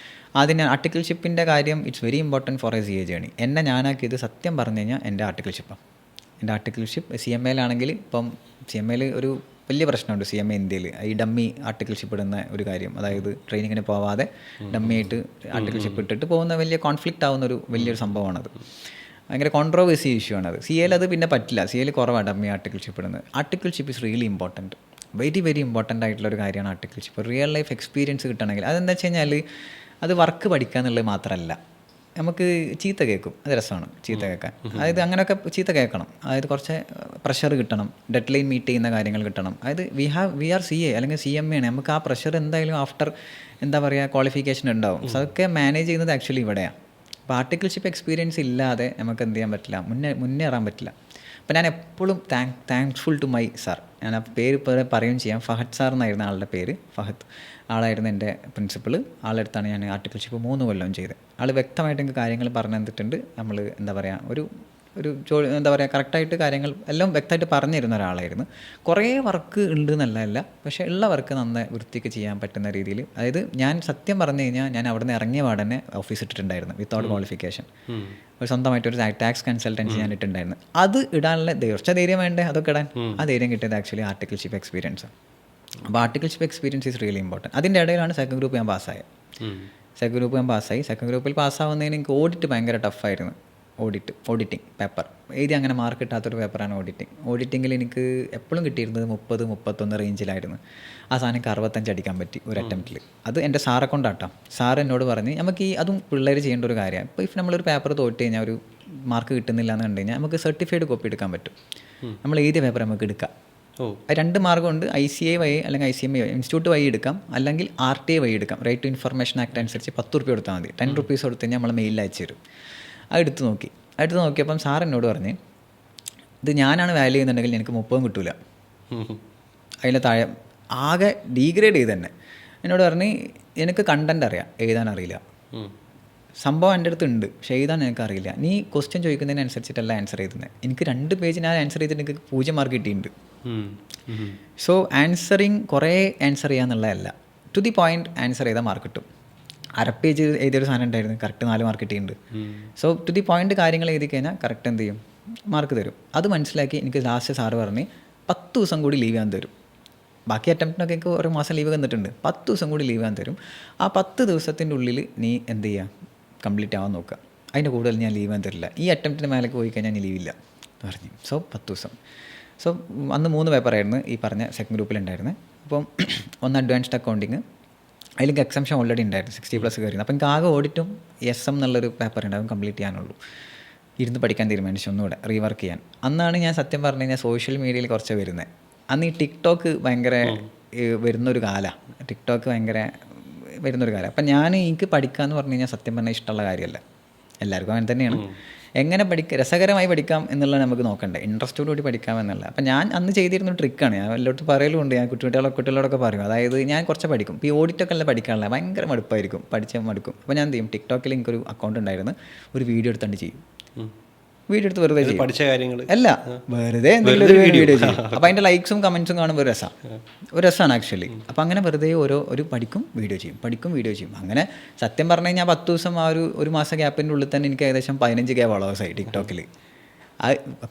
ആദ്യം ഞാൻ ആർട്ടിക്കിൾഷിപ്പിൻ്റെ കാര്യം it's very important four A CA journey. എന്നെ ഞാനാക്കിയത് സത്യം പറഞ്ഞു കഴിഞ്ഞാൽ എൻ്റെ ആർട്ടിക്കിൾഷിപ്പാണ്. എൻ്റെ ആർട്ടിക്കിൾഷിപ്പ് CMAയിലാണെങ്കിൽ, ഇപ്പം CMAയിൽ ഒരു വലിയ പ്രശ്നമുണ്ട് CMA ഇന്ത്യയിൽ, ഈ ഡമ്മി ആർട്ടിക്കിൾഷിപ്പ് ഇടുന്ന ഒരു കാര്യം. അതായത് ട്രെയിനിങ്ങിന് പോവാതെ ഡമ്മി ആയിട്ട് ആർട്ടിക്കിൾഷിപ്പ് ഇട്ടിട്ട് പോകുന്ന വലിയ കോൺഫ്ലിക്റ്റ് ആവുന്ന വലിയൊരു സംഭവമാണത്. ഭയങ്കര കോൺട്രോവേഴ്സി ഇഷ്യൂ ആണത്. CAയിൽ അത് പിന്നെ പറ്റില്ല. CAയിൽ കുറവാണ് ഡമ്മി ആർട്ടിക്കിൾഷിപ്പ് ഇടുന്നത്. Articleship is really important, very important ആയിട്ടുള്ളൊരു കാര്യമാണ് ആർട്ടിക്കിൾഷിപ്പ്. റിയൽ ലൈഫ് എക്സ്പീരിയൻസ് കിട്ടണമെങ്കിൽ അതെന്താ വെച്ച് കഴിഞ്ഞാൽ അത് വർക്ക് പഠിക്കുക എന്നുള്ളത് മാത്രമല്ല, നമുക്ക് ചീത്ത കേൾക്കും, അത് രസമാണ് ചീത്ത കേൾക്കാൻ. അതായത് അങ്ങനെയൊക്കെ ചീത്ത കേൾക്കണം. അതായത് കുറച്ച് പ്രഷർ കിട്ടണം, ഡെഡ് ലൈൻ മീറ്റ് ചെയ്യുന്ന കാര്യങ്ങൾ കിട്ടണം. അതായത് വി ആർ CA അല്ലെങ്കിൽ CMA ആണ്. നമുക്ക് ആ പ്രഷർ എന്തായാലും ആഫ്റ്റർ എന്താ പറയുക ക്വാളിഫിക്കേഷൻ ഉണ്ടാവും. സോ അതൊക്കെ മാനേജ് ചെയ്യുന്നത് ആക്ച്വലി ഇവിടെയാണ്. അപ്പോൾ ആർട്ടിക്കിൾഷിപ്പ് എക്സ്പീരിയൻസ് ഇല്ലാതെ നമുക്ക് എന്ത് ചെയ്യാൻ പറ്റില്ല, മുന്നേറാൻ പറ്റില്ല. അപ്പോൾ ഞാൻ എപ്പോഴും താങ്ക്ഫുൾ ടു മൈ സാർ. ഞാൻ ആ പേര് പറയുകയും ചെയ്യാം. ഫഹദ് സാർ എന്നായിരുന്നു ആളുടെ പേര്. ഫഹദ് ആളായിരുന്നു എൻ്റെ പ്രിൻസിപ്പൾ. ആളെടുത്താണ് ഞാൻ ആർട്ടിക്കിൾഷിപ്പ് 3 കൊല്ലം ചെയ്തത്. ആൾ വ്യക്തമായിട്ട് എനിക്ക് കാര്യങ്ങൾ പറഞ്ഞു തന്നിട്ടുണ്ട്. നമ്മൾ എന്താ പറയുക എന്താ പറയുക കറക്റ്റായിട്ട് കാര്യങ്ങൾ എല്ലാം വ്യക്തമായിട്ട് പറഞ്ഞു തരുന്ന ഒരാളായിരുന്നു. കുറേ വർക്ക് ഉണ്ട് എന്നല്ല, പക്ഷേ ഉള്ള വർക്ക് നന്നായി വൃത്തിക്ക് ചെയ്യാൻ പറ്റുന്ന രീതിയിൽ. അതായത് ഞാൻ സത്യം പറഞ്ഞു കഴിഞ്ഞാൽ ഞാൻ അവിടെ നിന്ന് ഇറങ്ങിയ പാടന്നെ ഓഫീസ് ഇട്ടിട്ടുണ്ടായിരുന്നു വിത്തൗട്ട് ക്വാളിഫിക്കേഷൻ. ഒരു സ്വന്തമായിട്ടൊരു ടാക്സ് കൺസൾട്ടൻസി ഞാൻ ഇട്ടിട്ടുണ്ടായിരുന്നു. അത് ഇടാനുള്ള കുറച്ച് ധൈര്യം വേണ്ടേ അതൊക്കെ ഇടാൻ. ആ ധൈര്യം കിട്ടിയത് ആക്ച്വലി ആർട്ടിക്കിൾഷിപ്പ് എക്സ്പീരിയൻസ്. അപ്പോൾ articleship experience is really important. അതിൻ്റെ ഇടയിലാണ് സെക്കൻഡ് ഗ്രൂപ്പ് ഞാൻ പാസ്സായത്. സെക്കൻഡ് ഗ്രൂപ്പിൽ പാസ്സാവുന്നതിന് എനിക്ക് ഓഡിറ്റ് ഭയങ്കര ടഫായിരുന്നു. ഓഡിറ്റിംഗ് പേപ്പർ എഴുതി അങ്ങനെ മാർക്ക് കിട്ടാത്തൊരു പേപ്പറാണ് ഓഡിറ്റിങ്ങിൽ എനിക്ക് എപ്പോഴും കിട്ടിയിരുന്നത് 30-31 റേഞ്ചിലായിരുന്നു. ആ സാധനം എനിക്ക് 65 അടിക്കാൻ പറ്റി ഒരു അറ്റംപ്റ്റിൽ. അത് എൻ്റെ സാറെ കൊണ്ടാട്ടോ. സാർ എന്നോട് പറഞ്ഞ് നമുക്ക് അതും പിള്ളേർ ചെയ്യേണ്ട ഒരു കാര്യമാണ്. ഇപ്പോൾ നമ്മളൊരു പേപ്പർ തോറ്റ് കഴിഞ്ഞാൽ ഒരു മാർക്ക് കിട്ടുന്നില്ല എന്ന് കണ്ടു കഴിഞ്ഞാൽ നമുക്ക് സർട്ടിഫൈഡ് കോപ്പി എടുക്കാൻ പറ്റും. നമ്മൾ എഴുതിയ പേപ്പർ നമുക്ക് എടുക്കാം. 2 മാർഗ്ഗമുണ്ട്. ICA വഴി അല്ലെങ്കിൽ ICMA ഇൻസ്റ്റിറ്റ്യൂട്ട് വഴി എടുക്കാം, അല്ലെങ്കിൽ RTA വഴി എടുക്കാം. റൈറ്റ് ടു ഇൻഫർമേഷൻ ആക്ട് അനുസരിച്ച് 10 രൂപ കൊടുത്താൽ മതി. 10 റുപ്പീസ് കൊടുത്ത് കഴിഞ്ഞാൽ നമ്മൾ മെയിലിൽ അയച്ചു തരും. അത് എടുത്ത് നോക്കിയപ്പം സാർ എന്നോട് പറഞ്ഞ് ഇത് ഞാനാണ് വാല്യൂ ചെയ്യുന്നുണ്ടെങ്കിൽ എനിക്ക് 30 കിട്ടില്ല. അതിൽ താഴെ ആകെ ഡീഗ്രേഡ് ചെയ്ത് തന്നെ എന്നോട് പറഞ്ഞ് എനിക്ക് കണ്ടൻറ് അറിയാം, എഴുതാൻ അറിയില്ല. സംഭവം എൻ്റെ അടുത്ത് ഉണ്ട്, പക്ഷേ എഴുതാൻ എനിക്കറിയില്ല. നീ ക്വസ്റ്റ്യൻ ചോദിക്കുന്നതിനനുസരിച്ചിട്ടല്ല ആൻസർ ചെയ്തത്. എനിക്ക് 2 പേജ് ഞാൻ ആൻസർ ചെയ്തിട്ട് എനിക്ക് 0 മാർക്ക് കിട്ടിയിട്ടുണ്ട്. സോ കുറേ ആൻസർ ചെയ്യാന്നുള്ളതല്ല, ടു ദി പോയിന്റ് ആൻസർ ചെയ്താൽ മാർക്ക് കിട്ടും. പേജ് എഴുതിയൊരു സാധനം ഉണ്ടായിരുന്നു, കറക്റ്റ് 4 മാർക്ക് കിട്ടിയിട്ടുണ്ട്. സോ ടു ദി പോയിന്റ് കാര്യങ്ങൾ എഴുതി കഴിഞ്ഞാൽ കറക്റ്റ് എന്ത് ചെയ്യും, മാർക്ക് തരും. അത് മനസ്സിലാക്കി എനിക്ക് ലാസ്റ്റ് സാറ് പറഞ്ഞ് 10 ദിവസം കൂടി ലീവ് ചെയ്യാൻ തരും. ബാക്കി അറ്റംപ്റ്റിനൊക്കെ എനിക്ക് 1 മാസം ലീവ് തന്നിട്ടുണ്ട്. 10 ദിവസം കൂടി ലീവ് ചെയ്യാൻ തരും. ആ 10 ദിവസത്തിൻ്റെ ഉള്ളിൽ നീ എന്ത് ചെയ്യുക, കംപ്ലീറ്റ് ആവാൻ നോക്കുക, അതിൻ്റെ കൂടുതൽ ഞാൻ ലീവ് തരില്ല, ഈ അറ്റംപ്റ്റിന് മേലേക്ക് പോയി കഴിഞ്ഞാൽ ഞാൻ ലീവില്ല എന്ന് പറഞ്ഞു. സോ 10 ദിവസം. സോ അന്ന് 3 പേപ്പറായിരുന്നു ഈ പറഞ്ഞ സെക്കൻഡ് ഗ്രൂപ്പിലുണ്ടായിരുന്നത്. അപ്പം ഒന്ന് അഡ്വാൻസ്ഡ് അക്കൗണ്ടിങ്, അതിലേക്ക് എക്സംഷൻ ഓൾറെഡി ഉണ്ടായിരുന്നു, 60+ കയറിയിരുന്നു. അപ്പം എനിക്ക് ആകെ ഓഡിറ്റും SM എന്നുള്ളൊരു പേപ്പർ ഉണ്ടാവും കംപ്ലീറ്റ് ചെയ്യാനുള്ളൂ. ഇരുന്ന് പഠിക്കാൻ തീരുമാനിച്ചു ഒന്നുകൂടെ റീവർക്ക് ചെയ്യാൻ. അന്നാണ് ഞാൻ സത്യം പറഞ്ഞു കഴിഞ്ഞാൽ സോഷ്യൽ മീഡിയയിൽ കുറച്ച് വരുന്നത്. അന്ന് ഈ ടിക്ടോക്ക് ഭയങ്കര വരുന്നൊരു കാലമാണ്, ടിക്ടോക്ക് ഭയങ്കര വരുന്നൊരു കാലം. അപ്പം ഞാൻ എനിക്ക് പഠിക്കാമെന്ന് പറഞ്ഞു കഴിഞ്ഞാൽ സത്യം പറഞ്ഞാൽ ഇഷ്ടമുള്ള കാര്യമല്ല, എല്ലാവർക്കും അങ്ങനെ തന്നെയാണ്. എങ്ങനെ രസകരമായി പഠിക്കാം എന്നുള്ളത് നമുക്ക് നോക്കണ്ടേ, ഇൻട്രസ്റ്റോടുകൂടി പഠിക്കാം എന്നുള്ള. അപ്പം ഞാൻ അന്ന് ചെയ്തിരുന്ന ട്രിക്കാണ്, ഞാൻ എല്ലായിടത്തും പറയലുണ്ട്, ഞാൻ കുട്ടികളോടൊക്കെ പറയും. അതായത് ഞാൻ കുറച്ച് പഠിക്കും, ഇപ്പോൾ ഈ ഓഡിറ്റൊക്കെ എല്ലാം പഠിക്കാനുള്ള ഭയങ്കര മടുപ്പായിരിക്കും, പഠിച്ചാൽ മടുക്കും. അപ്പോൾ ഞാൻ എന്ത് ചെയ്യും, ടിക്ടോക്കിൽ എനിക്കൊരു അക്കൗണ്ട് ഉണ്ടായിരുന്നു, ഒരു വീഡിയോ എടുത്തുകൊണ്ട് ചെയ്യും. വീഡിയോ എടുത്ത് വെറുതെ ചെയ്യും, പഠിച്ച കാര്യങ്ങൾ അല്ല വെറുതെ എന്തെങ്കിലും ഒരു വീഡിയോ ചെയ്യും. അപ്പോൾ അതിൻ്റെ ലൈക്സും കമൻസും കാണുമ്പോൾ ഒരു രസമാണ് ആക്ച്വലി. അപ്പോൾ അങ്ങനെ വെറുതെ ഒരു പഠിക്കും വീഡിയോ ചെയ്യും. അങ്ങനെ സത്യം പറഞ്ഞു കഴിഞ്ഞാൽ 10 ദിവസം ആ ഒരു മാസം ഗ്യാപ്പിൻ്റെ ഉള്ളിൽ തന്നെ എനിക്ക് ഏകദേശം 15K ഫോളോവേഴ്സായി ടിക്ടോക്കിൽ.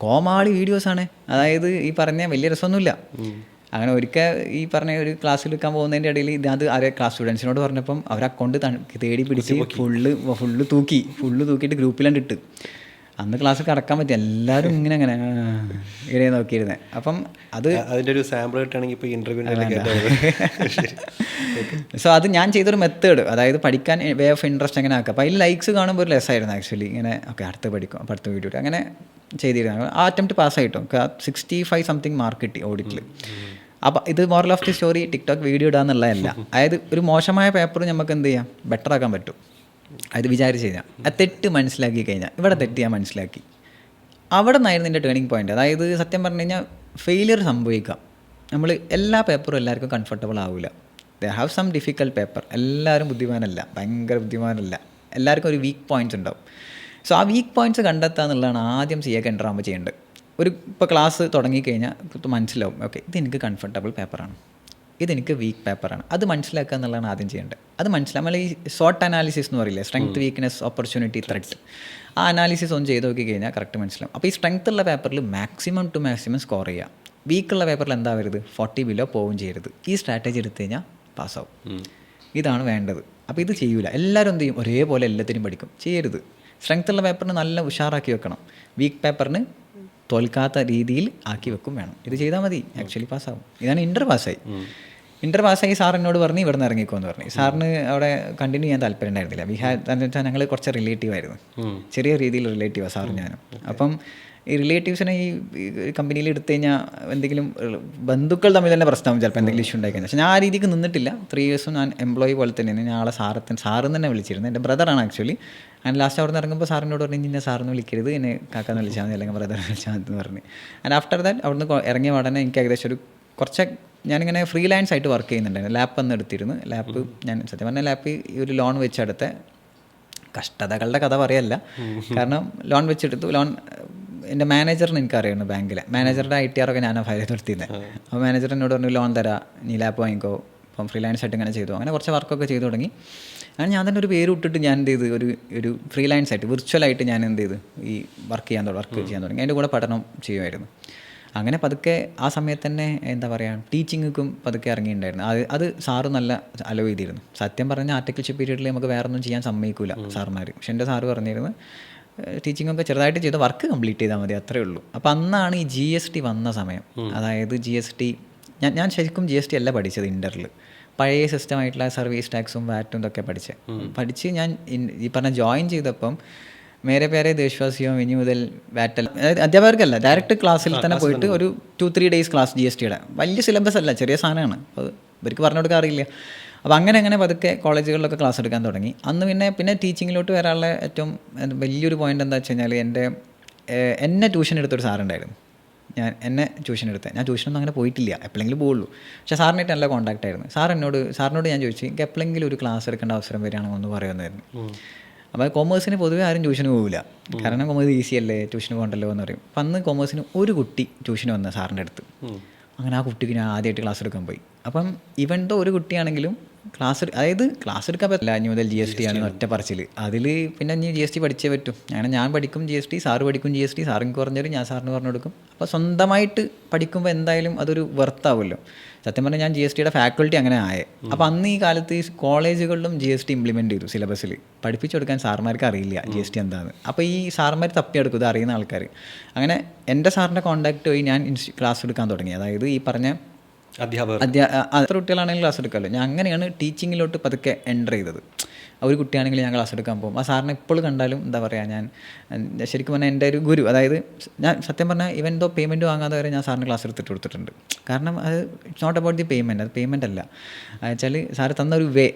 കോമാളി വീഡിയോസാണ്, അതായത് ഈ പറഞ്ഞ വലിയ രസമൊന്നുമില്ല. അങ്ങനെ ഒരിക്കൽ ഈ പറഞ്ഞ ഒരു ക്ലാസ്സിൽ എടുക്കാൻ പോകുന്നതിൻ്റെ ഇടയിൽ ഇത് ആരെ ക്ലാസ് സ്റ്റുഡൻസിനോട് പറഞ്ഞപ്പം അവർ അക്കൗണ്ട് തേടി പിടിച്ച് ഫുള്ള് തൂക്കിയിട്ട് ഗ്രൂപ്പിലാണ്ട് ഇട്ട്. അന്ന് ക്ലാസ് കടക്കാൻ പറ്റി, എല്ലാവരും ഇങ്ങനെ ഇങ്ങനെ നോക്കിയിരുന്നത്. അപ്പം അതിൻ്റെ ഒരു സാമ്പിൾ കിട്ടുകയാണെങ്കിൽ ഇപ്പോൾ ഇന്റർവ്യൂ. സോ അത് ഞാൻ ചെയ്തൊരു മെത്തേഡ്, അതായത് പഠിക്കാൻ വേ ഓഫ് ഇൻട്രസ്റ്റ് എങ്ങനെ ആക്കുക. അപ്പോൾ അതിൽ ലൈക്സ് കാണുമ്പോൾ ഒരു രസമായിരുന്നു ആക്ച്വലി. ഇങ്ങനെ ഓക്കെ അടുത്ത് പഠിക്കും, അപ്പോൾ അടുത്ത വീഡിയോ അങ്ങനെ ചെയ്തിരുന്നു. ആ അറ്റംപ്റ്റ് പാസ്സായിട്ടോ 65 സംതിങ് മാർക്ക് കിട്ടി ഓഡിറ്റിൽ. അപ്പോൾ ഇത് moral of the story, TikTok video ഇടാന്നുള്ളതല്ല. അതായത് ഒരു മോശമായ പേപ്പർ നമുക്ക് എന്ത് ചെയ്യാം, ബെറ്റർ ആക്കാൻ പറ്റും. അത് വിചാരിച്ച് കഴിഞ്ഞാൽ അത് തെറ്റ് മനസ്സിലാക്കി കഴിഞ്ഞാൽ, ഇവിടെ തെറ്റ് ഞാൻ മനസ്സിലാക്കി, അവിടെ നിന്നായിരുന്നു എൻ്റെ ടേണിംഗ് പോയിൻ്റ്. അതായത് സത്യം പറഞ്ഞു കഴിഞ്ഞാൽ ഫെയിലിയർ സംഭവിക്കാം, നമ്മൾ എല്ലാ പേപ്പറും എല്ലാവർക്കും കംഫർട്ടബിൾ ആവില്ല. They have some difficult paper. എല്ലാവരും ബുദ്ധിമാനല്ല, ഭയങ്കര ബുദ്ധിമാനല്ല, എല്ലാവർക്കും ഒരു വീക്ക് പോയിൻറ്റ്സ് ഉണ്ടാവും. സോ ആ വീക്ക് പോയിൻറ്റ്സ് കണ്ടെത്തുക എന്നുള്ളതാണ് ആദ്യം CA എൻ്റർ ആകുമ്പോൾ ചെയ്യേണ്ടത്. ഇപ്പോൾ ക്ലാസ് തുടങ്ങിക്കഴിഞ്ഞാൽ മനസ്സിലാവും, ഓക്കെ ഇതെനിക്ക് കംഫർട്ടബിൾ പേപ്പറാണ്, ഇതെനിക്ക് വീക്ക് പേപ്പറാണ്, അത് മനസ്സിലാക്കുക എന്നുള്ളതാണ് ആദ്യം ചെയ്യേണ്ടത്. അത് മനസ്സിലാകുമ്പോൾ ഈ SWOT അനാലിസിസ് എന്ന് പറയില്ലേ, സ്ട്രെങ്ത്, വീക്ക്നെസ്, ഓപ്പർച്യൂണിറ്റി, ത്രെറ്റ്, ആ അനാലിസിസ് ഒന്ന് ചെയ്ത് നോക്കി കഴിഞ്ഞാൽ കറക്റ്റ് മനസ്സിലാവും. അപ്പോൾ ഈ സ്ട്രെങ്ത് ഉള്ള പേപ്പറിൽ മാക്സിമം ടു മാക്സിമം സ്കോർ ചെയ്യുക, വീക്കുള്ള പേപ്പറിൽ എന്താ വരുത് 40 ബിലോ പോവും ചെയ്യരുത്. ഈ സ്ട്രാറ്റജി എടുത്തു കഴിഞ്ഞാൽ പാസ്സാവും. ഇതാണ് വേണ്ടത്. അപ്പോൾ ഇത് ചെയ്യൂല, എല്ലാവരും എന്ത് ചെയ്യും, ഒരേപോലെ എല്ലാത്തിനും പഠിക്കും, ചെയ്യരുത്. സ്ട്രെങ്ത് ഉള്ള പേപ്പറിന് നല്ല ഉഷാറാക്കി വെക്കണം, വീക്ക് പേപ്പറിന് തോൽക്കാത്ത രീതിയിൽ ആക്കി വെക്കും വേണം. ഇത് ചെയ്താൽ മതി, ആക്ച്വലി പാസ്സാവും. ഇതാണ് ഇൻ്റർ പാസ്സായി സാർ എന്നോട് പറഞ്ഞ് ഇവിടെ നിന്ന് ഇറങ്ങിക്കോന്ന് പറഞ്ഞു. സാറിന് അവിടെ കണ്ടിന്യൂ ചെയ്യാൻ താല്പര്യം ഉണ്ടായിരുന്നില്ല. എന്ന് വെച്ചാൽ ഞങ്ങൾ കുറച്ച് റിലേറ്റീവ് ആയിരുന്നു, ചെറിയ രീതിയിൽ റിലേറ്റീവാണ് സാറും ഞാനും. അപ്പം ഈ റിലേറ്റീവ്സിനെ ഈ കമ്പനിയിൽ എടുത്തു കഴിഞ്ഞാൽ എന്തെങ്കിലും ബന്ധുക്കൾ തമ്മിൽ തന്നെ പ്രശ്നമാകും, ചിലപ്പോൾ എന്തെങ്കിലും ഇഷ്യൂ ഉണ്ടായി കഴിഞ്ഞാൽ. പക്ഷേ ഞാൻ ആ രീതിക്ക് നിന്നിട്ടില്ല. 3 years ഞാൻ എംപ്ലോയി പോലെ തന്നെയാണ്. ഞാൻ ആളെ സാറിന് തന്നെ വിളിച്ചിരുന്നു, എൻ്റെ ബ്രദറാണ് ആക്ച്വലി. ആൻഡ് ലാസ്റ്റ് അവിടെ നിന്ന് ഇറങ്ങുമ്പോൾ സാറിനോട് പറഞ്ഞു, ഇന്നെ സാറിന് വിളിക്കരുത്, എന്നെ കാക്കാന്ന് വിളിച്ചാൽ മതി, അല്ലെങ്കിൽ ബ്രദറിനെ വിളിച്ചാൽ മതി എന്ന് പറഞ്ഞു. ആൻഡ് ആഫ്റ്റർ ദാറ്റ് അവിടെ നിന്ന് ഇറങ്ങിയ ഉടനെ എനിക്ക് ഏകദേശം ഒരു കുറച്ച് ഞാനിങ്ങനെ ഫ്രീലാൻസ് ആയിട്ട് വർക്ക് ചെയ്യുന്നുണ്ടായിരുന്നു. ലാപ്പ് ഒന്ന് എടുത്തിരുന്നു. ലാപ്പ് ഞാൻ സത്യം പറഞ്ഞാൽ ലാപ്പ് ഈ ഒരു ലോൺ വെച്ചെടുത്ത കഷ്ടതകളുടെ കഥ പറയല്ല, കാരണം ലോൺ വെച്ചെടുത്തു. ലോൺ എൻ്റെ മാനേജറിന് എനിക്കറിയുന്നു, ബാങ്കിലെ മാനേജറുടെ ITR ഒക്കെ ഞാനാണ് ഫയൽ ചെയ്ത് കൊടുത്തിരുന്നത്. അപ്പോൾ മാനേജർ എന്നോട് പറഞ്ഞു, ലോൺ തരാം, നീ ലാപ്പ് വാങ്ങിക്കോ, ഇപ്പം ഫ്രീലാൻസ് ആയിട്ട് ഇങ്ങനെ ചെയ്തു. അങ്ങനെ കുറച്ച് വർക്കൊക്കെ ചെയ്തു തുടങ്ങി. അങ്ങനെ ഞാൻ തന്നെ ഒരു പേര് ഇട്ടിട്ട് ഞാൻ എന്ത് ചെയ്ത് ഒരു ഫ്രീലാൻസ് ആയിട്ട് വിർച്വലായിട്ട് ഞാൻ എന്ത് ചെയ്ത് ഈ വർക്ക് ചെയ്യാൻ തുടങ്ങി. അതിൻ്റെ കൂടെ പഠനം ചെയ്യുമായിരുന്നു. അങ്ങനെ പതുക്കെ ആ സമയത്ത് തന്നെ എന്താ പറയുക, ടീച്ചിങ്ങും പതുക്കെ ഇറങ്ങിയിട്ടുണ്ടായിരുന്നു. അത് സാറ് നല്ല അലോ ചെയ്തിരുന്നു. സത്യം പറഞ്ഞാൽ ആർട്ടിക്കിൾഷിപ്പ് പീരീഡിൽ നമുക്ക് വേറെ ഒന്നും ചെയ്യാൻ സമ്മതിക്കില്ല സാറുമാർ. പക്ഷെ എൻ്റെ സാറ് പറഞ്ഞിരുന്നു, ടീച്ചിങ്ങൊക്കെ ചെറുതായിട്ട് ചെയ്ത് വർക്ക് കംപ്ലീറ്റ് ചെയ്താൽ മതി, അത്രേ ഉള്ളൂ. അപ്പോൾ അന്നാണ് ഈ GST വന്ന സമയം. അതായത് GST ഞാൻ ശരിക്കും GST അല്ല പഠിച്ചത് ഇന്ററിൽ, പഴയ സിസ്റ്റമായിട്ടുള്ള സർവീസ് ടാക്സും വാറ്റും ഇതൊക്കെ പഠിച്ച് ഞാൻ ഈ പറഞ്ഞ ജോയിൻ ചെയ്തപ്പം മേരെ പേരെ ദേശവാസിയോ ഇനി മുതൽ വാറ്റൽ, അതായത് അധ്യാപകർക്കല്ല, ഡയറക്റ്റ് ക്ലാസ്സിൽ തന്നെ പോയിട്ട് ഒരു 2-3 days ക്ലാസ് GSTയുടെ. വലിയ സിലബസ് അല്ല, ചെറിയ സാധനമാണ്, അപ്പോൾ ഇവർക്ക് പറഞ്ഞു കൊടുക്കാൻ അറിയില്ല. അപ്പോൾ അങ്ങനെ പതുക്കെ കോളേജുകളിലൊക്കെ ക്ലാസ് എടുക്കാൻ തുടങ്ങി. അന്ന് പിന്നെ ടീച്ചിങ്ങിലോട്ട് വരാനുള്ള ഏറ്റവും വലിയൊരു പോയിൻ്റ് എന്താ വെച്ച് കഴിഞ്ഞാൽ, എന്നെ ട്യൂഷൻ എടുത്തൊരു സാറുണ്ടായിരുന്നു. ഞാൻ ട്യൂഷനൊന്നും അങ്ങനെ പോയിട്ടില്ല, എപ്പോഴെങ്കിലും പോവുള്ളൂ. പക്ഷേ സാറിനായിട്ട് നല്ല കോൺടാക്റ്റ് ആയിരുന്നു. സാറിനോട് ഞാൻ ചോദിച്ചു, എനിക്ക് എപ്പോഴെങ്കിലും ഒരു ക്ലാസ് എടുക്കേണ്ട അവസരം വരികയാണെങ്കിൽ ഒന്ന് പറയുമെന്നായിരുന്നു. അപ്പോൾ കൊമേഴ്സിന് പൊതുവേ ആരും ട്യൂഷന് പോകില്ല, കാരണം കൊമേഴ്സ് ഈസി അല്ലേ, ട്യൂഷന് പോകണ്ടല്ലോ എന്ന് പറയും. അപ്പം അന്ന് കൊമേഴ്സിന് ഒരു കുട്ടി ട്യൂഷന് വന്ന സാറിൻ്റെ അടുത്ത്. അങ്ങനെ ആ കുട്ടിക്ക് ഞാൻ ആദ്യമായിട്ട് ക്ലാസ് എടുക്കാൻ പോയി. അപ്പം ഇവൻ്റെ ഒരു കുട്ടിയാണെങ്കിലും അതായത് ക്ലാസ് എടുക്കാൻ പറ്റില്ല. ഇനി മുതൽ GST ആണ് ഒറ്റ പറച്ചിൽ. അതിൽ പിന്നെ ഇനി GST പഠിച്ചേ പറ്റും. അങ്ങനെ ഞാൻ പഠിക്കും GST, സാറ് പഠിക്കും GST, സാറിന് പറഞ്ഞുതരും, ഞാൻ സാറിന് പറഞ്ഞു കൊടുക്കും. അപ്പോൾ സ്വന്തമായിട്ട് പഠിക്കുമ്പോൾ എന്തായാലും അതൊരു വെർത്താവുമല്ലോ. സത്യം പറഞ്ഞാൽ ഞാൻ GSTയുടെ ഫാക്കൽറ്റി അങ്ങനെ ആയേ. അപ്പോൾ അന്ന് ഈ കാലത്ത് ഈ കോളേജുകളിലും GST ഇംപ്ലിമെൻറ്റ് ചെയ്തു സിലബസിൽ. പഠിപ്പിച്ചു കൊടുക്കാൻ സാർമാർക്ക് അറിയില്ല GST എന്താണെന്ന്. അപ്പോൾ ഈ സാർമാർ തപ്പിയെടുക്കും ഇത് അറിയുന്ന ആൾക്കാർ. അങ്ങനെ എൻ്റെ സാറിൻ്റെ കോൺടാക്റ്റ് വഴി ഞാൻ ക്ലാസ് എടുക്കാൻ തുടങ്ങി. അതായത് ഈ പറഞ്ഞ അത്ര കുട്ടികളാണെങ്കിൽ ക്ലാസ് എടുക്കാമല്ലോ. ഞാൻ അങ്ങനെയാണ് ടീച്ചിങ്ങിലോട്ട് പതുക്കെ എൻ്റർ ചെയ്തത്. ഒരു കുട്ടിയാണെങ്കിൽ ഞാൻ ക്ലാസ് എടുക്കാൻ പോകും. ആ സാറിനെ ഇപ്പോൾ കണ്ടാലും എന്താ പറയുക, ഞാൻ ശരിക്കും പറഞ്ഞാൽ എൻ്റെ ഒരു ഗുരു. അതായത് ഞാൻ സത്യം പറഞ്ഞാൽ ഇവൻ എന്തോ പേയ്മെൻറ്റ് വാങ്ങാതെ വരെ ഞാൻ സാറിന് ക്ലാസ് എടുത്തിട്ട് കൊടുത്തിട്ടുണ്ട്. കാരണം അത് it's not about the payment, അത് പേയ്മെൻ്റ് അല്ല. വെച്ചാൽ സാറ് തന്നൊരു വേ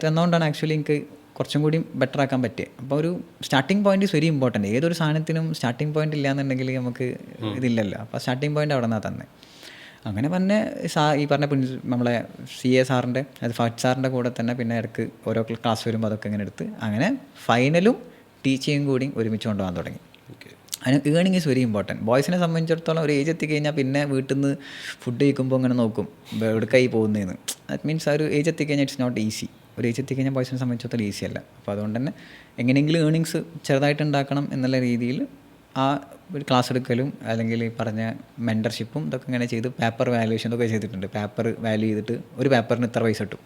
തന്നുകൊണ്ടാണ് ആക്ച്വലി എനിക്ക് കുറച്ചും കൂടി ബെറ്റർ ആക്കാൻ പറ്റിയത്. അപ്പോൾ ഒരു starting point is very important. ഏതൊരു സാധനത്തിനും സ്റ്റാർട്ടിംഗ് പോയിന്റ് ഇല്ലയെന്നുണ്ടെങ്കിൽ നമുക്ക് ഇതില്ലല്ലോ. അപ്പോൾ സ്റ്റാർട്ടിംഗ് പോയിന്റ് അവിടെ നിന്നാണ് തന്നെ. അങ്ങനെ പിന്നെ ഈ പറഞ്ഞ നമ്മളെ CA സാറിൻ്റെ അത് ഫഹദ് സാറിൻ്റെ കൂടെ തന്നെ പിന്നെ ഇടയ്ക്ക് ഓരോ ക്ലാസ് വരുമ്പോൾ അതൊക്കെ ഇങ്ങനെ എടുത്ത് അങ്ങനെ ഫൈനലും ടീച്ചിങ്ങും കൂടി ഒരുമിച്ച് കൊണ്ടുപോകാൻ തുടങ്ങി. അതിന് ഏണിംഗ് ഈസ് വെരി ഇമ്പോർട്ടൻറ്റ്. ബോയ്സിനെ സംബന്ധിച്ചിടത്തോളം ഒരു ഏജ് എത്തിക്കഴിഞ്ഞാൽ പിന്നെ വീട്ടിൽ നിന്ന് ഫുഡ് കഴിക്കുമ്പോൾ അങ്ങനെ നോക്കും എവിടേക്കായി പോകുന്നതെന്ന്. ദാറ്റ് മീൻസ് ആ ഒരു ഏജ് എത്തിക്കഴിഞ്ഞാൽ ഇറ്റ്സ് നോട്ട് ഈസി. ഒരു ഏജ് എത്തിക്കഴിഞ്ഞാൽ ബോയ്സിനെ സംബന്ധിച്ചിടത്തോളം ഈസി അല്ല. അപ്പോൾ അതുകൊണ്ട് തന്നെ എങ്ങനെയെങ്കിലും ഏണിങ്സ് ചെറുതായിട്ട് ഉണ്ടാക്കണം എന്നുള്ള രീതിയിൽ ആ ഒരു ക്ലാസ് എടുക്കലും അല്ലെങ്കിൽ ഈ പറഞ്ഞ മെൻറ്റർഷിപ്പും ഇതൊക്കെ ഇങ്ങനെ ചെയ്ത് പേപ്പർ വാല്യുവേഷൻ ഇതൊക്കെ ചെയ്തിട്ടുണ്ട്. പേപ്പർ വാല്യൂ ചെയ്തിട്ട് ഒരു പേപ്പറിന് ഇത്ര പൈസ കിട്ടും,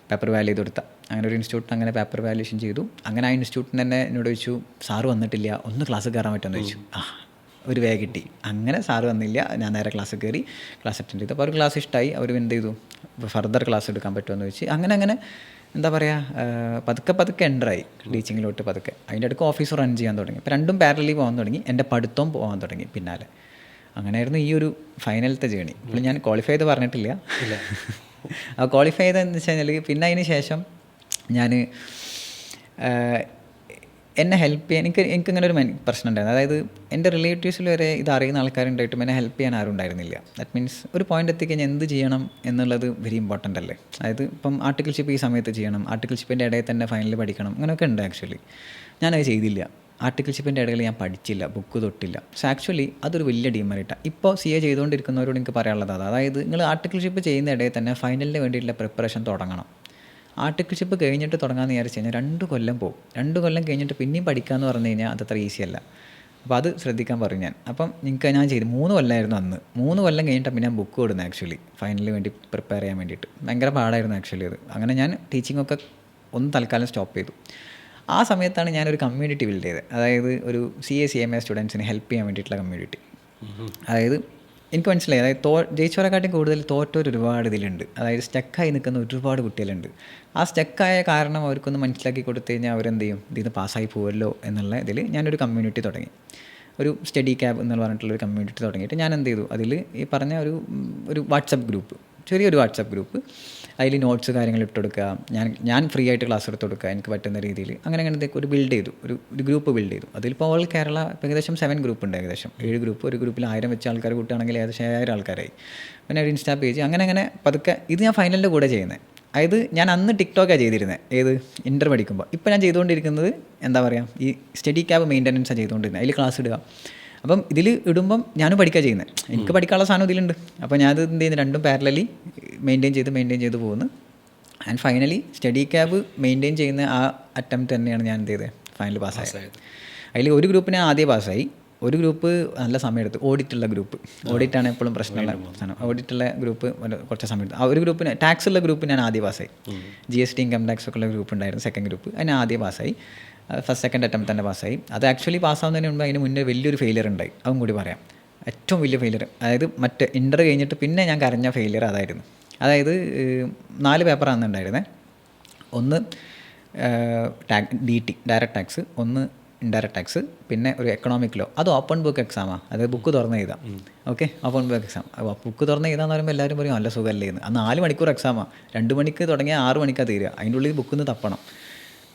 പേപ്പർ വാല്യൂ ചെയ്ത് കൊടുത്താൽ. അങ്ങനെ ഒരു ഇൻസ്റ്റിറ്റ്യൂട്ടിന് അങ്ങനെ പേപ്പർ വാല്യുവേഷൻ ചെയ്തു. അങ്ങനെ ആ ഇൻസ്റ്റിറ്റ്യൂട്ടിന് തന്നെ എന്നോട് ചോദിച്ചു, സാറ് വന്നിട്ടില്ല, ഒന്ന് ക്ലാസ് കയറാൻ പറ്റുമെന്ന് ചോദിച്ചു. ഒരു വേ കിട്ടി. അങ്ങനെ സാറ് വന്നില്ല, ഞാൻ നേരെ ക്ലാസ് കയറി ക്ലാസ് അറ്റൻഡ് ചെയ്തു. അപ്പോൾ അവർ ക്ലാസ് ഇഷ്ടമായി. അവർ എന്ത് ചെയ്തു, ഫർദർ ക്ലാസ് എടുക്കാൻ പറ്റുമെന്ന് ചോദിച്ചു. അങ്ങനെ എന്താ പറയുക, പതുക്കെ എൻ്ററായി ടീച്ചിങ്ങിലോട്ട് പതുക്കെ. അതിൻ്റെ അടുക്ക് ഓഫീസ് റൺ ചെയ്യാൻ തുടങ്ങി. അപ്പോൾ രണ്ടും പാരലലി പോകാൻ തുടങ്ങി. എൻ്റെ പഠിത്തവും പോകാൻ തുടങ്ങി പിന്നാലെ. അങ്ങനെയായിരുന്നു ഈ ഒരു ഫൈനലത്തെ ജേണി. ഇപ്പോൾ ഞാൻ ക്വാളിഫൈ ചെയ്ത് പറഞ്ഞിട്ടില്ല. ആ ക്വാളിഫൈ ചെയ്തതെന്ന് വെച്ച് കഴിഞ്ഞാൽ പിന്നെ അതിന് ശേഷം ഞാൻ എന്നെ ഹെൽപ്പ് ചെയ്യാൻ എനിക്കിങ്ങനെ ഒരു പ്രശ്നം ഉണ്ടായിരുന്നു. അതായത് എൻ്റെ റിലേറ്റീവ്സിൽ വരെ ഇത് അറിയുന്ന ആൾക്കാരുണ്ടായിട്ടും എന്നെ ഹെൽപ്പ് ചെയ്യാൻ ആരും ഉണ്ടായിരുന്നില്ല. ദാറ്റ് മീൻസ് ഒരു പോയിൻ്റ് എത്തിക്കഴിഞ്ഞാൽ എന്ത് ചെയ്യണം എന്നുള്ളത് വെരി ഇമ്പോർട്ടൻ്റ് അല്ലേ. അതായത് ഇപ്പം ആർട്ടിക്കിൾഷിപ്പ് ഈ സമയത്ത് ചെയ്യണം, ആർട്ടിക്കിൾഷിപ്പിൻ്റെ ഇടയിൽ തന്നെ ഫൈനൽ പഠിക്കണം, അങ്ങനെയൊക്കെ ഉണ്ട്. ആക്ച്വലി ഞാനത് ചെയ്തില്ല. ആർട്ടിക്കിൾഷിപ്പിൻ്റെ ഇടയിൽ ഞാൻ പഠിച്ചില്ല, ബുക്ക് തൊട്ടില്ല. സോ ആക്ച്വലി അതൊരു വലിയ ഡീമെറിറ്റാണ്. ഇപ്പോൾ CA ചെയ്തുകൊണ്ടിരിക്കുന്നവരോട് എനിക്ക് പറയാനുള്ളത് അതായത് നിങ്ങൾ ആർട്ടിക്കിൾഷിപ്പ് ചെയ്യുന്ന ഇടയിൽ തന്നെ ഫൈനലിന് വേണ്ടിയിട്ടുള്ള പ്രിപ്പറേഷൻ തുടങ്ങണം. ആർട്ടിക്കിൾഷിപ്പ് കഴിഞ്ഞിട്ട് തുടങ്ങാമെന്ന് വിചാരിച്ച് കഴിഞ്ഞാൽ 2 കൊല്ലം പോകും. 2 കൊല്ലം കഴിഞ്ഞിട്ട് പിന്നെയും പഠിക്കാമെന്ന് പറഞ്ഞു കഴിഞ്ഞാൽ അതത്ര ഈസി അല്ല. അപ്പോൾ അത് ശ്രദ്ധിക്കാൻ പറയും ഞാൻ. അപ്പം ഞാൻ ചെയ്തു 3 കൊല്ലമായിരുന്നു അന്ന്. 3 കൊല്ലം കഴിഞ്ഞിട്ട് പിന്നെ ഞാൻ ബുക്ക് കൊടുക്കുന്നത് ആക്ച്വലി ഫൈനലിന് വേണ്ടി പ്രിപ്പയർ ചെയ്യാൻ വേണ്ടിയിട്ട്. ഭയങ്കര പാടായിരുന്നു ആക്ച്വലി അത്. അങ്ങനെ ഞാൻ ടീച്ചിങ്ങൊക്കെ ഒന്ന് തൽക്കാലം സ്റ്റോപ്പ് ചെയ്തു. ആ സമയത്താണ് ഞാനൊരു കമ്മ്യൂണിറ്റി ബിൽഡ് ചെയ്തത്. അതായത് ഒരു CA CMA സ്റ്റുഡൻസിനെ ഹെൽപ്പ് ചെയ്യാൻ വേണ്ടിയിട്ടുള്ള കമ്മ്യൂണിറ്റി. അതായത് എനിക്ക് മനസ്സിലായി, അതായത് ജയിച്ചവരെക്കാട്ടും കൂടുതൽ തോറ്റവർ ഒരുപാട് ഇതിലുണ്ട്. അതായത് സ്റ്റക്കായി നിൽക്കുന്ന ഒരുപാട് കുട്ടികളുണ്ട്. ആ സ്റ്റക്കായ കാരണം അവർക്കൊന്ന് മനസ്സിലാക്കി കൊടുത്തു കഴിഞ്ഞാൽ അവരെന്ത് ചെയ്യും, ഇതിന് പാസ്സായി പോവല്ലോ എന്നുള്ള ഇതിൽ ഞാനൊരു കമ്മ്യൂണിറ്റി തുടങ്ങി. ഒരു സ്റ്റഡി ക്യാബ് എന്ന് പറഞ്ഞിട്ടുള്ളൊരു കമ്മ്യൂണിറ്റി തുടങ്ങിയിട്ട് ഞാൻ എന്ത് ചെയ്തു, അതിൽ ഈ പറഞ്ഞ ഒരു വാട്സപ്പ് ഗ്രൂപ്പ്, ചെറിയൊരു വാട്സപ്പ് ഗ്രൂപ്പ്, അതിൽ നോട്ട്സ് കാര്യങ്ങൾ ഇട്ട് കൊടുക്കുക, ഞാൻ ഫ്രീ ആയിട്ട് ക്ലാസ് എടുത്ത് കൊടുക്കുക എനിക്ക് പറ്റുന്ന രീതിയിൽ. അങ്ങനെ ഒരു ബിൽഡ് ചെയ്തു, ഒരു ഗ്രൂപ്പ് ബിൽഡ് ചെയ്തു. അതിലിപ്പോൾ ഓൾ കേരള ഏകദേശം 7 ഗ്രൂപ്പ് ഉണ്ട്, ഏകദേശം 7 ഗ്രൂപ്പ്. ഒരു ഗ്രൂപ്പിൽ 1000 വെച്ച ആൾക്കാർ കൂട്ടുകയാണെങ്കിൽ ഏകദേശം 7000 ആൾക്കാരായി. പിന്നെ ഒരു ഇൻസ്റ്റാ പേജ്, അങ്ങനെ പതുക്കെ. ഇത് ഞാൻ ഫൈനലിൻ്റെ കൂടെ ചെയ്യുന്നത്. അതായത് ഞാൻ അന്ന് ടിക്ടോക്കാണ് ചെയ്തിരുന്നത്, ഏത് ഇൻ്റർ പഠിക്കുമ്പോൾ. ഇപ്പോൾ ഞാൻ ചെയ്തുകൊണ്ടിരിക്കുന്നത് എന്താ പറയുക, ഈ സ്റ്റഡി ക്യാബ് മെയിൻ്റനൻസാണ് ചെയ്തുകൊണ്ടിരുന്നത്. അതിൽ ക്ലാസ് ഇടുക. അപ്പം ഇതിൽ ഇടുമ്പം ഞാനും പഠിക്കുക ചെയ്യുന്നത്. എനിക്ക് പഠിക്കാനുള്ള സാധനം ഇതിലുണ്ട്. അപ്പോൾ ഞാനത് എന്ത് ചെയ്യുന്നു, രണ്ടും പാരലലി മെയിൻറ്റെയിൻ ചെയ്ത് പോകുന്നു. And finally study cab maintain ചെയ്യുന്ന ആ അറ്റംപ്റ്റ് തന്നെയാണ് ഞാൻ എന്ത് ചെയ്തത്, ഫൈനൽ പാസ്സായത്. അതിൽ ഒരു ഗ്രൂപ്പ് ഞാൻ ആദ്യം പാസ്സായി, ഒരു ഗ്രൂപ്പ് നല്ല സമയമെടുത്തു. ഓഡിറ്റുള്ള ഗ്രൂപ്പ്, ഓഡിറ്റാണ് എപ്പോഴും പ്രശ്നമുള്ള സാധനം. ഓഡിറ്റുള്ള ഗ്രൂപ്പ് കുറച്ച് സമയത്ത്. ആ ഒരു ഗ്രൂപ്പിന് ടാക്സ് ഉള്ള ഗ്രൂപ്പ് ഞാൻ ആദ്യം പാസ്സായി. GST ഇൻകം ടാക്സ് ഒക്കെ ഉള്ള ഗ്രൂപ്പ് ഉണ്ടായിരുന്നു, സെക്കൻഡ് ഗ്രൂപ്പ്. അതിന് ആദ്യം പാസ്സായി. ഫസ്റ്റ് സെക്കൻഡ് അറ്റംപ്റ്റ് തന്നെ പാസ്സായി. അത് ആക്ച്വലി പാസ്സാവുന്നതിന് മുമ്പ് അതിന് മുന്നേ വലിയൊരു ഫെയിലിയർ ഉണ്ടായി, അതും കൂടി പറയാം. ഏറ്റവും വലിയ ഫെയിലിയർ, അതായത് മറ്റേ ഇൻ്റർ കഴിഞ്ഞിട്ട് പിന്നെ ഞാൻ കരഞ്ഞ ഫെയിലിയർ അതായിരുന്നു. അതായത് 4 പേപ്പറാണ് ഉണ്ടായിരുന്നത്. ഒന്ന് DT ഡയറക്റ്റ് ടാക്സ്, ഒന്ന് ഇൻഡയറക്റ്റ് ടാക്സ്, പിന്നെ ഒരു എക്കണോമിക് ലോ. അത് ഓപ്പൺ ബുക്ക് എക്സാമാണ്, അതായത് ബുക്ക് തുറന്ന് എഴുതാം. Okay, open book exam. Book തുറന്ന് എഴുതാന്ന് പറയുമ്പോൾ എല്ലാവരും പറയും നല്ല സുഖമല്ലേ എന്ന്. ആ 4 മണിക്കൂർ എക്സാമാണ്. 2 മണിക്ക് തുടങ്ങിയാൽ 6 മണിക്കാണ് തീരുക. അതിൻ്റെ ഉള്ളിൽ ബുക്കിൽ നിന്ന് തപ്പണം.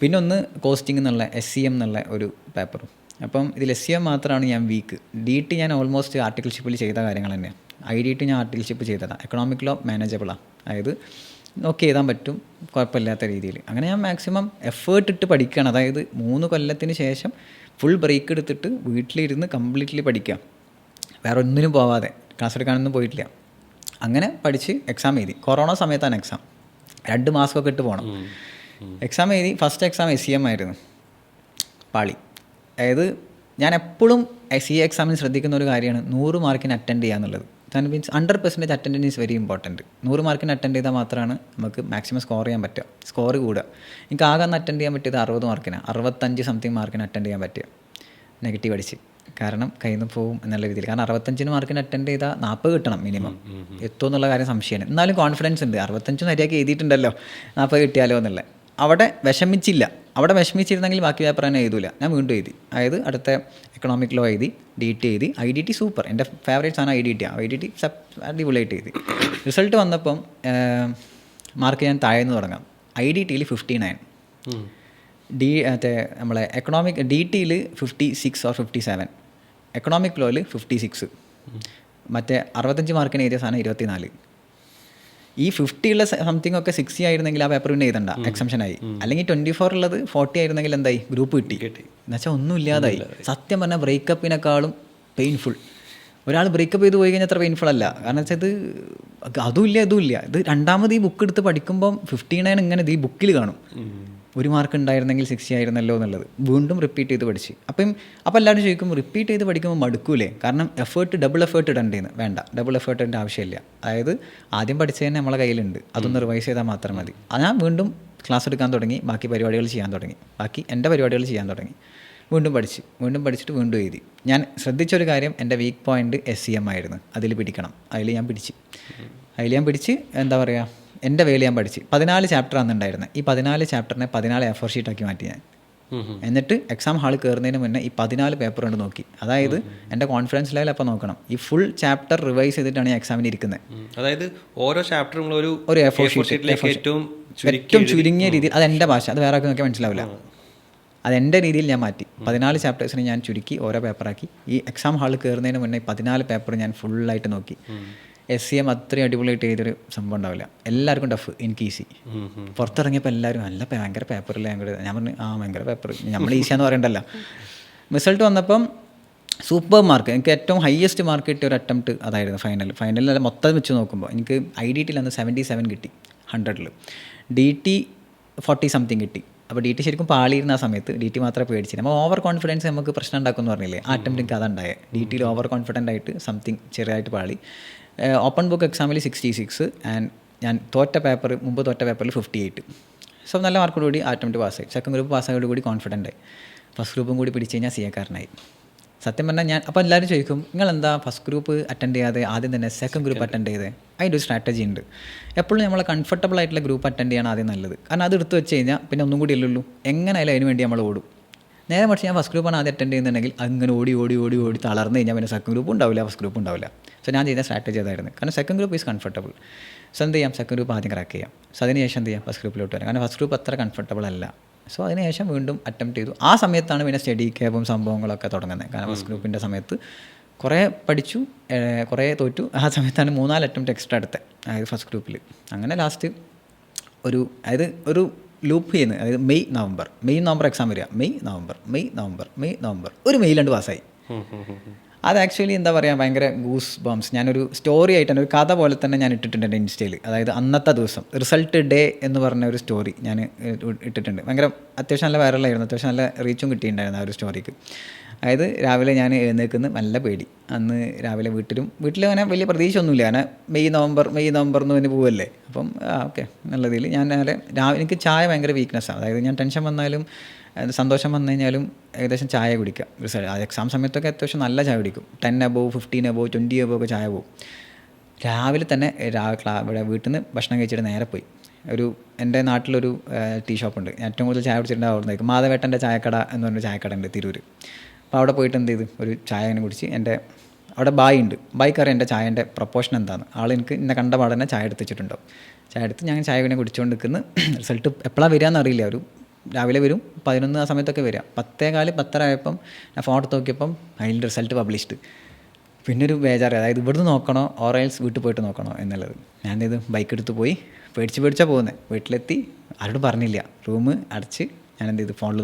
പിന്നെ ഒന്ന് കോസ്റ്റിംഗ് എന്നുള്ള SCM എന്നുള്ള ഒരു പേപ്പറും. അപ്പം ഇതിൽ SCM മാത്രമാണ് ഞാൻ വീക്ക്. DT ഞാൻ ഓൾമോസ്റ്റ് ആർട്ടിക്കിൾഷിപ്പിൽ ചെയ്ത കാര്യങ്ങൾ തന്നെയാണ്. IDT ഞാൻ ആർട്ടിക്കിൾഷിപ്പ് ചെയ്തതാണ്. എക്കണോമിക് ലോ മാനേജബിളാണ്, അതായത് നോക്കി എഴുതാൻ പറ്റും കുഴപ്പമില്ലാത്ത രീതിയിൽ. അങ്ങനെ ഞാൻ മാക്സിമം എഫേർട്ട് ഇട്ട് പഠിക്കുകയാണ്. അതായത് 3 കൊല്ലത്തിന് ശേഷം ഫുൾ ബ്രേക്ക് എടുത്തിട്ട് വീട്ടിലിരുന്ന് കംപ്ലീറ്റ്ലി പഠിക്കുക, വേറെ ഒന്നിനും പോവാതെ. ക്ലാസ് എടുക്കാനൊന്നും പോയിട്ടില്ല. അങ്ങനെ പഠിച്ച് എക്സാം എഴുതി. കൊറോണ സമയത്താണ് എക്സാം. 2 മാസ്കൊക്കെ ഇട്ട് പോകണം. എക്സാം എഴുതി. ഫസ്റ്റ് എക്സാം SEM ആയിരുന്നു, പാളി. അതായത് ഞാൻ എപ്പോഴും CA എക്സാമിന് ശ്രദ്ധിക്കുന്ന ഒരു കാര്യമാണ് 100 മാർക്കിന് അറ്റൻഡ് ചെയ്യുക എന്നുള്ളത്. That means 100% attendance is very important. 100 മാർക്കിന് അറ്റൻഡ് ചെയ്താൽ മാത്രമാണ് നമുക്ക് മാക്സിമം സ്കോർ ചെയ്യാൻ പറ്റുക, സ്കോർ കൂടുക. എനിക്ക് ആകെ ഒന്ന് അറ്റൻഡ് ചെയ്യാൻ പറ്റിയത് 60 മാർക്കിന്, 65 സംതിങ് മാർക്കിന് അറ്റൻഡ് ചെയ്യാൻ പറ്റുക. നെഗറ്റീവ് അടിച്ച്, കാരണം കയ്യിൽ നിന്ന് പോകും എന്നുള്ള രീതിയിൽ. കാരണം 65 മാർക്കിന് അറ്റൻഡ് ചെയ്താൽ 40 കിട്ടണം മിനിമം, എത്തുമോ എന്നുള്ള കാര്യം സംശയമാണ്. എന്നാലും കോൺഫിഡൻസ് ഉണ്ട്, 65 ശരിയാക്കി എഴുതിയിട്ടുണ്ടല്ലോ, 40 കിട്ടിയാലോ എന്നുള്ളത്. അവിടെ വിഷമിച്ചില്ല. അവിടെ വിഷമിച്ചിരുന്നെങ്കിൽ ബാക്കി പേപ്പർ തന്നെ എഴുതൂല. ഞാൻ വീണ്ടും എഴുതി. അതായത് അടുത്ത എക്കണോമിക് ലോ എഴുതി, DT എഴുതി. IDT സൂപ്പർ, എൻ്റെ ഫേവറേറ്റ് സാധനം IDT ആണ്. IDT അടിപൊളിയായിട്ട് എഴുതി. റിസൾട്ട് വന്നപ്പം മാർക്ക് ഞാൻ താഴേന്ന് തുടങ്ങാം. IDTയിൽ 59, മറ്റേ നമ്മളെ DTയിൽ 56 or 57, എക്കണോമിക് ലോയിൽ 56, മറ്റേ 65 മാർക്കിന് എഴുതിയ സാധനം 24. ഈ 50 ഉള്ള സംതിങ് ഒക്കെ 60 ആയിരുന്നെങ്കിൽ ആ പേപ്പർ പിന്നെ എഴുതണ്ട, എക്സംഷനായി. അല്ലെങ്കിൽ 24 ഉള്ളത് 40 ആയിരുന്നെങ്കിൽ എന്തായി, ഗ്രൂപ്പ് കിട്ടി. എന്നുവെച്ചാൽ ഒന്നും ഇല്ലാതായി. സത്യം പറഞ്ഞാൽ ബ്രേക്കപ്പിനേക്കാളും പെയിൻഫുൾ. ഒരാൾ ബ്രേക്കപ്പ് ചെയ്ത് പോയി കഴിഞ്ഞാൽ അത്ര പെയിൻഫുൾ അല്ല. കാരണം വെച്ചാൽ ഇത് അതുമില്ല ഇതുമില്ല. ഇത് രണ്ടാമത് ഈ ബുക്ക് എടുത്ത് പഠിക്കുമ്പം 59 ഇങ്ങനെ ഈ ബുക്കിൽ കാണും. 1 മാർക്ക് ഉണ്ടായിരുന്നെങ്കിൽ 60 ആയിരുന്നല്ലോ എന്നുള്ളത്. വീണ്ടും റിപ്പീറ്റ് ചെയ്ത് പഠിച്ച്. അപ്പോൾ എല്ലാവരും ചോദിക്കും, റിപ്പീറ്റ് ചെയ്ത് പഠിക്കുമ്പോൾ മടുക്കൂലേ? കാരണം ഡബിൾ എഫേർട്ട് ഇടേണ്ടതെന്ന്. വേണ്ട, ഡബിൾ എഫേർട്ടിൻ്റെ ആവശ്യമില്ല. അതായത് ആദ്യം പഠിച്ചത് തന്നെ നമ്മളെ കയ്യിലുണ്ട്, അതൊന്ന് റിവൈസ് ചെയ്താൽ മാത്രം മതി. ഞാൻ വീണ്ടും ക്ലാസ് എടുക്കാൻ തുടങ്ങി, ബാക്കി പരിപാടികൾ ചെയ്യാൻ തുടങ്ങി, എൻ്റെ പരിപാടികൾ ചെയ്യാൻ തുടങ്ങി. വീണ്ടും പഠിച്ചിട്ട് വീണ്ടും എഴുതി. ഞാൻ ശ്രദ്ധിച്ചൊരു കാര്യം, എൻ്റെ വീക്ക് പോയിൻ്റ് SEM ആയിരുന്നു. അതിൽ പിടിക്കണം. അതിൽ ഞാൻ പിടിച്ച് എന്താ പറയുക, എൻ്റെ വേല ഞാൻ പഠിച്ച്. 14 ചാപ്റ്റർ അന്നുണ്ടായിരുന്നത്. ഈ 14 ചാപ്റ്ററിനെ 14 A4 ഷീറ്റാക്കി മാറ്റി ഞാൻ. എന്നിട്ട് എക്സാം ഹാളിൽ കയറുന്നതിന് മുന്നേ ഈ 14 പേപ്പർ കൊണ്ട് നോക്കി. അതായത് എൻ്റെ കോൺഫിഡൻസ് ലെവൽ അപ്പോൾ നോക്കണം. ഈ ഫുൾ ചാപ്റ്റർ റിവൈസ് ചെയ്തിട്ടാണ് ഞാൻ എക്സാമിന് ഇരിക്കുന്നത്. അതായത് ഓരോ ചാപ്റ്ററും ഒരു A4 ഷീറ്റിലേക്ക് ഏറ്റവും ചുരുങ്ങിയ രീതിയിൽ. അത് എൻ്റെ ഭാഷ, അത് വേറെ ആക്കി നോക്കിയാൽ മനസ്സിലാവില്ല. അതെൻ്റെ രീതിയിൽ ഞാൻ മാറ്റി. 14 ചാപ്റ്റേഴ്സിനെ ഞാൻ ചുരുക്കി ഓരോ പേപ്പറാക്കി. ഈ എക്സാം ഹാളിൽ കയറുന്നതിന് മുന്നേ 14 പേപ്പർ ഞാൻ ഫുള്ളായിട്ട് നോക്കി. SEM അത്രയും അടിപൊളിയായിട്ട് ചെയ്തൊരു സംഭവം ഉണ്ടാവില്ല. എല്ലാവർക്കും ടഫ്, എനിക്ക് ഈസി. പുറത്തിറങ്ങിയപ്പോൾ എല്ലാവരും ഭയങ്കര പേപ്പറില്ല. ഞാൻ പറഞ്ഞു ഭയങ്കര പേപ്പർ, നമ്മൾ ഈസിയാന്ന് പറയണ്ടല്ലോ. റിസൾട്ട് വന്നപ്പം സൂപ്പർ മാർക്ക്, എനിക്ക് ഏറ്റവും ഹയസ്റ്റ് മാർക്ക് കിട്ടിയ ഒരു അറ്റംപ്റ്റ് അതായിരുന്നു. ഫൈനലിൽ മൊത്തം വെച്ച് നോക്കുമ്പോൾ എനിക്ക് IDTയിൽ അന്ന് 77 കിട്ടി 100-ൽ. DT 40 സംതിങ് കിട്ടി. അപ്പോൾ DT ശരിക്കും പാളിയിരുന്ന ആ സമയത്ത് DT മാത്രമേ പേടിച്ചില്ല. നമ്മൾ ഓവർ കോൺഫിഡൻസ് നമുക്ക് പ്രശ്നം ഉണ്ടാക്കുമെന്ന് പറഞ്ഞില്ലേ, ആ അറ്റംപ്റ്റ് എനിക്ക് അതുണ്ടായത്. DTയിൽ ഓവർ കോൺഫിഡൻ്റ് ആയിട്ട് സംതിങ് ചെറിയതായിട്ട് പാളി. ഓപ്പൺ ബുക്ക് എക്സാമിൽ 66 ആൻഡ് ഞാൻ മുമ്പ് തോറ്റ പേപ്പറിൽ 58. സോ നല്ല മാർക്കോടുകൂടി അറ്റംപ്റ്റ് പാസ്സായി. സെക്കൻഡ് ഗ്രൂപ്പ് പാസ്സായോടുകൂടി കോൺഫിഡൻ്റ് ആയി. ഫസ്റ്റ് ഗ്രൂപ്പും കൂടി പിടിച്ച് കഴിഞ്ഞാൽ CA കാരനായി. സത്യം പറഞ്ഞാൽ അപ്പോൾ എല്ലാവരും ചോദിക്കും, നിങ്ങളെന്താ ഫസ്റ്റ് ഗ്രൂപ്പ് അറ്റൻഡ് ചെയ്യാതെ ആദ്യം തന്നെ സെക്കൻഡ് ഗ്രൂപ്പ് അറ്റൻഡ് ചെയ്തേ? അതിൻ്റെ ഒരു സ്ട്രാറ്റജി ഉണ്ട്. എപ്പോഴും നമ്മൾ കംഫർട്ടബിൾ ആയിട്ടുള്ള ഗ്രൂപ്പ് അറ്റൻഡ് ചെയ്യണം ആദ്യം നല്ലത്. കാരണം അത് എടുത്ത് വെച്ച് കഴിഞ്ഞാൽ പിന്നെ ഒന്നും കൂടി അല്ലല്ലോ, എങ്ങനെയായാലും അതിന് വേണ്ടി നമ്മൾ ഓടും. നേരെ മറിച്ച് ഞാൻ ഫസ്റ്റ് ഗ്രൂപ്പാണ് ആദ്യം അറ്റൻഡ് ചെയ്യുന്നുണ്ടെങ്കിൽ അങ്ങനെ ഓടി തളർന്ന് കഴിഞ്ഞാൽ പിന്നെ സെക്കൻഡ് ഗ്രൂപ്പ് ഉണ്ടാവില്ല, ഫസ്റ്റ് ഗ്രൂപ്പ് ഉണ്ടാവില്ല. സോ ഞാൻ ചെയ്ത സ്ട്രാറ്റജി അതായിരുന്നു. കാരണം second group is comfortable. So എന്ത് ചെയ്യാം, സെക്കൻഡ് ഗ്രൂപ്പ് ആദ്യം ക്രാക്ക് ചെയ്യാം. സോ അതിനുശേഷം എന്ത് ചെയ്യാം, ഫസ്റ്റ് ഗ്രൂപ്പിലോട്ട് വരാം. കാരണം ഫസ്റ്റ് ഗ്രൂപ്പ് അത്ര കംഫർട്ടബിൾ അല്ല. സോ അതിനുശേഷം വീണ്ടും അറ്റംപ്റ്റ് ചെയ്തു. ആ സമയത്താണ് പിന്നെ സ്റ്റഡി ക്യാബും സംഭവങ്ങളൊക്കെ തുടങ്ങുന്നത്. കാരണം ഫസ്റ്റ് ഗ്രൂപ്പിൻ്റെ സമയത്ത് കുറേ പഠിച്ചു, കുറേ തോറ്റു. ആ സമയത്താണ് 3-4 അറ്റംപ്റ്റ് എക്സ്ട്രാ എടുത്തത്, അതായത് ഫസ്റ്റ് ഗ്രൂപ്പിൽ. അങ്ങനെ ലാസ്റ്റ് ഒരു ലൂപ്പ് ചെയ്യുന്നത്. അതായത് മെയ് നവംബർ എക്സാം വരിക. മെയ് നവംബർ ഒരു മെയിലുണ്ട് പാസ്സായി. അത് ആക്ച്വലി എന്താ പറയുക, ഭയങ്കര ഗൂസ് ബംസ്. ഞാനൊരു സ്റ്റോറി ആയിട്ട് തന്നെ, ഒരു കഥ പോലെ തന്നെ ഞാൻ ഇട്ടിട്ടുണ്ട് എൻ്റെ ഇൻസ്റ്റയിൽ. അതായത് അന്നത്തെ ദിവസം റിസൾട്ട് ഡേ എന്ന് പറഞ്ഞ ഒരു സ്റ്റോറി ഞാൻ ഇട്ടിട്ടുണ്ട്. ഭയങ്കര അത്യാവശ്യം നല്ല വൈറലായിരുന്നു, അത്യാവശ്യം നല്ല റീച്ചും കിട്ടിയിട്ടുണ്ടായിരുന്നു ആ ഒരു സ്റ്റോറിക്ക്. അതായത് രാവിലെ ഞാൻ എഴുന്നേൽക്കുന്നത് നല്ല പേടി. അന്ന് രാവിലെ വീട്ടിൽ അങ്ങനെ വലിയ പ്രതീക്ഷ ഒന്നുമില്ല. കാരണം മെയ് നവംബർ എന്ന് പറഞ്ഞ് പോവല്ലേ. അപ്പം ഓക്കെ നല്ല രീതിയിൽ ഞാൻ രാവിലെ എനിക്ക് ചായ ഭയങ്കര വീക്ക്നെസ്സാണ്. അതായത് ഞാൻ ടെൻഷൻ വന്നാലും സന്തോഷം വന്നു കഴിഞ്ഞാലും ഏകദേശം ചായ കുടിക്കുക. റിസൾട്ട് എക്സാം സമയത്തൊക്കെ അത്യാവശ്യം നല്ല ചായ കുടിക്കും. 10 above 15 above 20 above ഒക്കെ ചായ പോകും. രാവിലെ തന്നെ ഇവിടെ വീട്ടിൽ നിന്ന് ഭക്ഷണം കഴിച്ചിട്ട് നേരെ പോയി. എൻ്റെ നാട്ടിലൊരു ടീ ഷോപ്പുണ്ട്. ഏറ്റവും കൂടുതൽ ചായ കുടിച്ചിട്ടുണ്ട് അവിടെ മാധവേട്ടൻ്റെ ചായക്കട എന്ന് പറഞ്ഞൊരു ചായക്കട ഉണ്ട് തിരൂർ. അപ്പോൾ അവിടെ പോയിട്ട് എന്ത് ചെയ്തു, ഒരു ചായ അങ്ങനെ കുടിച്ച്. അവിടെ ബായ് ഉണ്ട്. ബായ്ക്കറിയാം എൻ്റെ ചായൻ്റെ പ്രൊപ്പോർഷൻ എന്താണെന്ന്. എനിക്ക് എന്നെ കണ്ട പാടന്നെ ചായ എടുത്ത് വെച്ചിട്ടുണ്ടാവും. ചായ എടുത്ത് ഞാൻ ചായ ഇങ്ങനെ കുടിച്ചുകൊണ്ട് നിൽക്കുന്നു. റിസൾട്ട് എപ്പോഴാണ് വരികയെന്ന് അറിയില്ല. രാവിലെ വരും, 11 ആ സമയത്തൊക്കെ വരിക. 10:15 ആയപ്പം ഞാൻ ഫോൺ എടുത്ത് നോക്കിയപ്പം അതിൻ്റെ റിസൾട്ട് പബ്ലിഷ്ഡ്. പിന്നെ ഒരു ബേജാറ്, അതായത് ഇവിടുന്ന് നോക്കണോ ഓറൈൽസ് വീട്ടിൽ പോയിട്ട് നോക്കണോ എന്നുള്ളത്. ഞാൻ ബൈക്ക് എടുത്ത് പോയി പേടിച്ചാണ് പോകുന്നത്. വീട്ടിലെത്തി ആരോടും പറഞ്ഞില്ല, റൂം അടച്ച് ഞാൻ എന്ത് ചെയ്തു, ഫോണിൽ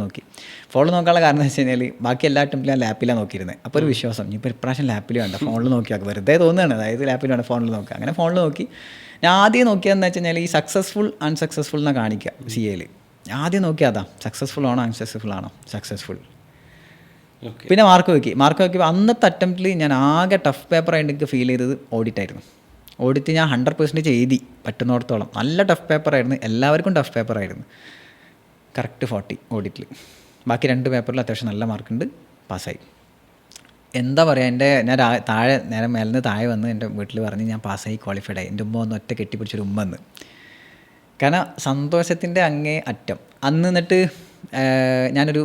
നോക്കാനുള്ള കാരണം എന്ന് വെച്ച് കഴിഞ്ഞാൽ ബാക്കി എല്ലാ അറ്റംപ്റ്റിലും ഞാൻ ലാപ്പിലാണ് നോക്കിയിരുന്നത്. അപ്പോൾ ഒരു വിശ്വാസം, ഇപ്പോൾ ഇപ്രാവശ്യം ലാപ്പിൽ വേണ്ട, ഫോണിൽ നോക്കിയാൽ വെറുതെ തോന്നുകയാണ്, അതായത് ലാപ്പിൽ വേണ്ട ഫോണിൽ നോക്കുക. അങ്ങനെ ഫോണിൽ നോക്കി. ഞാൻ ആദ്യം നോക്കിയതെന്ന് വെച്ച് കഴിഞ്ഞാൽ ഈ സക്സസ്ഫുൾ അൺസക്സസ്ഫുൾ എന്നാണ് കാണിക്കുക CA-ൽ. ആദ്യം നോക്കിയാൽ അതാ സക്സസ്ഫുൾ ആണോ അൺസക്സസ്ഫുൾ ആണോ, സക്സസ്ഫുൾ. പിന്നെ മാർക്ക് നോക്കിയപ്പോൾ അന്നത്തെ അറ്റംപ്റ്റിൽ ഞാൻ ആകെ ടഫ് പേപ്പറായിട്ട് എനിക്ക് ഫീൽ ചെയ്തത് ഓഡിറ്റായിരുന്നു. ഓഡിറ്റ് ഞാൻ 100% എഴുതി പറ്റുന്നിടത്തോളം. നല്ല ടഫ് പേപ്പറായിരുന്നു, എല്ലാവർക്കും ടഫ് പേപ്പറായിരുന്നു. കറക്റ്റ് 40 ഓഡിറ്റിൽ. ബാക്കി 2 പേപ്പറിൽ അത്യാവശ്യം നല്ല മാർക്കുണ്ട്, പാസ്സായി. എന്താ പറയുക, ഞാൻ താഴെ നേരെ മേലിന്ന് താഴെ വന്ന് എൻ്റെ വീട്ടിൽ പറഞ്ഞ് ഞാൻ പാസ്സായി, ക്വാളിഫൈഡ് ആയി. എൻ്റെ ഉമ്മ ഒന്ന് ഒറ്റ കെട്ടിപ്പിടിച്ചൊരു ഉമ്മ എന്ന്. കാരണം സന്തോഷത്തിൻ്റെ അങ്ങേ അറ്റം. അന്ന് എന്നിട്ട് ഞാനൊരു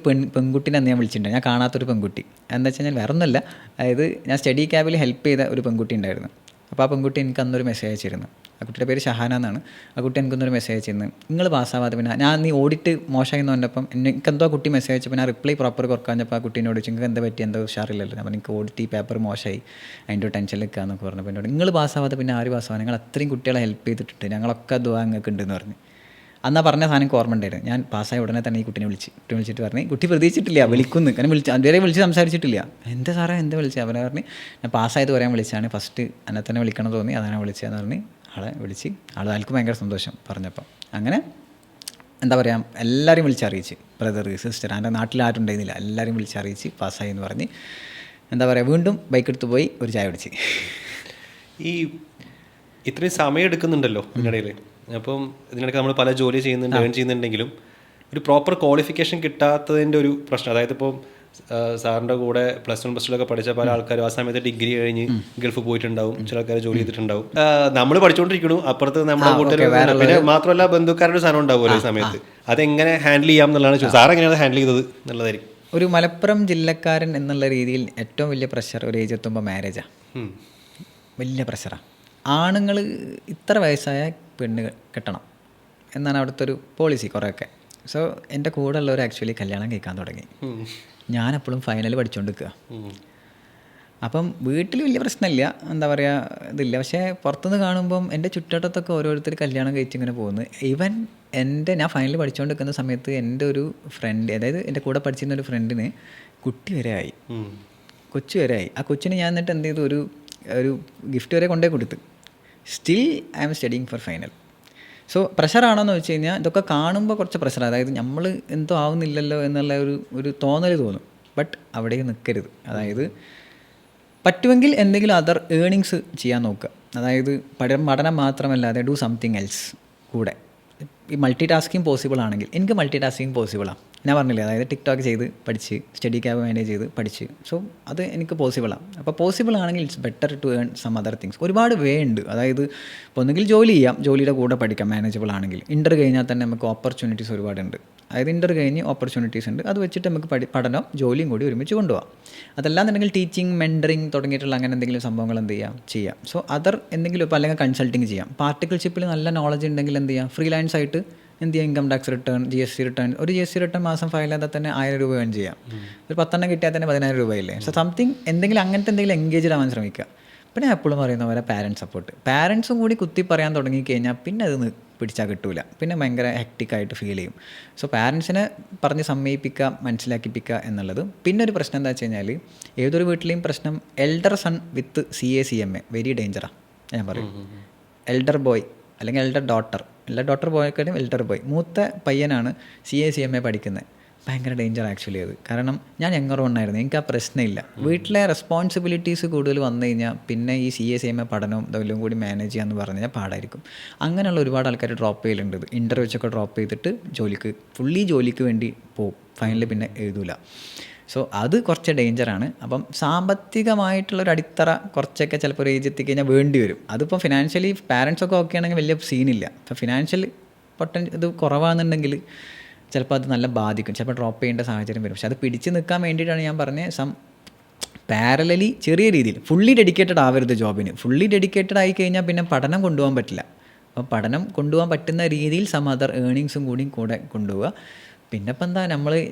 പെൺകുട്ടീനെ അന്ന് ഞാൻ വിളിച്ചിട്ടുണ്ട്, ഞാൻ കാണാത്തൊരു പെൺകുട്ടി. എന്താ വെച്ച് കഴിഞ്ഞാൽ വേറെ ഒന്നുമല്ല, അതായത് ഞാൻ സ്റ്റഡി ക്യാബിൽ ഹെൽപ്പ് ചെയ്ത ഒരു പെൺകുട്ടി ഉണ്ടായിരുന്നു. അപ്പോൾ ആ പെൺകുട്ടി എനിക്ക് അന്നൊരു മെസ്സേജ് അയച്ചിരുന്നു. ആ കുട്ടിയുടെ പേര് ഷഹാന എന്നാണ്. ആ കുട്ടി എനിക്കൊന്നൊരു മെസ്സേജ് അയച്ചിരുന്നു, നിങ്ങൾ പാസ്സാവാതെ പിന്നെ നീ ഓഡിറ്റ് മോശമായി എന്ന് പറഞ്ഞപ്പം എനിക്കെന്തോ ആ കുട്ടി മെസ്സേജ് അയച്ചപ്പോൾ ഞാൻ റിപ്ലൈ പ്രോപ്പർ കുറക്കാഞ്ഞപ്പോൾ ആ കുട്ടീനോട് ചോദിച്ചു, നിങ്ങൾക്ക് എന്താ പറ്റി, എന്തോ ഉഷാറില്ലല്ലോ. അപ്പോൾ എനിക്ക് ഓഡിറ്റ് ഈ പേപ്പർ മോശമായി, അതിൻ്റെ ടെൻഷനിൽ നിൽക്കാമെന്നൊക്കെ പറഞ്ഞപ്പോൾ എന്നോട്, നിങ്ങൾ പാസ്സാവാതെ പിന്നെ ആര് പാസ്സാവാൻ, നിങ്ങൾ അത്രയും കുട്ടികളെ ഹെൽപ്പ് ചെയ്തിട്ടുണ്ട്, ഞങ്ങളൊക്കെ ദുആ നിങ്ങൾക്ക് ഉണ്ടെന്ന് പറഞ്ഞു. അന്നാ പറഞ്ഞ സാധനം എനിക്ക് ഓർമ്മ ഉണ്ടായിരുന്നു. ഞാൻ പാസ്സായ ഉടനെ തന്നെ ഈ കുട്ടീനെ വിളിച്ചിട്ട് പറഞ്ഞു, കുട്ടി പ്രതീക്ഷിച്ചിട്ടില്ല, വിളിക്കുന്നു. കാരണം അതുവരെ വിളിച്ച് സംസാരിച്ചിട്ടില്ല. എന്താ സാറേ എന്താ വിളിച്ചത്, അവരെ പറഞ്ഞ് ഞാൻ പാസ്സായത് പറയാൻ വിളിച്ചാണ്, ഫസ്റ്റ് എന്നെ തന്നെ വിളിക്കണം തോന്നി, അതാണ് വിളിച്ചതെന്ന് പറഞ്ഞ് ആളെ വിളിച്ച്. ആൾക്ക് ഭയങ്കര സന്തോഷം പറഞ്ഞപ്പം. അങ്ങനെ എന്താ പറയുക, എല്ലാവരെയും വിളിച്ചറിയിച്ച്, ബ്രദർ സിസ്റ്റർ, എൻ്റെ നാട്ടിൽ ആരും ഉണ്ടായിരുന്നില്ല, എല്ലാവരെയും വിളിച്ചറിയിച്ച് പാസ്സായി എന്ന് പറഞ്ഞ് എന്താ പറയുക, വീണ്ടും ബൈക്ക് എടുത്ത് പോയി ഒരു ചായ കുടിച്ച്. ഈ ഇത്രയും സമയം എടുക്കുന്നുണ്ടല്ലോ ഇതിനിടയിൽ, അപ്പം ഇതിനിടയ്ക്ക് നമ്മൾ പല ജോലി ചെയ്യുന്നുണ്ട്, ഏൺ ചെയ്യുന്നുണ്ടെങ്കിലും ഒരു പ്രോപ്പർ ക്വാളിഫിക്കേഷൻ കിട്ടാത്തതിൻ്റെ ഒരു പ്രശ്നം. അതായത് ഇപ്പോൾ സാറിൻ്റെ കൂടെ +1 +2 പഠിച്ച പല ആൾക്കാരും ആ സമയത്ത് ഡിഗ്രി കഴിഞ്ഞ് ഗൾഫ് പോയിട്ടുണ്ടാവും, ചില ആൾക്കാർ ജോലി ചെയ്തിട്ടുണ്ടാവും. നമ്മൾ പഠിച്ചുകൊണ്ടിരിക്കണു, അപ്പുറത്ത് നമ്മുടെ കൂട്ടർ, പിന്നെ മാത്രമല്ല ബന്ധുക്കാരുടെ സാധനം ഉണ്ടാവുമല്ലോ ഈ സമയത്ത്. അതെങ്ങനെ ഹാൻഡിൽ ചെയ്യാം എന്നുള്ളതാണ്. സാർ എങ്ങനെയാണ് ഹാൻഡിൽ ചെയ്തത് എന്നുള്ളതായിരിക്കും. ഒരു മലപ്പുറം ജില്ലക്കാരൻ എന്നുള്ള രീതിയിൽ ഏറ്റവും വലിയ പ്രഷർ ഒരു ഏജ് എത്തുമ്പോൾ മാരേജാണ്. വലിയ പ്രഷറാണ്. ആണുങ്ങൾ ഇത്ര വയസ്സായ പെണ്ണ് കെട്ടണം എന്നാണ് അവിടുത്തെ ഒരു പോളിസി കുറേയൊക്കെ. സോ എൻ്റെ കൂടെ ഉള്ളവർ ആക്ച്വലി കല്യാണം കഴിക്കാൻ തുടങ്ങി. ഞാനെപ്പോഴും ഫൈനൽ പഠിച്ചുകൊണ്ടിരിക്കുക. അപ്പം വീട്ടിൽ വലിയ പ്രശ്നമില്ല, എന്താ പറയുക, ഇതില്ല. പക്ഷേ പുറത്തുനിന്ന് കാണുമ്പം എൻ്റെ ചുറ്റുവട്ടത്തൊക്കെ ഓരോരുത്തർ കല്യാണം കഴിച്ചിങ്ങനെ പോകുന്നു. ഈവൻ ഞാൻ ഫൈനൽ പഠിച്ചുകൊണ്ടിരിക്കുന്ന സമയത്ത് എൻ്റെ ഒരു ഫ്രണ്ട്, അതായത് എൻ്റെ കൂടെ പഠിച്ചിരുന്ന ഒരു ഫ്രണ്ടിന് കുട്ടി വരെ ആയി, കൊച്ചു വരെ ആയി. ആ കൊച്ചിന് ഞാൻ എന്നിട്ട് എന്ത് ചെയ്തു, ഒരു ഗിഫ്റ്റ് വരെ കൊണ്ടേ കൊടുത്ത്. Still I am studying for final. So പ്രഷറാണോയെന്ന് വെച്ച് കഴിഞ്ഞാൽ ഇതൊക്കെ കാണുമ്പോൾ കുറച്ച് പ്രഷർ, അതായത് നമ്മൾ എന്തോ ആവുന്നില്ലല്ലോ എന്നുള്ള ഒരു തോന്നൽ തോന്നും. ബട്ട് അവിടെ നിൽക്കരുത്. അതായത് പറ്റുമെങ്കിൽ എന്തെങ്കിലും അതർ ഏണിങ്സ് ചെയ്യാൻ നോക്കുക. അതായത് പഠനം മാത്രമല്ലാതെ ഡു സംതിങ് എൽസ് കൂടെ. ഈ മൾട്ടി ടാസ്കിങ് പോസിബിൾ ആണെങ്കിൽ, എനിക്ക് മൾട്ടി ടാസ്കിങ് പോസിബിളാണ്. ഞാൻ പറഞ്ഞില്ലേ, അതായത് ടിക്ടോക്ക് ചെയ്ത് പഠിച്ച്, സ്റ്റഡി ക്യാബ് മാനേജ് ചെയ്ത് പഠിച്ച്. സോ അത് എനിക്ക് പോസിബിളാണ്. അപ്പോൾ പോസിബിൾ ആണെങ്കിൽ it's better to earn some other things. ഒരുപാട് വേ ഉണ്ട്. അതായത് ഇപ്പോൾ ഒന്നുകിൽ ജോലി ചെയ്യാം, ജോലിയുടെ കൂടെ പഠിക്കാം മാനേജബിൾ ആണെങ്കിൽ. ഇൻ്റർ കഴിഞ്ഞാൽ തന്നെ നമുക്ക് ഓപ്പർച്യൂണിറ്റീസ് ഒരുപാടുണ്ട്. അതായത് ഇൻ്റർ കഴിഞ്ഞ് ഓപ്പർച്യൂണിറ്റീസ് ഉണ്ട്, അത് വെച്ചിട്ട് നമുക്ക് പഠനം ജോലിയും കൂടി ഒരുമിച്ച് കൊണ്ടുപോകാം. അതല്ലാന്നുണ്ടെങ്കിൽ ടീച്ചിങ്, മെൻറ്ററിങ് തുടങ്ങിയിട്ടുള്ള അങ്ങനെ എന്തെങ്കിലും സംഭവങ്ങൾ എന്ത് ചെയ്യാം. സോ അതർ എന്തെങ്കിലും ഇപ്പോൾ അല്ലെങ്കിൽ കൺസൾട്ടിങ് ചെയ്യാം. പാർട്ടിക്കിൾഷിപ്പിൽ നല്ല നോളജ് ഉണ്ടെങ്കിൽ എന്ത് ചെയ്യാം, ഫ്രീലാൻസ് ആയിട്ട് എന്ത് ചെയ്യാം, income tax return, GST return. ഒരു GST റിട്ടേൺ മാസം ഫയൽ ചെയ്താൽ തന്നെ 1000 രൂപ ഏൺ ചെയ്യാം. ഒരു 10 കിട്ടിയാൽ തന്നെ 10,000 രൂപയില്ലേ. സോ സംതിങ് എന്തെങ്കിലും അങ്ങനത്തെ എന്തെങ്കിലും എൻഗേജ്ഡ് ആവാൻ ശ്രമിക്കുക. പിന്നെ എപ്പോഴും പറയുന്ന പോലെ പാരൻസ് സപ്പോർട്ട്. പാരൻസും കൂടി കുത്തി പറയാൻ തുടങ്ങിക്കഴിഞ്ഞാൽ പിന്നെ അത് പിടിച്ചാൽ കിട്ടൂല, പിന്നെ ഭയങ്കര ഹെക്റ്റിക്കായിട്ട് ഫീൽ ചെയ്യും. സോ പാരൻസിനെ പറഞ്ഞ് സമ്മതിപ്പിക്കുക, മനസ്സിലാക്കിപ്പിക്കുക എന്നുള്ളത്. പിന്നെ ഒരു പ്രശ്നം എന്താ വെച്ച് കഴിഞ്ഞാൽ, ഏതൊരു വീട്ടിലെയും പ്രശ്നം എൽഡർ സൺ വിത്ത് CA വെരി ഡേഞ്ചറാണ്. ഞാൻ പറയും എൽഡർ ബോയ് അല്ലെങ്കിൽ എൽഡർ ഡോട്ടർ ബോയ്ക്കാളും എൽഡർ ബോയ്, മൂത്ത പയ്യനാണ് CA പഠിക്കുന്നത്. ഭയങ്കര ഡേഞ്ചർ ആക്ച്വലി അത്. കാരണം ഞാൻ യങ്ങർ വണ്ണായിരുന്നു, എനിക്ക് ആ പ്രശ്നമില്ല. വീട്ടിലെ റെസ്പോൺസിബിലിറ്റീസ് കൂടുതൽ വന്നു കഴിഞ്ഞാൽ പിന്നെ ഈ CA പഠനവും ഇതെല്ലാം കൂടി മാനേജ് ചെയ്യാമെന്ന് പറഞ്ഞു കഴിഞ്ഞാൽ പാടായിരിക്കും. അങ്ങനെയുള്ള ഒരുപാട് ആൾക്കാർ ഡ്രോപ്പ് ചെയ്യലുണ്ട്. ഇൻ്റർവ്യൂ വെച്ചൊക്കെ ഡ്രോപ്പ് ചെയ്തിട്ട് ജോലിക്ക് വേണ്ടി പോവും, ഫൈനൽ പിന്നെ എഴുതൂല. സോ അത് കുറച്ച് ഡേഞ്ചറാണ്. അപ്പം സാമ്പത്തികമായിട്ടുള്ളൊരു അടിത്തറ കുറച്ചൊക്കെ ചിലപ്പോൾ ഒരു ഏജ് എത്തിക്കഴിഞ്ഞാൽ വേണ്ടി വരും. അതിപ്പോൾ ഫിനാൻഷ്യലി പാരൻസൊക്കെ ഓക്കെ ആണെങ്കിൽ വലിയ സീനില്ല. ഇപ്പോൾ ഫിനാൻഷ്യൽ ഇത് കുറവാണെന്നുണ്ടെങ്കിൽ ചിലപ്പോൾ അത് നല്ല ബാധിക്കും, ചിലപ്പോൾ ഡ്രോപ്പ് ചെയ്യേണ്ട സാഹചര്യം വരും. പക്ഷെ അത് പിടിച്ച് നിൽക്കാൻ വേണ്ടിയിട്ടാണ് ഞാൻ പറഞ്ഞത്, പാരലലി ചെറിയ രീതിയിൽ ഫുള്ളി ഡെഡിക്കേറ്റഡ് ആവരുത് ജോബിന്. ഫുള്ളി ഡെഡിക്കേറ്റഡ് ആയി കഴിഞ്ഞാൽ പിന്നെ പഠനം കൊണ്ടുപോകാൻ പറ്റില്ല. അപ്പോൾ പഠനം കൊണ്ടുപോകാൻ പറ്റുന്ന രീതിയിൽ അതർ ഏണിങ്സും കൂടെ കൊണ്ടുപോവുക. പിന്നെ ഇപ്പം എന്താ,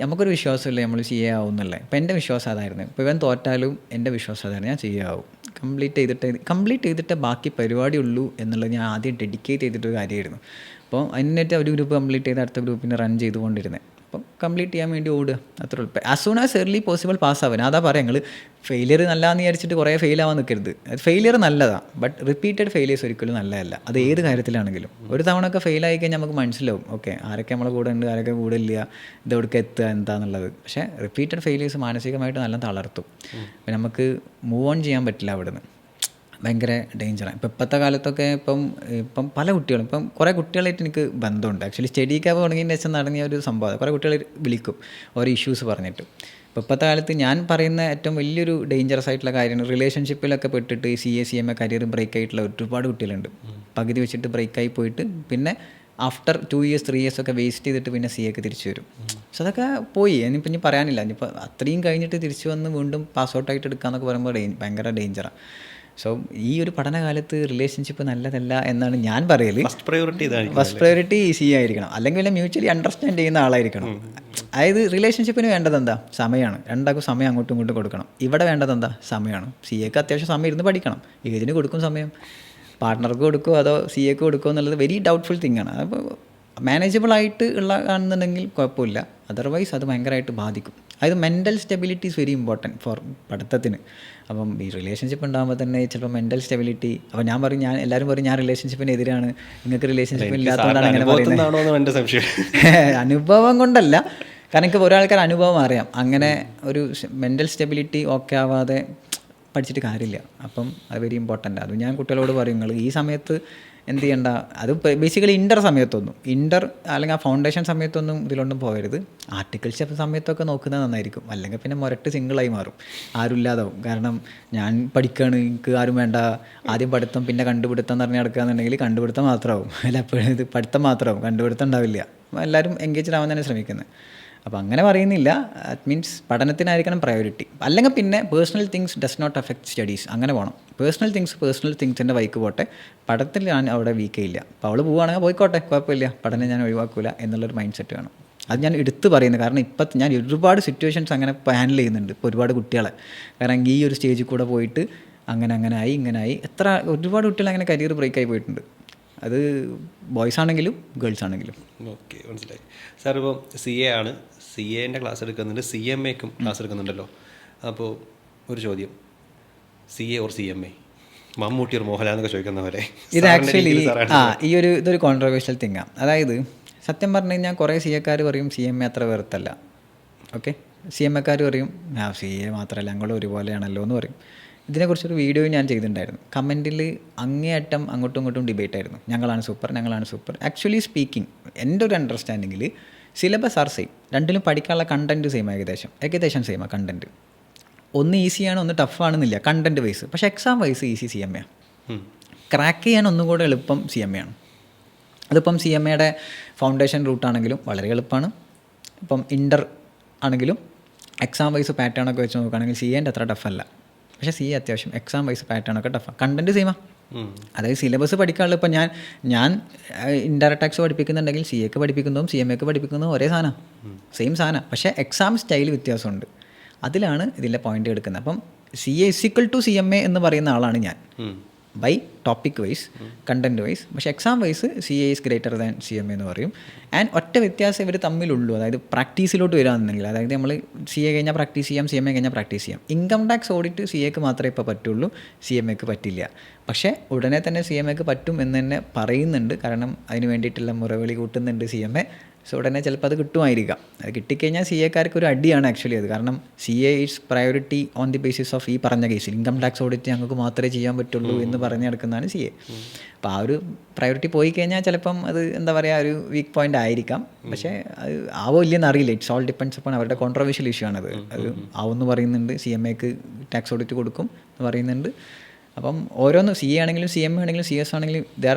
നമുക്കൊരു വിശ്വാസമില്ല നമ്മൾ ചെയ്യാവുന്നല്ലേ. ഇപ്പം എൻ്റെ വിശ്വാസം അതായിരുന്നു. ഇപ്പോൾ ഇവൻ തോറ്റാലും എൻ്റെ വിശ്വാസം അതായിരുന്നു, ഞാൻ ചെയ്യാവും. കംപ്ലീറ്റ് ചെയ്തിട്ട് ബാക്കി പരിപാടി ഉള്ളൂ എന്നുള്ളത് ഞാൻ ആദ്യം ഡെഡിക്കേറ്റ് ചെയ്തിട്ടൊരു കാര്യമായിരുന്നു. അപ്പോൾ അതിനായിട്ട് ഒരു ഗ്രൂപ്പ് കംപ്ലീറ്റ് ചെയ്ത് അടുത്ത ഗ്രൂപ്പിനെ റൺ ചെയ്തുകൊണ്ടിരുന്നത്. അപ്പോൾ കംപ്ലീറ്റ് ചെയ്യാൻ വേണ്ടി ഓടുക, അത്രേ ഉള്ളൂ. As soon as early possible പാസ്സാവാൻ. അതാ പറയാം, നിങ്ങൾ ഫെയിലിയർ നല്ലതാണെന്ന് വിചാരിച്ചിട്ട് കുറേ ഫെയിൽ ആവാൻ നിൽക്കരുത്. ഫെയിലിയർ നല്ലതാണ്, ബട്ട് റിപ്പീറ്റഡ് ഫെയിലിയേഴ്സ് ഒരിക്കലും നല്ലതല്ല. അത് ഏത് കാര്യത്തിലാണെങ്കിലും. ഒരു തവണ ഒക്കെ ഫെയിൽ ആയി കഴിഞ്ഞാൽ നമുക്ക് മനസ്സിലാവും, ഓക്കെ ആരൊക്കെ നമ്മളെ കൂടെ ഉണ്ട്, ആരൊക്കെ കൂടെ ഇല്ല, ഇതെവിടേക്ക് എത്തുക എന്താണെന്നുള്ളത്. പക്ഷേ റിപ്പീറ്റഡ് ഫെയിലിയേഴ്സ് മാനസികമായിട്ട് നല്ല തളർത്തും. അപ്പം നമുക്ക് മൂവ് ഓൺ ചെയ്യാൻ പറ്റില്ല അവിടെ നിന്ന്. ഭയങ്കര ഡേഞ്ചറാണ്. ഇപ്പോഴത്തെ കാലത്തൊക്കെ ഇപ്പം പല കുട്ടികളും, ഇപ്പം കുറേ കുട്ടികളായിട്ട് എനിക്ക് ബന്ധമുണ്ട്. ആക്ച്വലി സ്റ്റഡി ക്യാബ് തുടങ്ങിയതിന് ശേഷം നടങ്ങിയ ഒരു സംഭവം. കുറേ കുട്ടികൾ വിളിക്കും ഓരോ ഇഷ്യൂസ് പറഞ്ഞിട്ട്. ഇപ്പോഴത്തെ കാലത്ത് ഞാൻ പറയുന്ന ഏറ്റവും വലിയൊരു ഡേഞ്ചറസ് ആയിട്ടുള്ള കാര്യമാണ്, റിലേഷൻഷിപ്പിലൊക്കെ പെട്ടിട്ട് CA കരിയർ ബ്രേക്ക് ആയിട്ടുള്ള ഒരുപാട് കുട്ടികളുണ്ട്. പകുതി വെച്ചിട്ട് ബ്രേക്കായി പോയിട്ട് പിന്നെ ആഫ്റ്റർ 2 years 3 years ഒക്കെ വേസ്റ്റ് ചെയ്തിട്ട് പിന്നെ CAക്ക് തിരിച്ചു വരും. സോ അതൊക്കെ പോയി. ഇനിയിപ്പോൾ ഇനി പറയാനില്ല. ഇനിയിപ്പോൾ അത്രയും കഴിഞ്ഞിട്ട് തിരിച്ചു വന്ന് വീണ്ടും പാസ് ഔട്ടായിട്ട് എടുക്കാമെന്നൊക്കെ പറയുമ്പോൾ ഭയങ്കര ഡേഞ്ചറാണ്. സോ ഈ ഒരു പഠനകാലത്ത് റിലേഷൻഷിപ്പ് നല്ലതല്ല എന്നാണ് ഞാൻ പറയൽ. ഫസ്റ്റ് പ്രയോറിറ്റി CA ആയിരിക്കണം, അല്ലെങ്കിൽ വല്ല മ്യൂച്വലി അണ്ടർസ്റ്റാൻഡ് ചെയ്യുന്ന ആളായിരിക്കണം. അതായത് റിലേഷൻഷിപ്പിന് വേണ്ടത് എന്താ? സമയമാണ്. രണ്ടാൾക്കും സമയം അങ്ങോട്ടും ഇങ്ങോട്ടും കൊടുക്കണം. ഇവിടെ വേണ്ടത് എന്താ? സമയമാണ്. CAക്ക് അത്യാവശ്യം സമയം ഇരുന്ന് പഠിക്കണം. ഏതിന് കൊടുക്കും സമയം? പാർട്ട്ണർക്ക് കൊടുക്കുമോ അതോ CAക്ക് കൊടുക്കുമോ എന്നുള്ളത് വെരി ഡൗട്ട്ഫുൾ തിങ്ങാണ്. അപ്പോൾ മാനേജബിൾ ആയിട്ട് ഉള്ള കാണുന്നുണ്ടെങ്കിൽ കുഴപ്പമില്ല, അതർവൈസ് അത് ഭയങ്കരമായിട്ട് ബാധിക്കും. അതായത് mental stability is very important for പഠിത്തത്തിന്. അപ്പം ഈ റിലേഷൻഷിപ്പ് ഉണ്ടാകുമ്പോൾ തന്നെ ചിലപ്പോൾ മെൻ്റൽ സ്റ്റെബിലിറ്റി, അപ്പോൾ എല്ലാവരും പറയും ഞാൻ റിലേഷൻഷിപ്പിന് എതിരാണ്, നിങ്ങൾക്ക് റിലേഷൻഷിപ്പ് ഇല്ലാത്തതുകൊണ്ടാണ് അങ്ങനെ പറയുന്നത്. അനുഭവം കൊണ്ടല്ല, കാരണം എനിക്ക് ഒരാൾക്കാർ അനുഭവം അറിയാം. അങ്ങനെ ഒരു മെൻ്റൽ സ്റ്റെബിലിറ്റി ഓക്കെ ആവാതെ പഠിച്ചിട്ട് കാര്യമില്ല. അപ്പം അത് വെരി ഇമ്പോർട്ടൻ്റ്. അത് ഞാൻ കുട്ടികളോട് പറയും, നിങ്ങൾ ഈ സമയത്ത് എന്ത് ചെയ്യണ്ട, അത് ബേസിക്കലി ഇൻ്റർ അല്ലെങ്കിൽ ആ ഫൗണ്ടേഷൻ സമയത്തൊന്നും ഇതിലൊന്നും പോകരുത്. ആർട്ടിക്കിൾഷിപ്പ് സമയത്തൊക്കെ നോക്കുന്നത് നന്നായിരിക്കും. അല്ലെങ്കിൽ പിന്നെ മുരട്ട് സിംഗിളായി മാറും, ആരും ഇല്ലാതാവും. കാരണം ഞാൻ പഠിക്കുകയാണ്, എനിക്ക് ആരും വേണ്ട, ആദ്യം പഠിത്തം പിന്നെ കണ്ടുപിടുത്തം എന്ന് പറഞ്ഞ് നടക്കുകയെന്നുണ്ടെങ്കിൽ കണ്ടുപിടുത്തം മാത്രമാവും. അല്ല, എപ്പോഴും ഇത് പഠിത്തം മാത്രമാവും, കണ്ടുപിടുത്തം ഉണ്ടാവില്ല. എല്ലാവരും എൻഗേജ്ഡ് ആവാൻ തന്നെ ശ്രമിക്കുന്നത്. അപ്പോൾ അങ്ങനെ പറയുന്നില്ല. ദാറ്റ് മീൻസ് പഠനത്തിനായിരിക്കണം പ്രയോറിറ്റി. അല്ലെങ്കിൽ പിന്നെ personal things does not affect studies, അങ്ങനെ പോകണം. പേഴ്സണൽ തിങ്സിൻ്റെ വൈക്ക് പോട്ടെ, പഠനത്തിൽ ഞാൻ അവിടെ വീക്കയില്ല. അപ്പോൾ അവൾ പോവുകയാണെങ്കിൽ പോയിക്കോട്ടെ, കുഴപ്പമില്ല, പഠനം ഞാൻ ഒഴിവാക്കില്ല എന്നുള്ളൊരു മൈൻഡ് സെറ്റ് വേണം. അത് ഞാൻ എടുത്ത് പറയുന്നത്, കാരണം ഇപ്പം ഞാൻ ഒരുപാട് സിറ്റുവേഷൻസ് അങ്ങനെ ഹാൻഡിൽ ചെയ്യുന്നുണ്ട് ഇപ്പോൾ ഒരുപാട് കുട്ടികളെ. കാരണം ഈ ഒരു സ്റ്റേജിൽ കൂടെ പോയിട്ട് ഇങ്ങനായി ഒരുപാട് കുട്ടികൾ അങ്ങനെ കരിയർ ബ്രേക്കായി പോയിട്ടുണ്ട്. അത് ബോയ്സ് ആണെങ്കിലും ഗേൾസ് ആണെങ്കിലും. ഓക്കെ, മനസ്സിലായി. സാർ ഇപ്പോൾ CA ആണ്, CAൻ്റെ ക്ലാസ് എടുക്കുന്നുണ്ട്, CMAക്കും ക്ലാസ് എടുക്കുന്നുണ്ടല്ലോ. അപ്പോൾ ഒരു ചോദ്യം, CA ഓർ CMA, മമ്മൂട്ടി ഒരു മോഹൻലാൽ എന്നൊക്കെ ചോദിക്കുന്ന പോലെ ഇത് ആക്ച്വലി ഇതൊരു കോൺട്രവേഴ്ഷ്യൽ തിങ്ങാണ്. അതായത് സത്യം പറഞ്ഞു കഴിഞ്ഞാൽ കുറേ CAക്കാർ പറയും CMA അത്ര വെറുത്തല്ല. ഓക്കെ, CMAക്കാർ പറയും CA മാത്രമല്ല ഞങ്ങൾ ഒരുപോലെയാണല്ലോ എന്ന് പറയും. ഇതിനെക്കുറിച്ചൊരു വീഡിയോ ഞാൻ ചെയ്തിട്ടുണ്ടായിരുന്നു. കമൻറ്റിൽ അങ്ങേയറ്റം അങ്ങോട്ടും ഇങ്ങോട്ടും ഡിബേറ്റ് ആയിരുന്നു. ഞങ്ങളാണ് സൂപ്പർ. ആക്ച്വലി സ്പീക്കിംഗ്, എൻ്റെ ഒരു അണ്ടർസ്റ്റാൻഡിങ്ങിൽ സിലബസ് ആർ സെയിം. രണ്ടിലും പഠിക്കാനുള്ള കണ്ടൻറ്റ് സെയിം, ഏകദേശം സെയിമാണ് കണ്ടൻറ്റ്. ഒന്ന് ഈസിയാണ്, ഒന്ന് ടഫാണെന്നില്ല കണ്ടൻറ്റ് വൈസ്. പക്ഷേ exam wise easy CMA. Crack ചെയ്യാൻ ഒന്നും കൂടെ എളുപ്പം CMA ആണ്. അതിപ്പം CMAയുടെ ഫൗണ്ടേഷൻ റൂട്ടാണെങ്കിലും വളരെ എളുപ്പമാണ്. ഇപ്പം ഇൻ്റർ ആണെങ്കിലും എക്സാം വൈസ് പാറ്റേണൊക്കെ വെച്ച് നോക്കുകയാണെങ്കിൽ CAൻ്റെ അത്ര ടഫല്ല. പക്ഷേ CA അത്യാവശ്യം എക്സാം വൈസ് പാറ്റേണൊക്കെ ടഫാണ്. കണ്ടൻറ്റ് സെയിമാണ്. അതായത് സിലബസ് പഠിക്കാനുള്ള ഇപ്പം ഞാൻ ഇൻഡയറക്റ്റ് ടാക്സ് പഠിപ്പിക്കുന്നുണ്ടെങ്കിൽ CAക്ക് പഠിപ്പിക്കുന്നതും CMAക്ക് പഠിപ്പിക്കുന്നതും ഒരേ സാധനം, സെയിം സാധനം. പക്ഷേ എക്സാം സ്റ്റൈൽ വ്യത്യാസമുണ്ട്. അതിലാണ് ഇതിൻ്റെ പോയിൻ്റ് എടുക്കുന്നത്. അപ്പം CA = CMA എന്ന് പറയുന്ന ആളാണ് ഞാൻ, by topic wise, content wise. പക്ഷേ exam wise CA is greater than CMA എന്ന് പറയും. ആൻഡ് ഒറ്റ വ്യത്യാസം ഇവർ തമ്മിലുള്ളൂ. അതായത് പ്രാക്ടീസിലോട്ട് വരികയാണെന്നുണ്ടെങ്കിൽ, അതായത് നമ്മൾ CA കഴിഞ്ഞാൽ പ്രാക്ടീസ് ചെയ്യാം, CMA കഴിഞ്ഞാൽ പ്രാക്ടീസ് ചെയ്യാം. ഇൻകം ടാക്സ് ഓഡിറ്റ് CAക്ക് മാത്രമേ ഇപ്പോൾ പറ്റുള്ളൂ, CMAക്ക് പറ്റില്ല. പക്ഷേ ഉടനെ തന്നെ CMAക്ക് പറ്റും എന്ന് തന്നെ പറയുന്നുണ്ട്. കാരണം അതിന് വേണ്ടിയിട്ടുള്ള മുറവിളി കൂട്ടുന്നുണ്ട് CMA. സോ ഉടനെ ചിലപ്പോൾ അത് കിട്ടുമായിരിക്കാം. അത് കിട്ടിക്കഴിഞ്ഞാൽ CAക്കാർക്ക് ഒരു അടിയാണ് ആക്ച്വലി അത്. കാരണം CA is priority on the basis of ഈ പറഞ്ഞ കേസിൽ ഇൻകം ടാക്സ് ഓഡിറ്റ് ഞങ്ങൾക്ക് മാത്രമേ ചെയ്യാൻ പറ്റുള്ളൂ എന്ന് പറഞ്ഞ് നടക്കുന്നതാണ് CA. അപ്പോൾ ആ ഒരു പ്രയോറിറ്റി പോയി കഴിഞ്ഞാൽ ചിലപ്പം അത് എന്താ പറയുക, ഒരു വീക്ക് പോയിൻ്റ് ആയിരിക്കാം. പക്ഷേ അത് ആവോ ഇല്ലെന്ന് അറിയില്ല. ഇറ്റ്സ് ഓൾ ഡിപ്പെൻഡ്സ് അപ്പോൾ അവരുടെ കോൺട്രവേഴ്ഷ്യൽ ഇഷ്യൂ ആണത്. അത് ആവുമെന്ന് പറയുന്നുണ്ട്, CMAക്ക് ടാക്സ് ഓഡിറ്റ് കൊടുക്കും എന്ന് പറയുന്നുണ്ട്. അപ്പം ഓരോന്ന് CA ആണെങ്കിലും CMA ആണെങ്കിലും CS ആണെങ്കിലും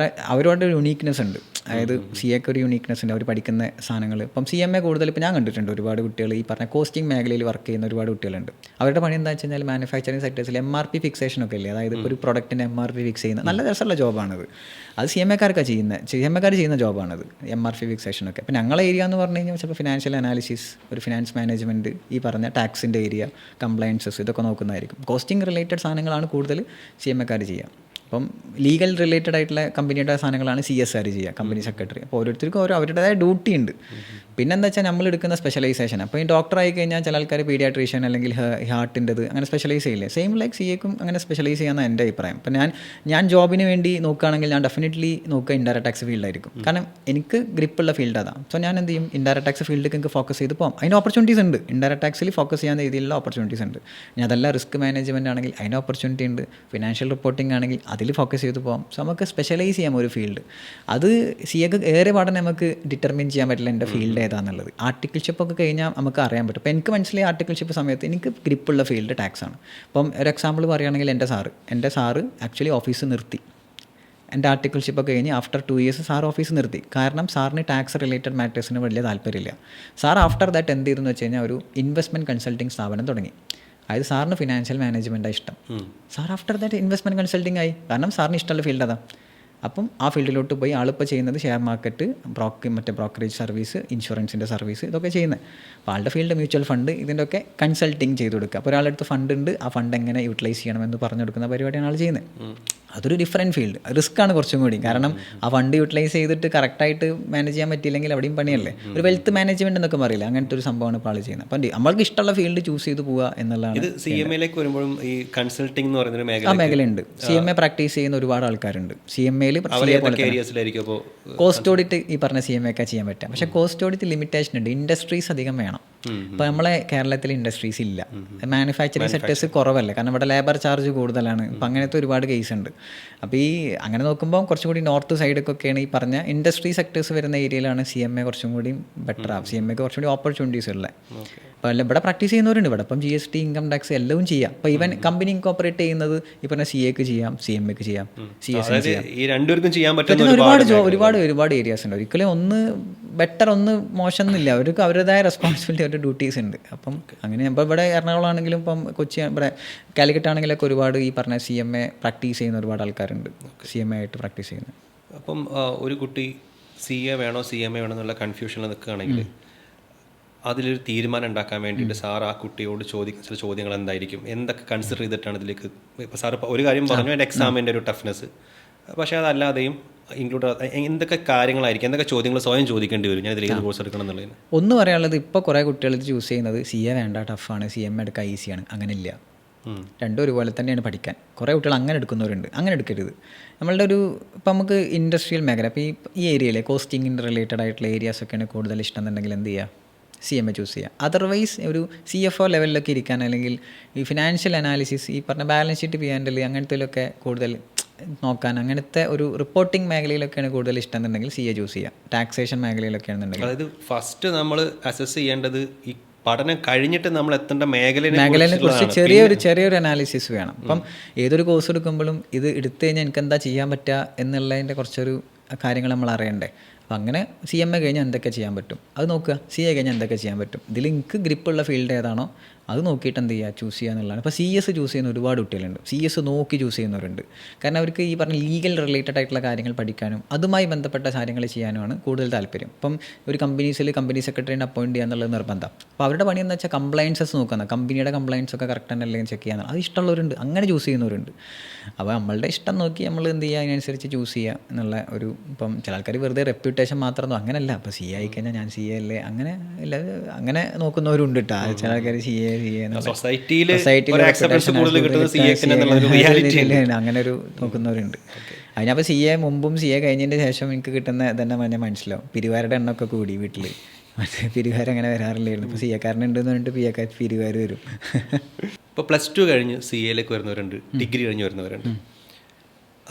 അവരുടെ ഒരു യുണീക്നെസ് ഉണ്ട്. അതായത് CAക്ക് ഒരു യുണീക്നെസ് ഉണ്ട്, അവർ പഠിക്കുന്ന സാധനങ്ങൾ. ഇപ്പം CMA കൂടുതൽ ഇപ്പോൾ ഞാൻ കണ്ടിട്ടുണ്ട് ഒരുപാട് കുട്ടികൾ ഈ പറഞ്ഞ കോസ്റ്റിംഗ് മേഖലയിൽ വർക്ക് ചെയ്യുന്ന ഒരുപാട് കുട്ടികളുണ്ട്. അവരുടെ പണി എന്താ വെച്ച് കഴിഞ്ഞാൽ മാനുഫാക്ചറിങ് സെക്ടേഴ്സിൽ MRP ഫിക്സേഷനൊക്കെ ഇല്ലേ, അതായത് ഒരു പ്രൊഡക്റ്റിൻ്റെ MRP ഫിക്സ് ചെയ്യുന്ന നല്ല രസമുള്ള ജോബാണത്. അത് CMAക്കാർ ചെയ്യുന്ന ജോബാണത്, MRP ഫിക്സേഷനൊക്കെ. ഇപ്പം ഞങ്ങളെ ഏരിയ എന്ന് പറഞ്ഞു കഴിഞ്ഞാൽ ചിലപ്പോൾ ഫിനാൻഷ്യൽ അനാലിസിസ്, ഒരു ഫിനാൻസ് മാനേജ്മെൻറ്റ്, ഈ പറഞ്ഞ ടാക്സിൻ്റെ ഏരിയ, കംപ്ലയൻസസ്, ഇതൊക്കെ നോക്കുന്നതായിരിക്കും. കോസ്റ്റിംഗ് റിലേറ്റഡ് സാധനങ്ങളാണ് കൂടുതൽ CMAക്കാർ ചെയ്യുക. അപ്പം ലീഗൽ റിലേറ്റഡ് ആയിട്ടുള്ള കമ്പനിയുടെ സാധനങ്ങളാണ് CS ചെയ്യുക, കമ്പനി സെക്രട്ടറി. അപ്പോൾ ഓരോരുത്തർക്കും അവരുടേതായ ഡ്യൂട്ടി ഉണ്ട്. പിന്നെ എന്താ വെച്ചാൽ നമ്മൾ എടുക്കുന്ന സ്പെഷ്യലൈസേഷൻ. അപ്പോൾ ഈ ഡോക്ടർ ആയി കഴിഞ്ഞാൽ ചില ആൾക്കാർ പീഡിയാട്രീഷ്യൻ അല്ലെങ്കിൽ ഹാർട്ടിൻ്റെത് അങ്ങനെ സ്പെഷ്യലൈസ് ചെയ്യില്ലേ, സെയിം ലൈക്ക് സി എക്കും അങ്ങനെ സ്പെഷ്യലൈസ് ചെയ്യാമെന്നാണ് എൻ്റെ അഭിപ്രായം. അപ്പോൾ ഞാൻ ജോബിന് വേണ്ടി നോക്കുകയാണെങ്കിൽ ഞാൻ ഡെഫിനറ്റ്ലി നോക്കുക ഇൻഡയറക്റ്റ് ടാക്സ് ഫീൽഡായിരിക്കും. കാരണം എനിക്ക് ഗ്രിപ്പുള്ള ഫീൽഡ് അതാണ്. സോ ഞാൻ എന്ത് ചെയ്യും, ഇൻഡയറക്റ്റ് ടാക്സ് ഫീൽഡിലേക്ക് എനിക്ക് ഫോക്കസ് ചെയ്ത് പോകാം. അതിന് ഓപ്പർച്യൂണിറ്റീസ് ഉണ്ട്, ഇൻഡയറക്റ്റ് ടാക്സിൽ ഫോക്കസ് ചെയ്യാൻ രീതിയിലുള്ള ഓപ്പർച്യൂണിറ്റീസ് ഉണ്ട്. ഇനി അതല്ല റിസ്ക് മാനേജ്മെൻറ്റ് ആണെങ്കിൽ അതിന് ഓപ്പർച്യൂണിറ്റി ഉണ്ട്, ഫിനാൻഷ്യൽ റിപ്പോർട്ടിംഗ് ആണെങ്കിൽ അതിൽ ഫോക്കസ് ചെയ്ത് പോകാം. സോ നമുക്ക് സ്പെഷ്യലൈസ് ചെയ്യാം ഒരു ഫീൽഡ്. അത് സി എക്ക് ഏറെ പാടെ നമുക്ക് ഡിറ്റർമിൻ ചെയ്യാൻ പറ്റില്ല എൻ്റെ ഫീൽഡ് ഏതാണെന്നുള്ളത്. ആർട്ടിക്കിൾഷിപ്പ് ഒക്കെ കഴിഞ്ഞാൽ നമുക്ക് അറിയാൻ പറ്റും. അപ്പോൾ എനിക്ക് മനസ്സിലായി ആർട്ടിക്കിൾഷിപ്പ് സമയത്ത് എനിക്ക് ഗ്രിപ്പുള്ള ഫീൽഡ് ടാക്സ് ആണ്. അപ്പം ഒരു എക്സാമ്പിൾ പറയുകയാണെങ്കിൽ എൻ്റെ സാറ് ആക്ച്വലി ഓഫീസ് നിർത്തി. എൻ്റെ ആർട്ടിക്കിൾഷിപ്പ് ഒക്കെ കഴിഞ്ഞ് ആഫ്റ്റർ 2 years സാർ ഓഫീസ് നിർത്തി. കാരണം സാറിന് ടാക്സ് റിലേറ്റഡ് മാറ്റേഴ്സിന് വലിയ താല്പര്യമില്ല. സാർ ആഫ്റ്റർ ദാറ്റ് എന്ത് ചെയ്തെന്ന് വെച്ച് കഴിഞ്ഞാൽ ഒരു ഇൻവെസ്റ്റ്മെൻറ്റ് കൺസൾട്ടിങ് സ്ഥാപനം തുടങ്ങി. അതായത് സാറിന് ഫിനാൻഷ്യൽ മാനേജ്മെൻറ്റാണ് ഇഷ്ടം. Sir after that investment consulting ആയി. കാരണം സാറിന് ഇഷ്ടമുള്ള ഫീൽഡ് അതാണ്. അപ്പം ആ ഫീൽഡിലോട്ട് പോയി ആളിപ്പോൾ ചെയ്യുന്നത് ഷെയർ മാർക്കറ്റ്, മറ്റേ ബ്രോക്കറേജ് സർവീസ്, ഇൻഷുറൻസിൻ്റെ സർവീസ്, ഇതൊക്കെ ചെയ്യുന്നത്. അപ്പോൾ ആളുടെ ഫീൽഡ് മ്യൂച്വൽ ഫണ്ട്, ഇതിൻ്റെയൊക്കെ കൺസൾട്ടിങ് ചെയ്ത് കൊടുക്കുക. അപ്പോൾ ഒരാളുടെ അടുത്ത് ഫണ്ട് ഉണ്ട്, ആ ഫണ്ട് എങ്ങനെ യൂട്ടിലൈസ് ചെയ്യണമെന്ന് പറഞ്ഞു കൊടുക്കുന്ന പരിപാടിയാണ് ആൾ ചെയ്യുന്നത്. അതൊരു ഡിഫറെൻറ്റ് ഫീൽഡ്, റിസ്ക്കാണ് കുറച്ചും കൂടി. കാരണം ആ ഫണ്ട് യൂട്ടിലൈസ് ചെയ്തിട്ട് കറക്റ്റായിട്ട് മാനേജ് ചെയ്യാൻ പറ്റിയില്ലെങ്കിൽ അവിടെയും പണിയല്ലേ. ഒരു വെൽത്ത് മാനേജ്മെൻറ്റ് എന്നൊക്കെ പറയില്ല, അങ്ങനത്തെ ഒരു സംഭവമാണ് ഇപ്പോൾ ആൾ ചെയ്യുന്നത്. അപ്പം നമ്മൾക്ക് ഇഷ്ടമുള്ള ഫീൽഡ് ചൂസ് ചെയ്ത് പോവുക എന്നുള്ളതാണ്. ഇത് CMA-യിലേക്ക് വരുമ്പോഴും ഈ കൺസൾട്ടിംഗ് എന്ന് പറയുന്ന ആ മേഖലയുണ്ട്. CMA പ്രാക്ടീസ് ചെയ്യുന്ന ഒരുപാട് ആൾക്കാരുണ്ട്. CMA-യിൽ കോസ്റ്റ് ഓഡിറ്റ് ഈ പറഞ്ഞ CMA ഒക്കെ ചെയ്യാൻ പറ്റാം. പക്ഷേ കോസ്റ്റ് ഓഡിറ്റ് ലിമിറ്റേഷൻ ഉണ്ട്, ഇൻഡസ്ട്രീസ് അധികം വേണം. ഇപ്പോൾ നമ്മളെ കേരളത്തിൽ ഇൻഡസ്ട്രീസ് ഇല്ല, മാനുഫാക്ചറിങ് സെക്ടേഴ്സ് കുറവല്ലേ, കാരണം ഇവിടെ ലേബർ ചാർജ് കൂടുതലാണ്. ഇപ്പം അങ്ങനത്തെ ഒരുപാട് കേസ് ഉണ്ട്. അപ്പോൾ ഈ അങ്ങനെ നോക്കുമ്പോൾ കുറച്ചും കൂടി നോർത്ത് സൈഡൊക്കെയാണ് ഈ പറഞ്ഞ ഇൻഡസ്ട്രി സെക്ടേഴ്സ് വരുന്ന ഏരിയയിലാണ് CMA കുറച്ചും കൂടി ബെറ്റർ ആവും. CMAക്ക് കുറച്ചും കൂടി ഓപ്പർച്യൂണിറ്റീസ് ഉള്ളത്. അപ്പോൾ അല്ല ഇവിടെ പ്രാക്ടീസ് ചെയ്യുന്നവരുണ്ട്. ഇവിടെ ഇപ്പം GST, ഇൻകം ടാക്സ് എല്ലാം ചെയ്യാം. അപ്പോൾ ഈവൻ കമ്പനി ഇൻകോപ്പറേറ്റ് ചെയ്യുന്നത് ഈ പറഞ്ഞ CAക്ക് ചെയ്യാം, CMAക്ക് ചെയ്യാം, CS ചെയ്യാം. ഈ രണ്ടുപേർക്കും ചെയ്യാൻ പറ്റുന്ന ഒരുപാട് ഏരിയാസ് ഉണ്ട്. ഒരിക്കലും ഒന്ന് ബെറ്റർ ഒന്ന് മോശം എന്നില്ല. അവർക്ക് അവരുടേതായ റെസ്പോൺസിബിലിറ്റി, അവരുടെ ഡ്യൂട്ടീസ് ഉണ്ട്. അപ്പം അങ്ങനെ ഇപ്പോൾ ഇവിടെ എറണാകുളം ആണെങ്കിലും ഇപ്പം കൊച്ചി, ഇവിടെ കാലിക്കറ്റ് ആണെങ്കിലൊക്കെ ഒരുപാട് ഈ പറഞ്ഞ CMA പ്രാക്ടീസ് ചെയ്യുന്ന ഒരുപാട് ആൾക്കാരുണ്ട്, CMA ആയിട്ട് പ്രാക്ടീസ് ചെയ്യുന്നത്. അപ്പം ഒരു കുട്ടി CA വേണോ CMA വേണോ എന്നുള്ള കൺഫ്യൂഷനിൽ നിൽക്കുകയാണെങ്കിൽ അതിലൊരു തീരുമാനം ഉണ്ടാക്കാൻ വേണ്ടിയിട്ട് സാർ ആ കുട്ടിയോട് ചോദിക്കുന്ന ചില ചോദ്യങ്ങൾ എന്തായിരിക്കും, എന്തൊക്കെ കൺസിഡർ ചെയ്തിട്ടാണ് ഇതിലേക്ക്? ഇപ്പോൾ സാർ ഒരു കാര്യം പറഞ്ഞു, എൻ്റെ എക്സാമിൻ്റെ ഒരു ടഫ്നെസ്, പക്ഷേ അതല്ലാതെയും ഇൻക്ലൂഡ് എന്തൊക്കെ കാര്യങ്ങളായിരിക്കും, എന്തൊക്കെ ചോദ്യങ്ങൾ സ്വയം ചോദിക്കേണ്ടി വരും ഞാൻ ഇതിൽ ഏത് കോഴ്സ് എടുക്കണം എന്നുള്ളതിന്? ഒന്ന് പറയാനുള്ളത്, ഇപ്പോൾ കുറേ കുട്ടികൾ ഇത് ചൂസ് ചെയ്യുന്നത് CA വേണ്ട, ടഫാണ്, CMA എടുക്കാൻ ഈസിയാണ്. അങ്ങനെ ഇല്ല, രണ്ടും ഒരുപോലെ തന്നെയാണ് പഠിക്കാൻ. കുറേ കുട്ടികൾ അങ്ങനെ എടുക്കുന്നവരുണ്ട്. അങ്ങനെ എടുക്കരുത്. നമ്മളുടെ ഒരു ഇപ്പം നമുക്ക് ഇൻഡസ്ട്രിയൽ മേഖല, അപ്പോൾ ഈ ഏരിയയിലെ കോസ്റ്റിങ്ങിൻ്റെ റിലേറ്റഡ് ആയിട്ടുള്ള ഏരിയാസൊക്കെയാണ് കൂടുതൽ ഇഷ്ടം എന്നുണ്ടെങ്കിൽ എന്ത് ചെയ്യുക, CMA ചൂസ് ചെയ്യുക. അതർവൈസ് ഒരു CFO ലെവലിലൊക്കെ ഇരിക്കാൻ, അല്ലെങ്കിൽ ഈ ഫിനാൻഷ്യൽ അനാലിസിസ്, ഈ പറഞ്ഞ ബാലൻസ് ഷീറ്റ് ചെയ്യാൻ അങ്ങനത്തേലൊക്കെ കൂടുതൽ നോക്കാൻ, അങ്ങനത്തെ ഒരു റിപ്പോർട്ടിംഗ് മേഖലയിലൊക്കെയാണ് കൂടുതൽ ഇഷ്ടം എന്നുണ്ടെങ്കിൽ CA ചൂസ് ചെയ്യുക. ടാക്സേഷൻ മേഖലയിലൊക്കെയാണെന്നുണ്ടെങ്കിൽ, അതായത് ഫസ്റ്റ് നമ്മൾ അസസ് ചെയ്യേണ്ടത് ഈ പഠനം കഴിഞ്ഞിട്ട് നമ്മൾ എത്തേണ്ട മേഖലയെ കുറിച്ച് ചെറിയൊരു അനാലിസിസ് വേണം. അപ്പം ഏതൊരു കോഴ്സ് എടുക്കുമ്പോഴും ഇത് എടുത്തു കഴിഞ്ഞാൽ എനിക്ക് എന്താ ചെയ്യാൻ പറ്റുക എന്നുള്ളതിൻ്റെ കുറച്ചൊരു കാര്യങ്ങൾ നമ്മൾ അറിയണ്ടേ. അപ്പോൾ അങ്ങനെ CMA കഴിഞ്ഞാൽ എന്തൊക്കെ ചെയ്യാൻ പറ്റും അത് നോക്കുക, CA കഴിഞ്ഞാൽ എന്തൊക്കെ ചെയ്യാൻ പറ്റും, ഇതിൽ എനിക്ക് ഗ്രിപ്പുള്ള ഫീൽഡ് ഏതാണോ അത് നോക്കിയിട്ട് എന്ത് ചെയ്യുക, ചൂസ് ചെയ്യുക എന്നുള്ളതാണ്. ഇപ്പോൾ CS ചൂസ് ചെയ്യുന്ന ഒരുപാട് കുട്ടികളുണ്ട്, CS നോക്കി ചൂസ് ചെയ്യുന്നവരുണ്ട്. കാരണം അവർക്ക് ഈ പറഞ്ഞ ലീഗൽ റിലേറ്റഡ് ആയിട്ടുള്ള കാര്യങ്ങൾ പഠിക്കാനും അതുമായി ബന്ധപ്പെട്ട കാര്യങ്ങൾ ചെയ്യാനുമാണ് കൂടുതൽ താല്പര്യം. ഇപ്പം ഒരു കമ്പനി സെക്രട്ടറിനെ അപ്പോയിൻറ്റ് ചെയ്യുക എന്നുള്ളത് നിർബന്ധം. അപ്പോൾ അവരുടെ പണി എന്ന് വെച്ചാൽ കംപ്ലയൻസസ് നോക്കുന്നത്, കമ്പനിയുടെ കംപ്ലയൻസ് ഒക്കെ കറക്റ്റ് തന്നെ അല്ലെങ്കിൽ ചെക്ക് ചെയ്യാൻ, അത് ഇഷ്ടമുള്ളവരുണ്ട്, അങ്ങനെ ചൂസ് ചെയ്യുന്നവരുണ്ട്. അപ്പോൾ നമ്മളുടെ ഇഷ്ടം നോക്കി നമ്മൾ എന്ത് ചെയ്യുക, അതിനനുസരിച്ച് ചൂസ് ചെയ്യുക എന്നുള്ള ഒരു, ഇപ്പം ചില ആൾക്കാർ വെറുതെ റെപ്യൂട്ടേഷൻ മാത്രം അങ്ങനെയല്ല, അപ്പോൾ CA ആയിക്കഴിഞ്ഞാൽ ഞാൻ CA അല്ലേ, അങ്ങനെ നോക്കുന്നവരുണ്ട് കേട്ടോ. ചില ആൾക്കാർ CA അങ്ങനെ ഒരു നോക്കുന്നവരുണ്ട്. അതിനപ്പോൾ CA മുമ്പും CA കഴിഞ്ഞതിൻ്റെ ശേഷം എനിക്ക് കിട്ടുന്ന തന്നെ മനസ്സിലാവും. പിരിവാരുടെ എണ്ണമൊക്കെ കൂടി വീട്ടിൽ, മറ്റേ പിരിവാർ അങ്ങനെ വരാറില്ലായിരുന്നു. ഇപ്പോൾ CA-കാരനുണ്ടെന്ന് പറഞ്ഞിട്ട് പിരിവാർ വരും. ഇപ്പോൾ +2 കഴിഞ്ഞ് CA-യിലേക്ക് വരുന്നവരുണ്ട്, ഡിഗ്രി കഴിഞ്ഞ് വരുന്നവരുണ്ട്.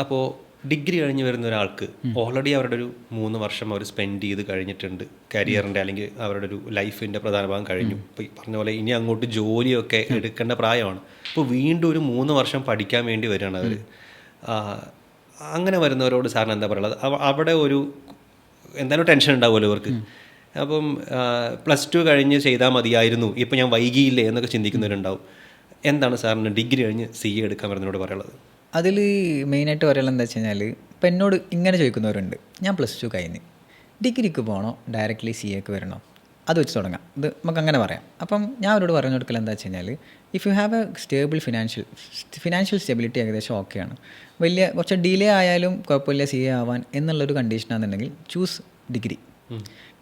അപ്പോൾ ഡിഗ്രി കഴിഞ്ഞ് വരുന്ന ഒരാൾക്ക് ഓൾറെഡി അവരുടെ ഒരു 3 വർഷം അവർ സ്പെൻഡ് ചെയ്ത് കഴിഞ്ഞിട്ടുണ്ട് കരിയറിൻ്റെ, അല്ലെങ്കിൽ അവരുടെ ഒരു ലൈഫിൻ്റെ പ്രധാന ഭാഗം കഴിഞ്ഞു. ഇപ്പോൾ ഈ പറഞ്ഞ പോലെ ഇനി അങ്ങോട്ട് ജോലിയൊക്കെ എടുക്കേണ്ട പ്രായമാണ്. ഇപ്പോൾ വീണ്ടും ഒരു 3 വർഷം പഠിക്കാൻ വേണ്ടി വരികയാണ് അവർ. അങ്ങനെ വരുന്നവരോട് സാറിന് എന്താ പറയുള്ളത്? അവിടെ ഒരു എന്തായാലും ടെൻഷൻ ഉണ്ടാവുമല്ലോ ഇവർക്ക്. അപ്പം +2 കഴിഞ്ഞ് ചെയ്താൽ മതിയായിരുന്നു, ഇപ്പം ഞാൻ വൈകിയില്ലേ എന്നൊക്കെ ചിന്തിക്കുന്നവരുണ്ടാവും. എന്താണ് സാറിന് ഡിഗ്രി കഴിഞ്ഞ് CA എടുക്കാൻ വരുന്നതിനോട് പറയുള്ളത്? അതിൽ മെയിനായിട്ട് പറയാനുള്ളത് എന്താ വെച്ച് കഴിഞ്ഞാൽ, ഇപ്പം എന്നോട് ഇങ്ങനെ ചോദിക്കുന്നവരുണ്ട്, ഞാൻ +2 കഴിഞ്ഞ് ഡിഗ്രിക്ക് പോകണോ ഡയറക്റ്റ്ലി CAക്ക് വരണോ, അത് വെച്ച് തുടങ്ങാം. ഇത് നമുക്ക് അങ്ങനെ പറയാം. അപ്പം ഞാൻ അവരോട് പറഞ്ഞു കൊടുക്കൽ എന്താ വെച്ച് കഴിഞ്ഞാൽ, if you have A stable financial stability ഏകദേശം ഓക്കെയാണ്, കുറച്ച് ഡിലേ ആയാലും കുഴപ്പമില്ല CA ആവാൻ എന്നുള്ളൊരു കണ്ടീഷനാണെന്നുണ്ടെങ്കിൽ ചൂസ് ഡിഗ്രി.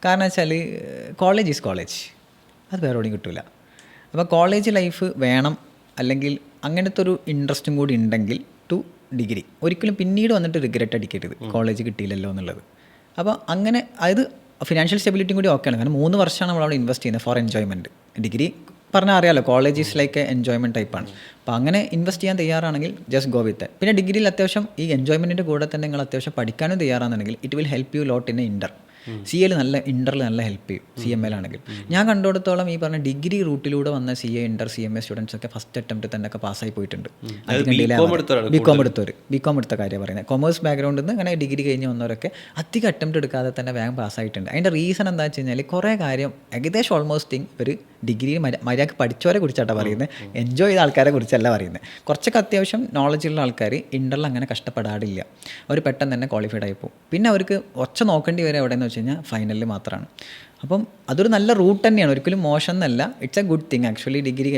കാരണം വെച്ചാൽ കോളേജ് ഈസ് കോളേജ്, അത് വേറെ എവിടെയും കിട്ടില്ല. അപ്പോൾ കോളേജ് ലൈഫ് വേണം, അല്ലെങ്കിൽ അങ്ങനത്തെ ഒരു ഇൻട്രസ്റ്റും കൂടി ഉണ്ടെങ്കിൽ ടു ഡിഗ്രി. ഒരിക്കലും പിന്നീട് വന്നിട്ട് റിഗ്രറ്റ് അടിക്കരുത് കോളേജ് കിട്ടിയില്ലല്ലോ എന്നുള്ളത്. അപ്പോൾ അങ്ങനെ അതായത് ഫിനാൻഷ്യൽ സ്റ്റെബിലിറ്റിയും കൂടി ഓക്കെയാണ്. കാരണം 3 വർഷമാണ് നമ്മളവിടെ ഇൻവെസ്റ്റ് ചെയ്യുന്നത് ഫോർ എൻജോയ്മെൻറ്റ്. ഡിഗ്രി പറഞ്ഞാൽ അറിയാമല്ലോ, കോളേജ് ഈസ് ലൈക്ക് എൻജോയ്മെൻറ്റ് ടൈപ്പാണ്. അപ്പോൾ അങ്ങനെ ഇൻവെസ്റ്റ് ചെയ്യാൻ തയ്യാറാണെങ്കിൽ ജസ്റ്റ് ഗോ വിത്ത്. പിന്നെ ഡിഗ്രിയിൽ അത്യാവശ്യം ഈ എൻജോയ്മെൻറ്റിൻ്റെ കൂടെ തന്നെ നിങ്ങൾ അത്യാവശ്യം പഠിക്കാനും തയ്യാറാണെന്നുണ്ടെങ്കിൽ it will help you lot in inter. സി എയിൽ നല്ല ഇൻ്ററിൽ നല്ല ഹെൽപ്പ് ചെയ്യും. സി എം എയിലാണെങ്കിൽ ഞാൻ കണ്ടിടത്തോളം ഈ പറഞ്ഞ ഡിഗ്രി റൂട്ടിലൂടെ വന്ന C A inter C M A students ഒക്കെ ഫസ്റ്റ് അറ്റംപ്റ്റ് തന്നെ ഒക്കെ പാസ്സായി പോയിട്ടുണ്ട്. ബികോം എടുത്ത കാര്യം പറയുന്നത്. കൊമേഴ്സ് ബാക്ക്ഗ്രൗണ്ടിൽ നിന്ന് അങ്ങനെ ഡിഗ്രി കഴിഞ്ഞ് വന്നവരൊക്കെ അധികം അറ്റംപ്റ്റ് എടുക്കാതെ തന്നെ വേഗം പാസ്സായിട്ടുണ്ട്. അതിൻ്റെ റീസൺ എന്താ വെച്ച് കഴിഞ്ഞാൽ കുറേ കാര്യം ഏകദേശം ഓൾമോസ്റ്റ് തിങ് ഒരു ഡിഗ്രി മര്യാദക്ക് പഠിച്ചവരെ കുറിച്ചാണ് പറയുന്നത്, എൻജോയ് ചെയ്ത ആൾക്കാരെ കുറിച്ചല്ല പറയുന്നത്. കുറച്ചൊക്കെ അത്യാവശ്യം നോളജുള്ള ആൾക്കാർ ഇൻ്ററിൽ അങ്ങനെ കഷ്ടപ്പെടാറില്ല, അവർ പെട്ടെന്ന് തന്നെ ക്വാളിഫൈഡ് ആയി പോകും. പിന്നെ അവർക്ക് ഒച്ച നോക്കേണ്ടി വരെ എവിടെയെന്ന് വെച്ച് കഴിഞ്ഞാൽ ഫൈനലിൽ മാത്രമാണ്. അപ്പം അതൊരു നല്ല റൂട്ട് തന്നെയാണ്, ഒരിക്കലും മോശം എന്നല്ല. It's A good thing actually. Degree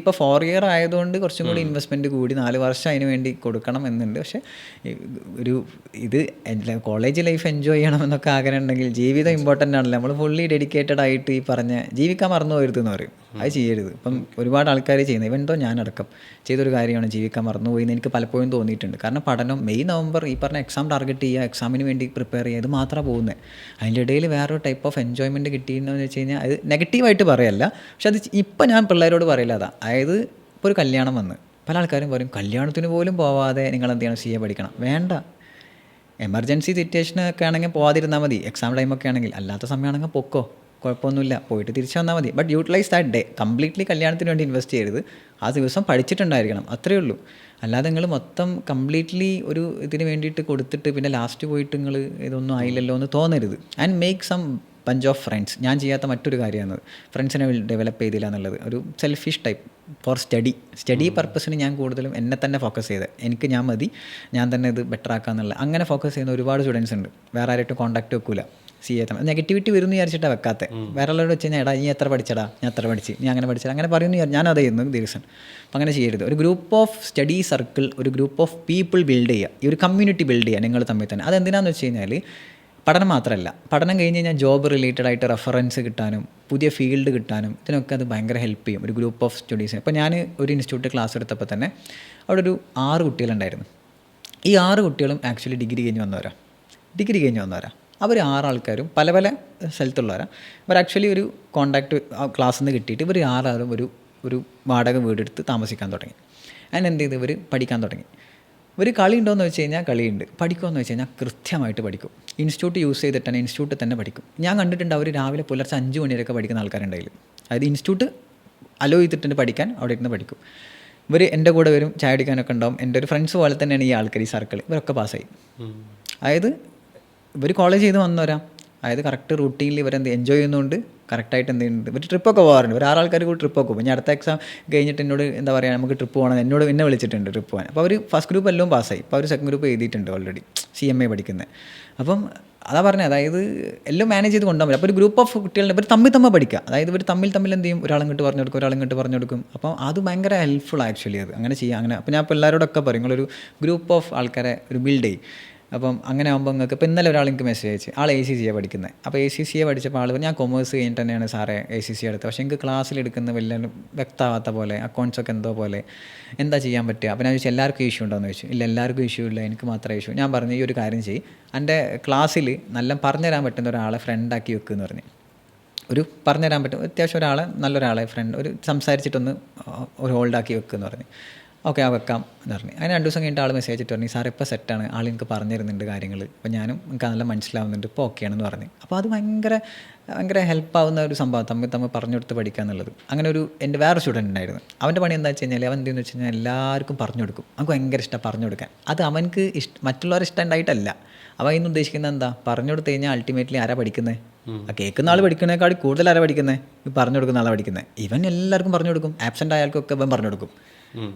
ഇപ്പോൾ 4 ഇയർ ആയതുകൊണ്ട് കുറച്ചും കൂടി ഇൻവെസ്റ്റ്മെൻറ്റ് കൂടി 4 വർഷം അതിന് വേണ്ടി കൊടുക്കണം എന്നുണ്ട്. പക്ഷേ ഇത് കോളേജ് ലൈഫ് എൻജോയ് ചെയ്യണമെന്നൊക്കെ ആഗ്രഹം ഉണ്ടെങ്കിൽ ജീവിതം ഇമ്പോർട്ടൻ്റ് ആണല്ലോ. നമ്മൾ ഫുള്ളി ഡെഡിക്കേറ്റഡ് ആയിട്ട് ഈ പറഞ്ഞ ജീവിക്കാൻ മറന്നു പോയിരുതെന്ന് പറയും, അത് ചെയ്യരുത്. ഇപ്പം ഒരുപാട് ആൾക്കാർ ചെയ്യുന്നത്, ഇവൻറ്റോ ഞാനടക്കം ചെയ്തൊരു കാര്യമാണ് ജീവിക്കാൻ മറന്നുപോയി എന്ന് എനിക്ക് പലപ്പോഴും തോന്നിയിട്ടുണ്ട്. കാരണം പഠനം മെയ് നവംബർ ഈ പറഞ്ഞ എക്സാം ടാർഗറ്റ് ചെയ്യുക, എക്സാമിന് വേണ്ടി പ്രിപ്പയർ ചെയ്യുക, ഇത് മാത്രമാണ് പോകുന്നത്. അതിൻ്റെ ഇടയിൽ വേറൊരു ടൈപ്പ് ഓഫ് എൻജോയ്മെൻറ്റ് കിട്ടിയെന്ന് വെച്ച് കഴിഞ്ഞാൽ അത് നെഗറ്റീവായിട്ട് പറയല്ല, പക്ഷെ അത് ഇപ്പം ഞാൻ പിള്ളേരോട് പറയില്ല. അതായത് ഇപ്പോൾ ഒരു കല്യാണം വന്ന് പല ആൾക്കാരും പറയും കല്യാണത്തിന് പോലും പോവാതെ നിങ്ങൾ എന്ത് ചെയ്യണം, സി എ പഠിക്കണം. വേണ്ട, എമർജൻസി സിറ്റുവേഷനൊക്കെ ആണെങ്കിൽ പോകാതിരുന്നാൽ മതി, എക്സാം ടൈമൊക്കെ ആണെങ്കിൽ. അല്ലാത്ത സമയമാണെങ്കിൽ പൊക്കോ, കുഴപ്പമൊന്നുമില്ല, പോയിട്ട് തിരിച്ചു വന്നാൽ മതി. But utilise that day. Completely കല്യാണത്തിന് വേണ്ടി ഇൻവെസ്റ്റ് ചെയ്യരുത്, ആ ദിവസം പഠിച്ചിട്ടുണ്ടായിരിക്കണം, അത്രയേ ഉള്ളൂ. അല്ലാതെ നിങ്ങൾ മൊത്തം കംപ്ലീറ്റ്ലി ഒരു ഇതിന് വേണ്ടിയിട്ട് കൊടുത്തിട്ട് പിന്നെ ലാസ്റ്റ് പോയിട്ട് നിങ്ങൾ ഇതൊന്നും ആയില്ലല്ലോ എന്ന് തോന്നരുത്. And make some bunch of friends. ഞാൻ ചെയ്യാത്ത മറ്റൊരു കാര്യമാണ് ഫ്രണ്ട്സിനെ ഡെവലപ്പ് ചെയ്തില്ല എന്നുള്ളത്. ഒരു സെൽഫിഷ് ടൈപ്പ് ഫോർ സ്റ്റഡി പർപ്പസിന് ഞാൻ കൂടുതലും എന്നെ തന്നെ ഫോക്കസ് ചെയ്ത് എനിക്ക് ഞാൻ മതി, ഞാൻ തന്നെ ഇത് ബെറ്റർ ആക്കാന്നുള്ള അങ്ങനെ ഫോക്കസ് ചെയ്യുന്ന ഒരുപാട് സ്റ്റുഡൻസ് ഉണ്ട്. വേറെ ആരായിട്ടും കോൺടാക്റ്റ് വെക്കൂല. സി എ നെഗറ്റിവിറ്റി വരുന്നു വിചാരിച്ചിട്ടാണ് വെക്കാത്തത്. വേറെ ഉള്ളവരോട് വെച്ച് കഴിഞ്ഞാൽ എടാ നീ എത്ര പഠിച്ചടാ, ഞാൻ എത്ര പഠിച്ച്, നീ അങ്ങനെ പഠിച്ചത് അങ്ങനെ പറയുന്നു. ഞാൻ അതായിരുന്നു ദിവസം. അപ്പം അങ്ങനെ ചെയ്യരുത്. ഒരു ഗ്രൂപ്പ് ഓഫ് സ്റ്റഡി സർക്കിൾ, ഒരു ഗ്രൂപ്പ് ഓഫ് പീപ്പിൾ ബിൽഡ് ചെയ്യുക, ഈ ഒരു കമ്മ്യൂണിറ്റി ബിൽഡ് ചെയ്യുക നിങ്ങൾ തമ്മിൽ തന്നെ. അതെന്തിനാന്ന് വെച്ച് കഴിഞ്ഞാൽ പഠനം മാത്രമല്ല, പഠനം കഴിഞ്ഞ് കഴിഞ്ഞാൽ ജോബ് റിലേറ്റഡ് ആയിട്ട് റെഫറൻസ് കിട്ടാനും പുതിയ ഫീൽഡ് കിട്ടാനും ഇതിനൊക്കെ അത് ഭയങ്കര ഹെൽപ്പ് ചെയ്യും ഒരു ഗ്രൂപ്പ് ഓഫ് സ്റ്റഡീസിന്. ഇപ്പോൾ ഞാൻ ഒരു ഇൻസ്റ്റിറ്റ്യൂട്ടിൽ ക്ലാസ് എടുത്തപ്പോൾ തന്നെ അവിടെ ഒരു 6 കുട്ടികളുണ്ടായിരുന്നു. ഈ 6 കുട്ടികളും ആക്ച്വലി ഡിഗ്രി കഴിഞ്ഞ് വന്നവരാ. അവർ 6 ആൾക്കാരും പല പല സ്ഥലത്തുള്ളവരാണ്. ഇവർ ആക്ച്വലി ഒരു കോൺടാക്റ്റ് ക്ലാസ്സിൽ നിന്ന് കിട്ടിയിട്ട് ഇവർ 6 ആളും ഒരു വാടക വീടെടുത്ത് താമസിക്കാൻ തുടങ്ങി. അതിന് എന്ത് ചെയ്ത് ഇവർ പഠിക്കാൻ തുടങ്ങി. ഒരു കളി ഉണ്ടോയെന്ന് വെച്ച് കഴിഞ്ഞാൽ കളിയുണ്ട്, പഠിക്കുമെന്ന് വെച്ച് കഴിഞ്ഞാൽ കൃത്യമായിട്ട് പഠിക്കും. ഇൻസ്റ്റിറ്റ്യൂട്ട് യൂസ് ചെയ്തിട്ട് തന്നെ ഇൻസ്റ്റിറ്റ്യൂട്ടിൽ തന്നെ പഠിക്കും. ഞാൻ കണ്ടിട്ടുണ്ട് അവർ രാവിലെ പുലർച്ചെ 5 മണി വരെയൊക്കെ പഠിക്കുന്ന ആൾക്കാരുണ്ടായില്ല. അതായത് ഇൻസ്റ്റിറ്റ്യൂട്ട് അലോ ചെയ്തിട്ടുണ്ട് പഠിക്കാൻ, അവിടെ ഇരുന്ന് പഠിക്കും. ഇവർ എൻ്റെ കൂടെ വരും, ചായ അടിക്കാനൊക്കെ ഉണ്ടാവും. എൻ്റെ ഒരു ഫ്രണ്ട്സ് പോലെ തന്നെയാണ് ഈ ആൾക്കാർ, ഈ സർക്കിൾ. ഇവരൊക്കെ പാസ്സായി. അതായത് ഇവർ കോളേജ് ചെയ്ത് വന്നവരാ. അതായത് കറക്റ്റ് റൂട്ടീനിൽ ഇവരെന്ത് എൻജോയ് ചെയ്യുന്നതുകൊണ്ട് കറക്റ്റായിട്ട് എന്ത് ചെയ്യുന്നുണ്ട്. ഇവർ ട്രിപ്പൊക്കെ പോകാറുണ്ട്. ഒരു 6 ആൾക്കാർ കൂടി ട്രിപ്പൊക്കെ പോകും. ഞാൻ അടുത്ത എക്സാം കഴിഞ്ഞിട്ട് എന്നോട് എന്താ പറയുക നമുക്ക് ട്രിപ്പ് പോകണം, എന്നെ വിളിച്ചിട്ടുണ്ട് ട്രിപ്പ് പോകാൻ. അപ്പോൾ അവർ ഫസ്റ്റ് ഗ്രൂപ്പ് എല്ലാം പാസ്സായി. ഇപ്പോൾ അവർ സെക്കൻഡ് ഗ്രൂപ്പ് എഴുതിയിട്ടുണ്ട് ഓൾറെഡി, CMA പഠിക്കുന്നത്. അപ്പം അതാ പറഞ്ഞത്, അതായത് എല്ലാം മാനേജ് ചെയ്ത് കൊണ്ടുപോകാൻ പറ്റും. അപ്പോൾ ഒരു ഗ്രൂപ്പ് ഓഫ് കുട്ടികളുടെ ഇവർ തമ്മിൽ പഠിക്കുക. അതായത് ഇവർ തമ്മിൽ എന്ത് ചെയ്യും, ഒരാളിങ്ങോട്ട് പറഞ്ഞു കൊടുക്കും. അപ്പോൾ അത് ഭയങ്കര ഹെൽപ്ഫുൾ ആക്ച്വലി. അത് അങ്ങനെ ചെയ്യുക. അങ്ങനെ അപ്പോൾ ഞാൻ ഇപ്പോൾ എല്ലാവരോടൊക്കെ പറയും നിങ്ങളൊരു ഗ്രൂപ്പ് ഓഫ് ആൾക്കാരെ ഒരു ബിൽഡ് ചെയ്യും. അപ്പം അങ്ങനെ ആകുമ്പോൾ നിങ്ങൾക്ക് ഇപ്പോൾ ഇന്നലെ ഒരാൾ എനിക്ക് മെസ്സേജ് അയച്ചു, ആൾ ACCA പഠിക്കുന്നത്. അപ്പോൾ ACCA പഠിച്ചപ്പോൾ ആൾ ഞാൻ കൊമേഴ്സ് കഴിഞ്ഞിട്ട് തന്നെയാണ് സാറേ ACCA എടുത്തത്, പക്ഷേ എനിക്ക് ക്ലാസ്സിലെടുക്കുന്ന വലിയ വ്യക്തമാവാത്ത പോലെ, അക്കൗണ്ട്സൊക്കെ എന്തോ പോലെ, എന്താ ചെയ്യാൻ പറ്റുക? അപ്പോൾ ഞാൻ ചോദിച്ചു എല്ലാവർക്കും ഇഷ്യൂ ഉണ്ടോയെന്ന് ചോദിച്ചു. ഇല്ല, എല്ലാവർക്കും ഇഷ്യൂ ഇല്ല, എനിക്ക് മാത്രമേ ഇഷ്യൂ. ഞാൻ പറഞ്ഞു ഈ ഒരു കാര്യം ചെയ്യും, എൻ്റെ ക്ലാസ്സിൽ നല്ല പറഞ്ഞുതരാൻ പറ്റുന്ന ഒരാളെ ഫ്രണ്ടാക്കി വെക്കുമെന്ന് പറഞ്ഞു. ഒരു പറഞ്ഞുതരാൻ പറ്റും അത്യാവശ്യം ഒരാളെ, നല്ലൊരാളെ ഫ്രണ്ട് ഒരു സംസാരിച്ചിട്ടൊന്ന് ഒരു ഹോൾഡാക്കി വെക്കുമെന്ന് പറഞ്ഞു. ഓക്കെ, ആ വെക്കാം എന്ന് പറഞ്ഞു. അതിന് 2 ദിവസം കഴിഞ്ഞിട്ട് ആൾ മെസ്സേജ് അയച്ചിട്ട് പറഞ്ഞു സാർ ഇപ്പോൾ സെറ്റാണ്, ആൾ എനിക്ക് പറഞ്ഞു തരുന്നുണ്ട് കാര്യങ്ങൾ, അപ്പോൾ ഞാനും എനിക്ക് നല്ല മനസ്സിലാവുന്നുണ്ട്, ഇപ്പോൾ ഓക്കെയാണെന്ന് പറഞ്ഞു. അപ്പോൾ അത് ഭയങ്കര ഹെൽപ്പാവുന്ന ഒരു സംഭവം, തമ്മിൽ പറഞ്ഞു കൊടുത്ത് പഠിക്കുക എന്നുള്ളത്. അങ്ങനെ ഒരു എൻ്റെ വേറെ സ്റ്റുഡൻറ്റ് ഉണ്ടായിരുന്നു. അവൻ്റെ പണി എന്താ വെച്ച് കഴിഞ്ഞാൽ അവൻ എന്തെന്ന് വെച്ച് കഴിഞ്ഞാൽ എല്ലാവർക്കും പറഞ്ഞു കൊടുക്കും. അവർക്ക് ഭയങ്കര ഇഷ്ടം പറഞ്ഞു കൊടുക്കാൻ. അത് അവനക്ക് മറ്റുള്ളവർ ഇഷ്ടം ഉണ്ടായിട്ടല്ല. അവൻ ഇന്ന് ഉദ്ദേശിക്കുന്നത് എന്താ, പറഞ്ഞു കൊടുത്തു കഴിഞ്ഞാൽ അൾട്ടിമേറ്റ്ലി ആരാ പഠിക്കുന്നത്? ആ കേൾക്കുന്ന ആൾ പഠിക്കുന്നതിനേക്കാൾ കൂടുതൽ ആരാ പഠിക്കുന്നത്? ഈ പറഞ്ഞു കൊടുക്കുന്ന ആളാണ് പഠിക്കുന്നത്. ഇവൻ എല്ലാവർക്കും പറഞ്ഞു കൊടുക്കും. ആബ്സെൻ്റ് ആയാൽക്കൊക്കെ ഇവൻ പറഞ്ഞു കൊടുക്കും.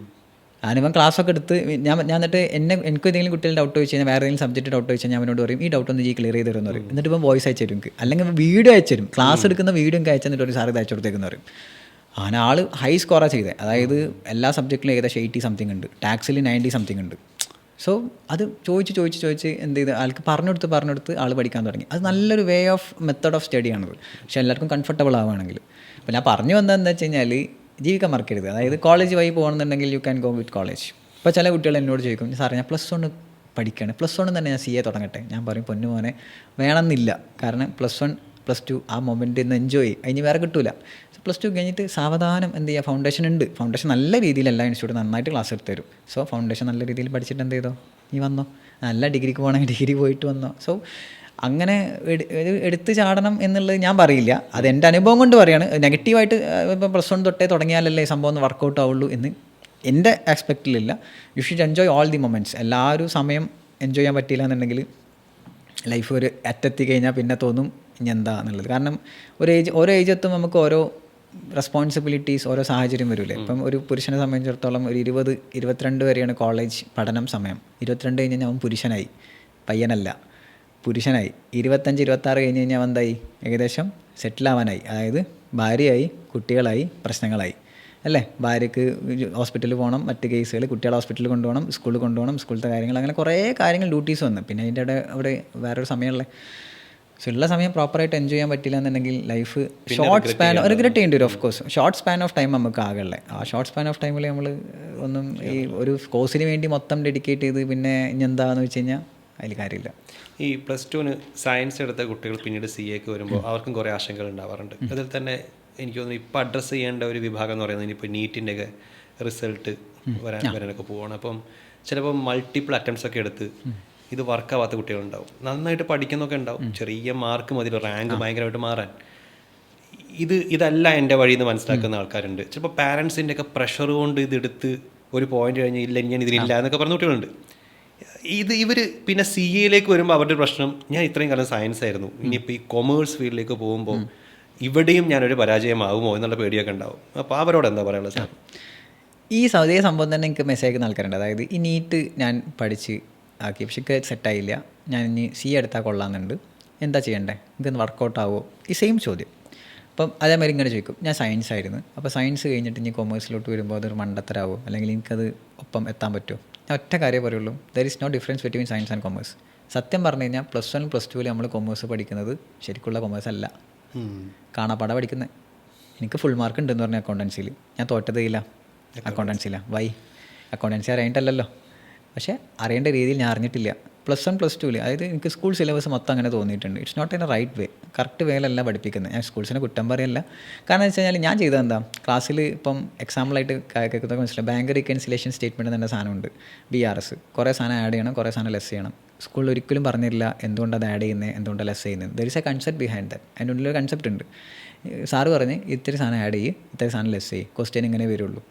ഞാനിവൻ ക്ലാസ്സൊക്കെ എടുത്ത് ഞാൻ എന്നിട്ട് എനിക്ക് എന്തെങ്കിലും കുട്ടികളുടെ ഡൗട്ട് ചോദിച്ചു കഴിഞ്ഞാൽ, വേറെ ഏതെങ്കിലും സബ്ജക്റ്റ് ഡൗട്ട് ചോദിച്ചാൽ ഞാൻ അവനോട് പറയും ഈ ഡൗട്ട് ഒന്ന് ക്ലിയർ ചെയ്ത് തരുമെന്ന് പറയും. എന്നിട്ട് ഇപ്പം വോയിസ് അയച്ചു തരും എനിക്ക്, അല്ലെങ്കിൽ വീഡിയോ അയച്ചു തരും. ക്ലാസ് എടുക്കുന്ന വീഡിയോ എനിക്ക് അയച്ചു തന്നിട്ട് ഒരു സാർ ഇത് അയച്ചു കൊടുത്തേക്കെന്ന് പറയും. അങ്ങനെ ആൾ ഹൈ സ്കോറാണ് ചെയ്തത്. അതായത് എല്ലാ സബ്ജക്റ്റിലും ഏകദേശം 80 സംതിങ് ഉണ്ട്, ടാക്സിൽ 90 സംതിങ് ഉണ്ട്. സോ അത് ചോദിച്ച് എന്ത് ചെയ്ത് ആൾക്ക് പറഞ്ഞെടുത്ത് ആൾ പഠിക്കാൻ തുടങ്ങി. അത് നല്ലൊരു വേ ഓഫ് മെത്തേഡ് ഓഫ് സ്റ്റഡിയാണത്. പക്ഷെ എല്ലാവർക്കും കംഫർട്ടബിൾ ആവുകയാണെങ്കിൽ. അപ്പോൾ ഞാൻ പറഞ്ഞു വന്നതെന്ന് വെച്ച് കഴിഞ്ഞാൽ ജീവിക്കാൻ മറക്കരുത്. അതായത് കോളേജ് വഴി പോകണമെന്നുണ്ടെങ്കിൽ you can go with college. ഇപ്പോൾ ചില കുട്ടികൾ എന്നോട് ചോദിക്കും, സാറേ ഞാൻ +1 പഠിക്കുകയാണ്, +1 തന്നെ ഞാൻ CA തുടങ്ങട്ടെ. ഞാൻ പറയും, പൊന്നു മോനെ വേണമെന്നില്ല. കാരണം +1 +2 ആ മൊമെൻറ്റ് ഇന്ന് എൻജോയ് ചെയ്യും, അതിന് വേറെ കിട്ടൂല. +2 കഴിഞ്ഞിട്ട് സാവധാനം എന്ത് ചെയ്യുക, ഫൗണ്ടേഷൻ ഉണ്ട്. ഫൗണ്ടേഷൻ നല്ല രീതിയിൽ എല്ലാ ഇൻസ്റ്റിറ്റ്യൂട്ടും നന്നായിട്ട് ക്ലാസ് എടുത്ത് തരും. സോ ഫൗണ്ടേഷൻ നല്ല രീതിയിൽ പഠിച്ചിട്ട് എന്ത് ചെയ്തോ, നീ വന്നോ, നല്ല ഡിഗ്രിക്ക് പോകണമെങ്കിൽ ഡിഗ്രി പോയിട്ട് വന്നോ. സോ അങ്ങനെ എടുത്ത് ചാടണം എന്നുള്ളത് ഞാൻ പറയില്ല, അത് എൻ്റെ അനുഭവം കൊണ്ട് പറയാണ്. നെഗറ്റീവായിട്ട് ഇപ്പോൾ +1 തൊട്ടേ തുടങ്ങിയാലല്ലേ സംഭവം ഒന്ന് വർക്കൗട്ട് ആവുള്ളൂ എന്ന് എൻ്റെ ആസ്പെക്റ്റിലില്ല. You should enjoy all the moments. എല്ലാവരും സമയം എൻജോയ് ചെയ്യാൻ പറ്റിയില്ല എന്നുണ്ടെങ്കിൽ ലൈഫ് ഒരു അറ്റെത്തി കഴിഞ്ഞാൽ പിന്നെ തോന്നും ഇനി എന്താ എന്നുള്ളത്. കാരണം ഓരോ ഏജ് എത്തുമ്പോൾ നമുക്ക് ഓരോ റെസ്പോൺസിബിലിറ്റീസ്, ഓരോ സാഹചര്യം വരില്ലേ. ഇപ്പം ഒരു പുരുഷനെ സംബന്ധിച്ചിടത്തോളം ഒരു 20-22 വരെയാണ് കോളേജ് പഠനം സമയം. 22 കഴിഞ്ഞ് കഴിഞ്ഞാൽ അവൻ പുരുഷനായി, പയ്യനല്ല, പുരുഷനായി. 25-26 കഴിഞ്ഞ് കഴിഞ്ഞാൽ എന്തായി, ഏകദേശം സെറ്റിലാവാനായി. അതായത് ഭാര്യയായി, കുട്ടികളായി, പ്രശ്നങ്ങളായി അല്ലേ. ഭാര്യയ്ക്ക് ഹോസ്പിറ്റലിൽ പോകണം, മറ്റ് കേസുകൾ, കുട്ടികളെ ഹോസ്പിറ്റലിൽ കൊണ്ടുപോകണം, സ്കൂളിൽ കൊണ്ടുപോകണം, സ്കൂളത്തെ കാര്യങ്ങൾ, അങ്ങനെ കുറേ കാര്യങ്ങൾ, ഡ്യൂട്ടീസ് വന്ന്. പിന്നെ അതിൻ്റെ അവിടെ വേറൊരു സമയമുള്ള. സോ ഉള്ള സമയം പ്രോപ്പറായിട്ട് എൻജോയ് ചെയ്യാൻ പറ്റില്ല എന്നുണ്ടെങ്കിൽ ലൈഫ് ഷോർട്ട് സ്പാൻ റിഗ്രറ്റ് ചെയ്യേണ്ടി വരും. Of course short span of time നമുക്ക് ആകല്ലേ. ആ ഷോർട്ട് സ്പാൻ ഓഫ് ടൈമിൽ നമ്മൾ ഒന്നും ഈ ഒരു കോഴ്സിന് വേണ്ടി മൊത്തം ഡെഡിക്കേറ്റ് ചെയ്ത് പിന്നെ ഇനി എന്താണെന്ന് വെച്ച് കഴിഞ്ഞാൽ അതിൽ കാര്യമില്ല. ഈ +2 സയൻസ് എടുത്ത കുട്ടികൾ പിന്നീട് CA വരുമ്പോൾ അവർക്കും കുറേ ആശങ്കകൾ ഉണ്ടാവാറുണ്ട്. അതിൽ തന്നെ എനിക്ക് തോന്നുന്നു ഇപ്പോൾ അഡ്രസ്സ് ചെയ്യേണ്ട ഒരു വിഭാഗം എന്ന് പറയുന്നത് ഇനിയിപ്പോൾ നീറ്റിൻ്റെയൊക്കെ റിസൾട്ട് വരാനൊക്കെ പോവുകയാണ്. അപ്പം ചിലപ്പോൾ മൾട്ടിപ്പിൾ അറ്റംപ്റ്റ്സ് ഒക്കെ എടുത്ത് ഇത് വർക്കാവാത്ത കുട്ടികളുണ്ടാവും. നന്നായിട്ട് പഠിക്കുന്നൊക്കെ ഉണ്ടാവും, ചെറിയ മാർക്ക് മതി റാങ്ക് ഭയങ്കരമായിട്ട് മാറാൻ. ഇതല്ല എൻ്റെ വഴി എന്ന് മനസ്സിലാക്കുന്ന ആൾക്കാരുണ്ട്. ചിലപ്പോൾ പാരൻസിൻ്റെ ഒക്കെ പ്രഷർ കൊണ്ട് ഇതെടുത്ത് ഒരു പോയിന്റ് കഴിഞ്ഞ് ഇല്ല ഞാൻ ഇതിലില്ല എന്നൊക്കെ പറഞ്ഞ കുട്ടികളുണ്ട്. ഇവർ പിന്നെ CA വരുമ്പോൾ അവരുടെ പ്രശ്നം, ഞാൻ ഇത്രയും കാലം സയൻസ് ആയിരുന്നു, ഇനിയിപ്പോൾ ഈ കൊമേഴ്സ് ഫീൽഡിലേക്ക് പോകുമ്പോൾ ഇവിടെയും ഞാനൊരു പരാജയമാകുമോ എന്നുള്ള പേടിയൊക്കെ ഉണ്ടാവും. അപ്പോൾ അവരോട് എന്താ പറയാനുള്ളത് സാർ? ഇതേ സംഭവം തന്നെ എനിക്ക് മെസ്സേജ് അയക്കുന്ന ആൾക്കാരുണ്ട്. അതായത് ഈ നീറ്റ് ഞാൻ പഠിച്ച് ആക്കി, പക്ഷേ സെറ്റായില്ല, ഞാൻ ഇനി CA എടുത്താൽ കൊള്ളാമെന്നുണ്ട്, എന്താ ചെയ്യണ്ടേ, ഇതൊന്ന് വർക്കൗട്ട് ആവുമോ, ഈ സെയിം ചോദ്യം. അപ്പം അതേമാതിരി ഇങ്ങനെ ചോദിക്കും, ഞാൻ സയൻസ് ആയിരുന്നു, അപ്പോൾ സയൻസ് കഴിഞ്ഞിട്ട് ഇനി കൊമേഴ്സിലോട്ട് വരുമ്പോൾ അതൊരു മണ്ടത്തരാവോ, അല്ലെങ്കിൽ എനിക്കത് ഒപ്പം എത്താൻ പറ്റുമോ? ഞാൻ ഒറ്റ കാര്യം പറയുള്ളൂ, there is no difference between science and commerce. സത്യം പറഞ്ഞു കഴിഞ്ഞാൽ +1 +2 നമ്മൾ കൊമേഴ്സ് പഠിക്കുന്നത് ശരിക്കുള്ള കൊമേഴ്സ് അല്ല, കാണാപ്പാട പഠിക്കുന്നത്. എനിക്ക് ഫുൾ മാർക്ക് ഉണ്ടെന്ന് പറഞ്ഞാൽ അക്കൗണ്ടൻസിയിൽ, ഞാൻ തോറ്റതേ ഇല്ല അക്കൗണ്ടൻസിയിലാണ്. വൈ? അക്കൗണ്ടൻസി അറിയേണ്ടല്ലോ, പക്ഷേ അറിയേണ്ട രീതിയിൽ ഞാൻ അറിഞ്ഞിട്ടില്ല. +1 +2 അതായത് എനിക്ക് സ്കൂൾ സിലബസ് മൊത്തം അങ്ങനെ തോന്നിയിട്ടുണ്ട്. It's not in a right way, correct വേയിലല്ല പഠിപ്പിക്കുന്നത്. ഞാൻ സ്കൂൾസിനെ കുറ്റം പറയല്ല. കാരണം എന്ന് വെച്ച് കഴിഞ്ഞാൽ ഞാൻ ചെയ്തത് എന്താ, ക്ലാസ്സിൽ ഇപ്പം എക്സാമ്പിളായിട്ട് കേൾക്കുന്നതൊക്കെ മനസ്സിലായി, ബാങ്ക് റീകൺസിലേഷൻ സ്റ്റേറ്റ്മെൻറ്റ് എന്ന സാധനമുണ്ട്, BRS. കുറേ സാധനം ആഡ് ചെയ്യണം, കുറേ സാധനം ലെസ് ചെയ്യണം. സ്കൂളിൽ ഒരിക്കലും പറഞ്ഞില്ല എന്തുകൊണ്ട് അത് ആഡ് ചെയ്യുന്നത്, എന്തുകൊണ്ട് ലെസ് ചെയ്യുന്നത്. There is A concept behind that. അതിൻ്റെ ഉള്ളിലൊരു കൺസെപ്റ്റ് ഉണ്ട്. സാറ് പറഞ്ഞ് ഇത്തിരി സാധനം ആഡ് ചെയ്യും, ഇത്തിരി സാധനം ലെസ് ചെയ്യും, ക്വസ്റ്റ്യൻ ഇങ്ങനെ വരുള്ളൂ.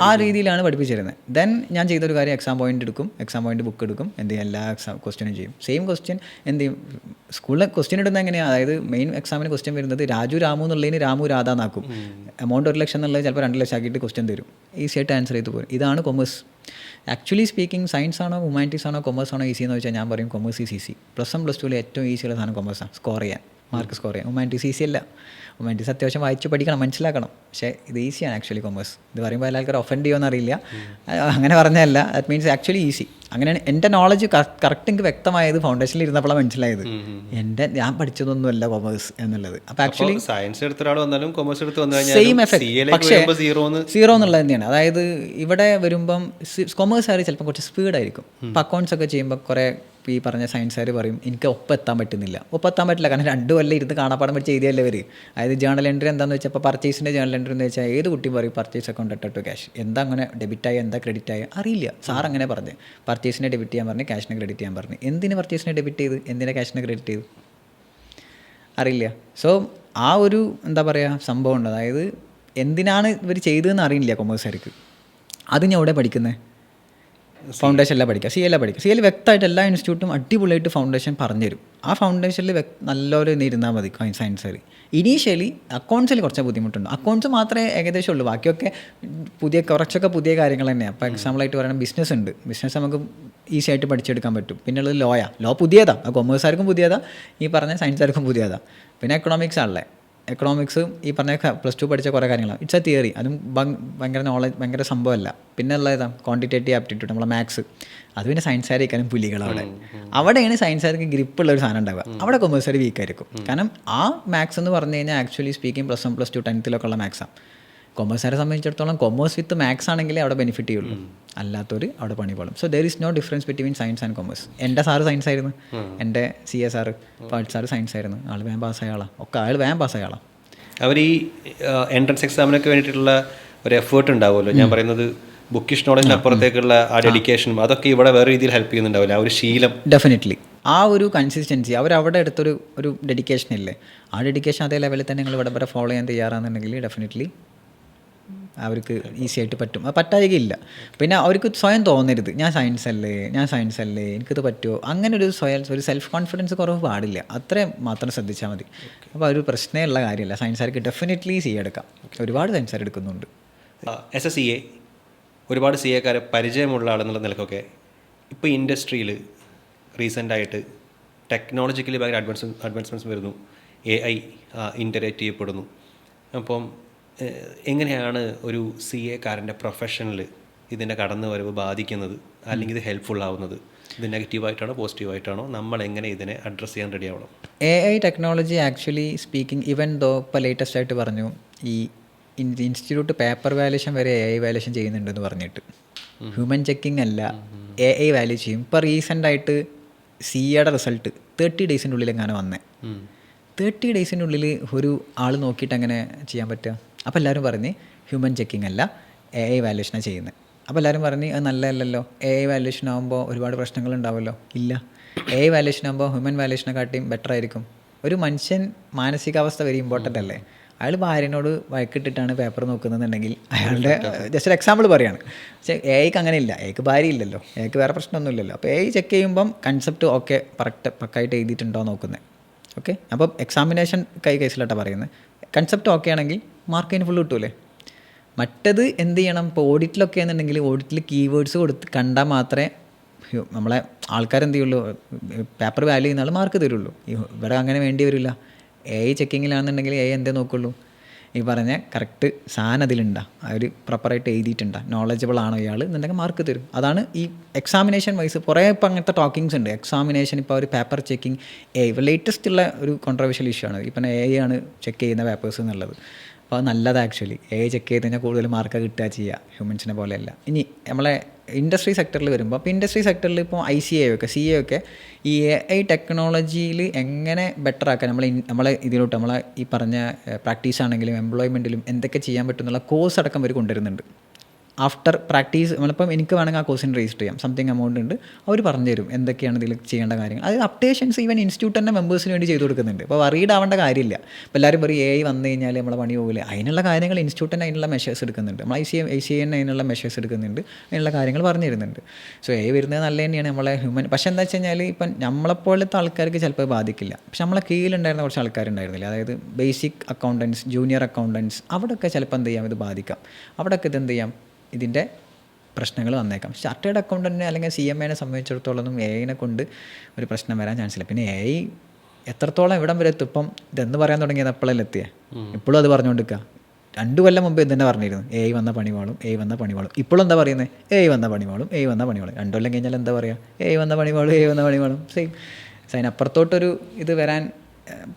ആ രീതിയിലാണ് പഠിപ്പിച്ചിരുന്നത്. ദെൻ ഞാൻ ചെയ്തൊരു കാര്യം, എക്സാം പോയിന്റ് എടുക്കും, എക്സാം പോയിന്റ് ബുക്ക് എടുക്കും, എന്ത് ചെയ്യും, എല്ലാ ക്വസ്റ്റ്യനും ചെയ്യും. സെയിം ക്വസ്റ്റ്യൻ എന്ത് ചെയ്യും, സ്കൂളിൽ ക്വസ്റ്റ്യൻ ഇടുന്നത് എങ്ങനെയാണ്, അതായത് മെയിൻ എക്സാമിന് ക്വസ്റ്റ്യൻ വരുന്നത് രാമു എന്നുള്ളതിന് രാമു രാധ എന്നാക്കും. എമൗണ്ട് 1 ലക്ഷം എന്നുള്ളത് ചിലപ്പോൾ 2 ലക്ഷം ആക്കിയിട്ട് ക്വസ്റ്റ്യൻ തരും. ഈസി ആയിട്ട് ആൻസർ ചെയ്ത് പോരും. ഇതാണ് കൊമേഴ്സ്. ആക്ച്വലി സ്പീക്കിംഗ് സയൻസ് ആണോ ഹ്യൂമാനിറ്റീസ് ആണോ കൊമേഴ്സ് ആണോ ഈസി എന്ന് വെച്ചാൽ ഞാൻ പറയും കൊമേഴ്സ് ഈസ് ഈസി. +1 +2 ഏറ്റവും ഈസിയുള്ള സാധനം കൊമേഴ്സാണ്, സ്കോർ ചെയ്യാൻ, മാർക്ക് സ്കോർ ചെയ്യാൻ. ഹ്യൂമാനിറ്റീസ് ഈസി അല്ല. ഹ്യൂമാനിറ്റീസ് അത്യാവശ്യം വായിച്ച് പഠിക്കണം, മനസ്സിലാക്കണം. പക്ഷേ ഇത് ഈസിയാണ് ആക്ച്വലി കൊമേഴ്സ്. ഇത് പറയുമ്പോൾ എല്ലാ ആൾക്കാർ ഒഫൻഡ് ചെയ്യുമെന്ന് അറിയില്ല, അങ്ങനെ പറഞ്ഞതല്ല. That means actually easy. അങ്ങനെയാണ് എൻ്റെ നോളജ് കറക്റ്റ് എനിക്ക് വ്യക്തമായത് ഫൗണ്ടേഷനിൽ ഇരുന്നപ്പോഴാണ് മനസ്സിലായത് ഞാൻ പഠിച്ചതൊന്നുമല്ല കൊമേഴ്സ് എന്നുള്ളത്. അപ്പോൾ ആക്ച്വലി സയൻസ് എടുത്ത ഒരാൾ വന്നാലും കൊമേഴ്സ് എടുത്ത് വന്നു സെയിം എഫക്ട്, പക്ഷേ സീറോ എന്നുള്ളത് തന്നെയാണ്. അതായത് ഇവിടെ വരുമ്പം കൊമേഴ്സുകാർ ചിലപ്പോൾ കുറച്ച് സ്പീഡായിരിക്കും. ഇപ്പോൾ അക്കൗണ്ട്സ് ഒക്കെ ചെയ്യുമ്പോൾ കുറേ ഈ പറഞ്ഞ സയൻസുകാർ പറയും എനിക്ക് ഒപ്പം എത്താൻ പറ്റുന്നില്ല. കാരണം 2 കൊല്ലം ഇരുന്ന് കാണാപ്പാടം പഠിച്ച് എഴുതിയല്ലേ വരും. അതായത് ജേണൽ എൻട്രി എന്താണെന്ന് വെച്ചാൽ, ഇപ്പോൾ പർച്ചേസിൻ്റെ ജേണൽ എൻട്രി എന്ന് വെച്ചാൽ ഏത് കുട്ടി പറയും പർച്ചേസ് അക്കൗണ്ട് ടു ക്യാഷ്, എന്താ അങ്ങനെ ഡെബിറ്റായി എന്താ ക്രെഡിറ്റായി അറിയില്ല. സാർ അങ്ങനെ പറഞ്ഞു, പർച്ചേസിനെ ഡെബിറ്റ് ചെയ്യാൻ പറഞ്ഞു, ക്യാഷിനെ ക്രെഡിറ്റ് ചെയ്യാൻ പറഞ്ഞു. എന്തിന് പർച്ചേസിനെ ഡെബിറ്റ് ചെയ്ത്, എന്തിനാ ക്യാഷിനെ ക്രെഡിറ്റ് ചെയ്തു അറിയില്ല. സോ ആ ഒരു എന്താ പറയുക സംഭവം ഉണ്ട്. അതായത് എന്തിനാണ് ഇവർ ചെയ്തതെന്ന് അറിയില്ല കൊമേഴ്സുകാർക്ക്. അത് ഞാൻ ഇവിടെ പഠിക്കുന്നത് ഫൗണ്ടേഷനിലാണ് പഠിക്കുക, CA പഠിക്കുക. CA വ്യക്തമായിട്ട് എല്ലാ ഇൻസ്റ്റിറ്റ്യൂട്ടും അടിപൊളിയായിട്ട് ഫൗണ്ടേഷൻ പറഞ്ഞുതരും. ആ ഫൗണ്ടേഷനിൽ നല്ലപോലെ ഇരുന്നാൽ മതി സയൻസുകാർ. ഇനീഷ്യലി അക്കൗണ്ട്സിൽ കുറച്ച് ബുദ്ധിമുട്ടുണ്ട്. അക്കൗണ്ട്സ് മാത്രമേ ഏകദേശം ഉള്ളൂ, ബാക്കിയൊക്കെ കുറച്ചൊക്കെ പുതിയ കാര്യങ്ങൾ തന്നെയാണ്. അപ്പോൾ എക്സാമ്പിളായിട്ട് പറയുന്നത് ബിസിനസ് ഉണ്ട്. ബിസിനസ് നമുക്ക് ഈസി ആയിട്ട് പഠിച്ചെടുക്കാൻ പറ്റും. പിന്നെ ഉള്ളത് ലോ പുതിയതാണ്, കൊമേഴ്സുകാർക്കും പുതിയതാണ്, ഈ പറഞ്ഞ സയൻസുകാർക്കും പുതിയതാണ്. പിന്നെ എക്കണോമിക്സ് ആണല്ലേ, എക്കണോമിക്സ് ഈ പറഞ്ഞ +2 പഠിച്ച കുറേ കാര്യങ്ങളാണ്. It's A theory. അതും ഭയങ്കര നോളജ്, ഭയങ്കര സംഭവമല്ല. പിന്നെ ഉള്ള ഏതാ ക്വാണ്ടിറ്റേറ്റീവ് ആപ്റ്റിറ്റ്യൂഡ്, നമ്മളെ മാത്സ്. അത് പിന്നെ സയൻസുകാരിക്കാനും പുലികൾ അവിടെയാണ് സയൻസുകാർക്ക് ഗ്രിപ്പുള്ള ഒരു സാധനം ഉണ്ടാവുക. അവിടെ കൊമേഴ്സുകാർ വീക്കായിരിക്കും. കാരണം ആ മാത്സ് എന്ന് പറഞ്ഞു കഴിഞ്ഞാൽ ആക്ച്വലി സ്പീക്കിംഗ് +1 +2 10th ഉള്ള മാത്സാണ്. കൊമേഴ്സുകാരെ സംബന്ധിച്ചിടത്തോളം കൊമേഴ്സ് വിത്ത് മാത്സ് ആണെങ്കിലേ അവിടെ ബെനിഫിറ്റ് ചെയ്യുള്ളൂ, അല്ലാത്തവർ അവിടെ പണി പോളും. So there is no difference between science and commerce. എൻ്റെ സാറ് സയൻസ് ആയിരുന്നു, എൻ്റെ CA സാറ് പാട്ട് സാറ് സയൻസ് ആയിരുന്നു. ആൾ വേഗം പാസ്സായ ആളാണ്, ഒക്കെ ആൾ വേഗം പാസ്സായ ആളാണ്. അവർ ഈ എൻട്രൻസ് എക്സാമിനൊക്കെ വേണ്ടിയിട്ടുള്ള ഒരു എഫേർട്ട് ഉണ്ടാവുമല്ലോ. ഞാൻ പറയുന്നത് ബുക്കിഷ് നോളജിന് അപ്പുറത്തേക്കുള്ള ആ ഡെഡിക്കേഷനും അതൊക്കെ ഇവിടെ വേറെ രീതിയിൽ ഹെൽപ്പ് ചെയ്യുന്നുണ്ടാവില്ല, ആ ഒരു ശീലം. ഡെഫിനറ്റ്ലി ആ ഒരു കൺസിസ്റ്റൻസി അവരവിടെ എടുത്തൊരു ഡെഡിക്കേഷൻ ഇല്ലേ, ആ ഡെഡിക്കേഷൻ അതേ ലെവലിൽ തന്നെ നിങ്ങൾ ഇവിടെ വരെ ഫോളോ ചെയ്യാൻ തയ്യാറാണെന്നുണ്ടെങ്കിൽ ഡെഫിനറ്റ്ലി അവർക്ക് ഈസി ആയിട്ട് പറ്റും. അത് പറ്റായികയില്ല. പിന്നെ അവർക്ക് സ്വയം തോന്നരുത് ഞാൻ സയൻസ് അല്ലേ എനിക്കിത് പറ്റുമോ, അങ്ങനെ ഒരു സെൽഫ് കോൺഫിഡൻസ് കുറവ് പാടില്ല. അത്രയും മാത്രം ശ്രദ്ധിച്ചാൽ മതി. അപ്പോൾ ഒരു പ്രശ്നമുള്ള കാര്യമില്ല. സയൻസുകാർക്ക് ഡെഫിനറ്റ്ലി CA എടുക്കാം. ഒരുപാട് സയൻസുകാർ എടുക്കുന്നുണ്ട്. CA ഒരുപാട് CAക്കാരെ പരിചയമുള്ള ആളെന്നുള്ള നിലക്കൊക്കെ ഇപ്പോൾ ഇൻഡസ്ട്രിയിൽ റീസെൻ്റായിട്ട് ടെക്നോളജിക്കലി ഭയങ്കര അഡ്വാൻസ്മെൻറ്റ്സ് വരുന്നു, AI ഇൻ്ററേറ്റ് ചെയ്യപ്പെടുന്നു. അപ്പം എങ്ങനെയാണ് ഒരു CAക്കാരൻ്റെ പ്രൊഫഷനിൽ ഇതിൻ്റെ കടന്നു വരവ് ബാധിക്കുന്നത്, അല്ലെങ്കിൽ ഇത് ഹെൽപ്ഫുൾ ആവുന്നത്? ഇത് നെഗറ്റീവായിട്ടാണോ പോസിറ്റീവായിട്ടാണോ? നമ്മൾ എങ്ങനെ ഇതിനെ അഡ്രസ്സ് ചെയ്യാൻ റെഡി ആവണം? AI technology actually speaking, even though ഇപ്പോൾ ലേറ്റസ്റ്റ് ആയിട്ട് പറഞ്ഞു ഈ ഇൻസ്റ്റിറ്റ്യൂട്ട് പേപ്പർ വാല്യൂഷൻ വരെ AI വാല്യൂഷൻ ചെയ്യുന്നുണ്ടെന്ന് പറഞ്ഞിട്ട്, ഹ്യൂമൻ ചെക്കിംഗ് അല്ല AI വാല്യൂ ചെയ്യും. ഇപ്പോൾ റീസെൻ്റായിട്ട് CAയുടെ റിസൾട്ട് 30 ഡേയ്സിൻ്റെ ഉള്ളിൽ എങ്ങനെ വന്നേ. 30 ഡേയ്സിൻ്റെ ഉള്ളിൽ ഒരു ആൾ നോക്കിയിട്ട് എങ്ങനെ ചെയ്യാൻ പറ്റുക? അപ്പോൾ എല്ലാവരും പറഞ്ഞ് ഹ്യൂമൻ ചെക്കിംഗ് അല്ല AI വാല്യൂഷനാണ് ചെയ്യുന്നത്. അപ്പോൾ എല്ലാവരും പറഞ്ഞ് അത് നല്ലതല്ലല്ലോ, AI വാല്യൂഷൻ ആകുമ്പോൾ ഒരുപാട് പ്രശ്നങ്ങളുണ്ടാവുമല്ലോ. ഇല്ല, AI വാല്യൂഷൻ ആകുമ്പോൾ ഹ്യൂമൻ വാല്യൂഷനെ കാട്ടിയും ബെറ്റർ ആയിരിക്കും. ഒരു മനുഷ്യൻ മാനസികാവസ്ഥ വെരി ഇമ്പോർട്ടൻ്റ് അല്ലേ. അയാൾ ഭാര്യനോട് വഴക്കിട്ടിട്ടാണ് പേപ്പർ നോക്കുന്നതെന്നുണ്ടെങ്കിൽ അയാളുടെ ജസ്റ്റ് ഒരു എക്സാമ്പിൾ പറയുകയാണ്. പക്ഷേ AIക്ക് അങ്ങനെ ഇല്ല, AIക്ക് ഭാര്യ ഇല്ലല്ലോ, AIക്ക് വേറെ പ്രശ്നമൊന്നുമില്ലല്ലോ. അപ്പോൾ AI ചെക്ക് ചെയ്യുമ്പം കൺസെപ്റ്റ് ഓക്കെ പക്കായിട്ട് എഴുതിയിട്ടുണ്ടോ നോക്കുന്നത്. ഓക്കെ, അപ്പം എക്സാമിനേഷൻ കേസിലായിട്ടാണ് പറയുന്നത്. കൺസെപ്റ്റ് ഓക്കെ ആണെങ്കിൽ മാർക്കിന് ഫുൾ കിട്ടൂലേ. മറ്റത് എന്ത് ചെയ്യണം, ഇപ്പോൾ ഓഡിറ്റിലൊക്കെ ആണെന്നുണ്ടെങ്കിൽ ഓഡിറ്റിൽ കീവേഡ്സ് കൊടുത്ത് കണ്ടാൽ മാത്രമേ നമ്മളെ ആൾക്കാരെന്ത് ചെയ്യുള്ളൂ, പേപ്പർ വാല്യൂ ചെയ്യുന്ന ആൾ മാർക്ക് തരുള്ളൂ. ഇവിടെ അങ്ങനെ വേണ്ടി വരില്ല. AI ചെക്കിങ്ങിലാണെന്നുണ്ടെങ്കിൽ AI എന്തേ നോക്കുള്ളൂ, ഈ പറഞ്ഞ കറക്റ്റ് സാധനം അതിലുണ്ടാ, അവർ പ്രോപ്പറായിട്ട് എഴുതിയിട്ടുണ്ടാ, നോളജബിൾ ആണോ ഇയാൾ എന്നുണ്ടെങ്കിൽ മാർക്ക് തരും. അതാണ് ഈ എക്സാമിനേഷൻ വൈസ്. കുറേ ഇപ്പോൾ അങ്ങനത്തെ ടോക്കിങ്സ് ഉണ്ട്. എക്സാമിനേഷൻ ഇപ്പോൾ ഒരു പേപ്പർ ചെക്കിങ് ലേറ്റസ്റ്റ് ഉള്ള ഒരു കോൺട്രവേഴ്ഷ്യൽ ഇഷ്യൂ ആണ്. ഇപ്പം AI ആണ് ചെക്ക് ചെയ്യുന്ന പേപ്പേഴ്സ് എന്നുള്ളത്. അപ്പോൾ അത് നല്ലത് ആക്ച്വലി. AI ചെക്ക് ചെയ്ത് കഴിഞ്ഞാൽ കൂടുതൽ മാർക്ക് കിട്ടുക ചെയ്യുക, ഹ്യൂമൻസിനെ പോലെയല്ല. ഇനി നമ്മളെ ഇൻഡസ്ട്രി സെക്ടറിൽ വരുമ്പോൾ, അപ്പോൾ ഇൻഡസ്ട്രി സെക്ടറിൽ ഇപ്പോൾ ICA ഒക്കെ CA ഒക്കെ ഈ AI ടെക്നോളജിയിൽ എങ്ങനെ ബെറ്റർ ആക്കാൻ നമ്മളെ ഇതിലോട്ട് നമ്മളെ ഈ പറഞ്ഞ പ്രാക്ടീസ് ആണെങ്കിലും എംപ്ലോയ്മെൻറ്റിലും എന്തൊക്കെ ചെയ്യാൻ പറ്റുന്നുള്ള കോഴ്സ് അടക്കം അവർ കൊണ്ടുവരുന്നുണ്ട്. ആഫ്റ്റർ പ്രാക്ടീസ് നമ്മളിപ്പം എനിക്ക് വേണമെങ്കിൽ ആ കോഴ്സിന് രജിസ്റ്റർ ചെയ്യാം, സംതിങ് എമൗണ്ട് ഉണ്ട്, അവർ പറഞ്ഞു തരും എന്തൊക്കെയാണ് ഇതിൽ ചെയ്യേണ്ട കാര്യങ്ങൾ. അത് അപ്ഡേഷൻസ് ഈവൻ ഇൻസ്റ്റിറ്റ്യൂട്ട് തന്നെ മെമ്പേഴ്സിന് വേണ്ടി ചെയ്ത് കൊടുക്കുന്നുണ്ട്. അപ്പോൾ വറീഡ് ആവേണ്ട കാര്യമില്ല. ഇപ്പോൾ എല്ലാവരും പറയും AI വന്നു കഴിഞ്ഞാൽ നമ്മളെ പണി പോകില്ല. അതിനുള്ള കാര്യങ്ങൾ ഇൻസ്റ്റിറ്റ്യൂട്ട് തന്നെ അതിനുള്ള മെഷേഴ്സ് എടുക്കുന്നുണ്ട്. നമ്മൾ ICA തന്നെ അതിനുള്ള മെഷേഴ്സ് എടുക്കുന്നുണ്ട്, അതിനുള്ള കാര്യങ്ങൾ പറഞ്ഞു തരുന്നുണ്ട്. സോ AI വരുന്നത് നല്ല തന്നെയാണ് നമ്മളെ ഹ്യൂമൻ. പക്ഷേ എന്താ വെച്ച് കഴിഞ്ഞാൽ ഇപ്പം നമ്മളെപ്പോലത്തെ ആൾക്കാർക്ക് ചിലപ്പോൾ ബാധിക്കില്ല. പക്ഷെ നമ്മളെ കീഴിലുണ്ടായിരുന്ന കുറച്ച് ആൾക്കാരുണ്ടായിരുന്നില്ല, അതായത് ബേസിക് അക്കൗണ്ടൻസ്, ജൂനിയർ അക്കൗണ്ടൻസ്, അവിടെയൊക്കെ ചിലപ്പോൾ എന്ത് ചെയ്യാം, ഇത് ബാധിക്കാം. അവിടെയൊക്കെ ഇത് എന്ത് ചെയ്യാം, ഇതിൻ്റെ പ്രശ്നങ്ങൾ വന്നേക്കാം. ചാർട്ടേഡ് അക്കൗണ്ടൻറ്റിനെ അല്ലെങ്കിൽ CMAനെ സംബന്ധിച്ചിടത്തോളം AI കൊണ്ട് ഒരു പ്രശ്നം വരാൻ ചാൻസ് ഇല്ല. പിന്നെ AI എത്രത്തോളം ഇവിടം വരെ എത്തും. ഇപ്പം ഇതെന്ന് പറയാൻ തുടങ്ങിയത് എപ്പോഴല്ലേ എത്തിയേ, ഇപ്പോഴും അത് പറഞ്ഞുകൊണ്ടിരിക്കുക. 2 കൊല്ലം മുമ്പ് ഇതന്നെ പറഞ്ഞിരുന്നു, AI വന്ന പണിവാളും, AI വന്ന പണിവാളും. ഇപ്പോഴും എന്താ പറയുന്നത്, AI വന്ന പണിവാളും, AI വന്ന പണിവാളും. 2 കൊല്ലം കഴിഞ്ഞാൽ എന്താ പറയുക, AI വന്ന പണിവാളും, AI വന്ന പണിവാളും സെയിം. അതിനപ്പുറത്തോട്ടൊരു ഇത് വരാൻ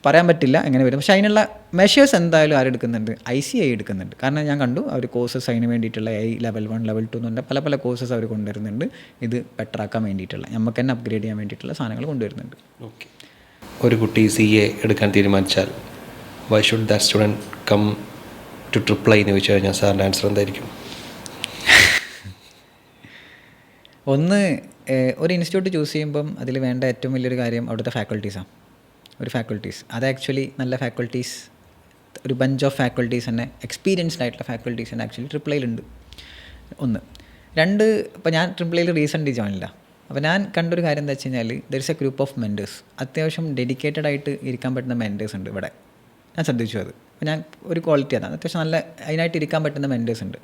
പറയാൻ പറ്റില്ല എങ്ങനെ വരും. പക്ഷേ അതിനുള്ള മെഷേഴ്സ് എന്തായാലും ആരെടുക്കുന്നുണ്ട്, ICA എടുക്കുന്നുണ്ട്. കാരണം ഞാൻ കണ്ടു അവർ കോഴ്സസ് അതിന് വേണ്ടിയിട്ടുള്ള AI ലെവൽ 1 ലെവൽ 2 എന്നുണ്ട് പല കോഴ്സസ് അവർ കൊണ്ടുവരുന്നുണ്ട്. ഇത് ബെറ്റർ ആക്കാൻ വേണ്ടിയിട്ടുള്ള, നമുക്ക് തന്നെ അപ്ഗ്രേഡ് ചെയ്യാൻ വേണ്ടിയിട്ടുള്ള സാധനങ്ങൾ കൊണ്ടുവരുന്നുണ്ട്. ഓക്കെ, ഒരു കുട്ടി CA എടുക്കാൻ തീരുമാനിച്ചാൽ why should that student come to triple I എന്ന് ചോദിച്ചു കഴിഞ്ഞാൽ സാറിൻ്റെ ആൻസർ എന്തായിരിക്കും? ഒന്ന്, ഒരു ഇൻസ്റ്റിറ്റ്യൂട്ട് ചൂസ് ചെയ്യുമ്പം അതിൽ വേണ്ട ഏറ്റവും വലിയൊരു കാര്യം അവിടുത്തെ ഫാക്കൾട്ടീസാണ്. ഒരു ഫാക്കൾട്ടീസ് അത് ആക്ച്വലി നല്ല ഫാക്കൾട്ടീസ്, ഒരു ബഞ്ച് ഓഫ് ഫാക്കൾട്ടീസ് തന്നെ, എക്സ്പീരിയൻസ്ഡ് ആയിട്ടുള്ള ഫാക്കൾട്ടീസ് തന്നെ ആക്ച്വലി ട്രിപ്പിൾ ഐയിലുണ്ട്. 1. 2, ഇപ്പോൾ ഞാൻ ട്രിപ്പിൾ ഐയിൽ റീസെൻ്റ് ജോയിനില്ല. അപ്പോൾ ഞാൻ കണ്ടൊരു കാര്യം എന്താ വെച്ച് കഴിഞ്ഞാൽ there is A group of mentors. അത്യാവശ്യം ഡെഡിക്കേറ്റഡ് ആയിട്ട് ഇരിക്കാൻ പറ്റുന്ന മെൻറ്റേഴ്സ് ഉണ്ട് ഇവിടെ. ഞാൻ ശ്രദ്ധിച്ചു അത്. അപ്പോൾ ഞാൻ ഒരു ക്വാളിറ്റി അതാണ്, അത്യാവശ്യം നല്ല അതിനായിട്ട് ഇരിക്കാൻ പറ്റുന്ന മെൻറ്റേഴ്സ് ഉണ്ട്.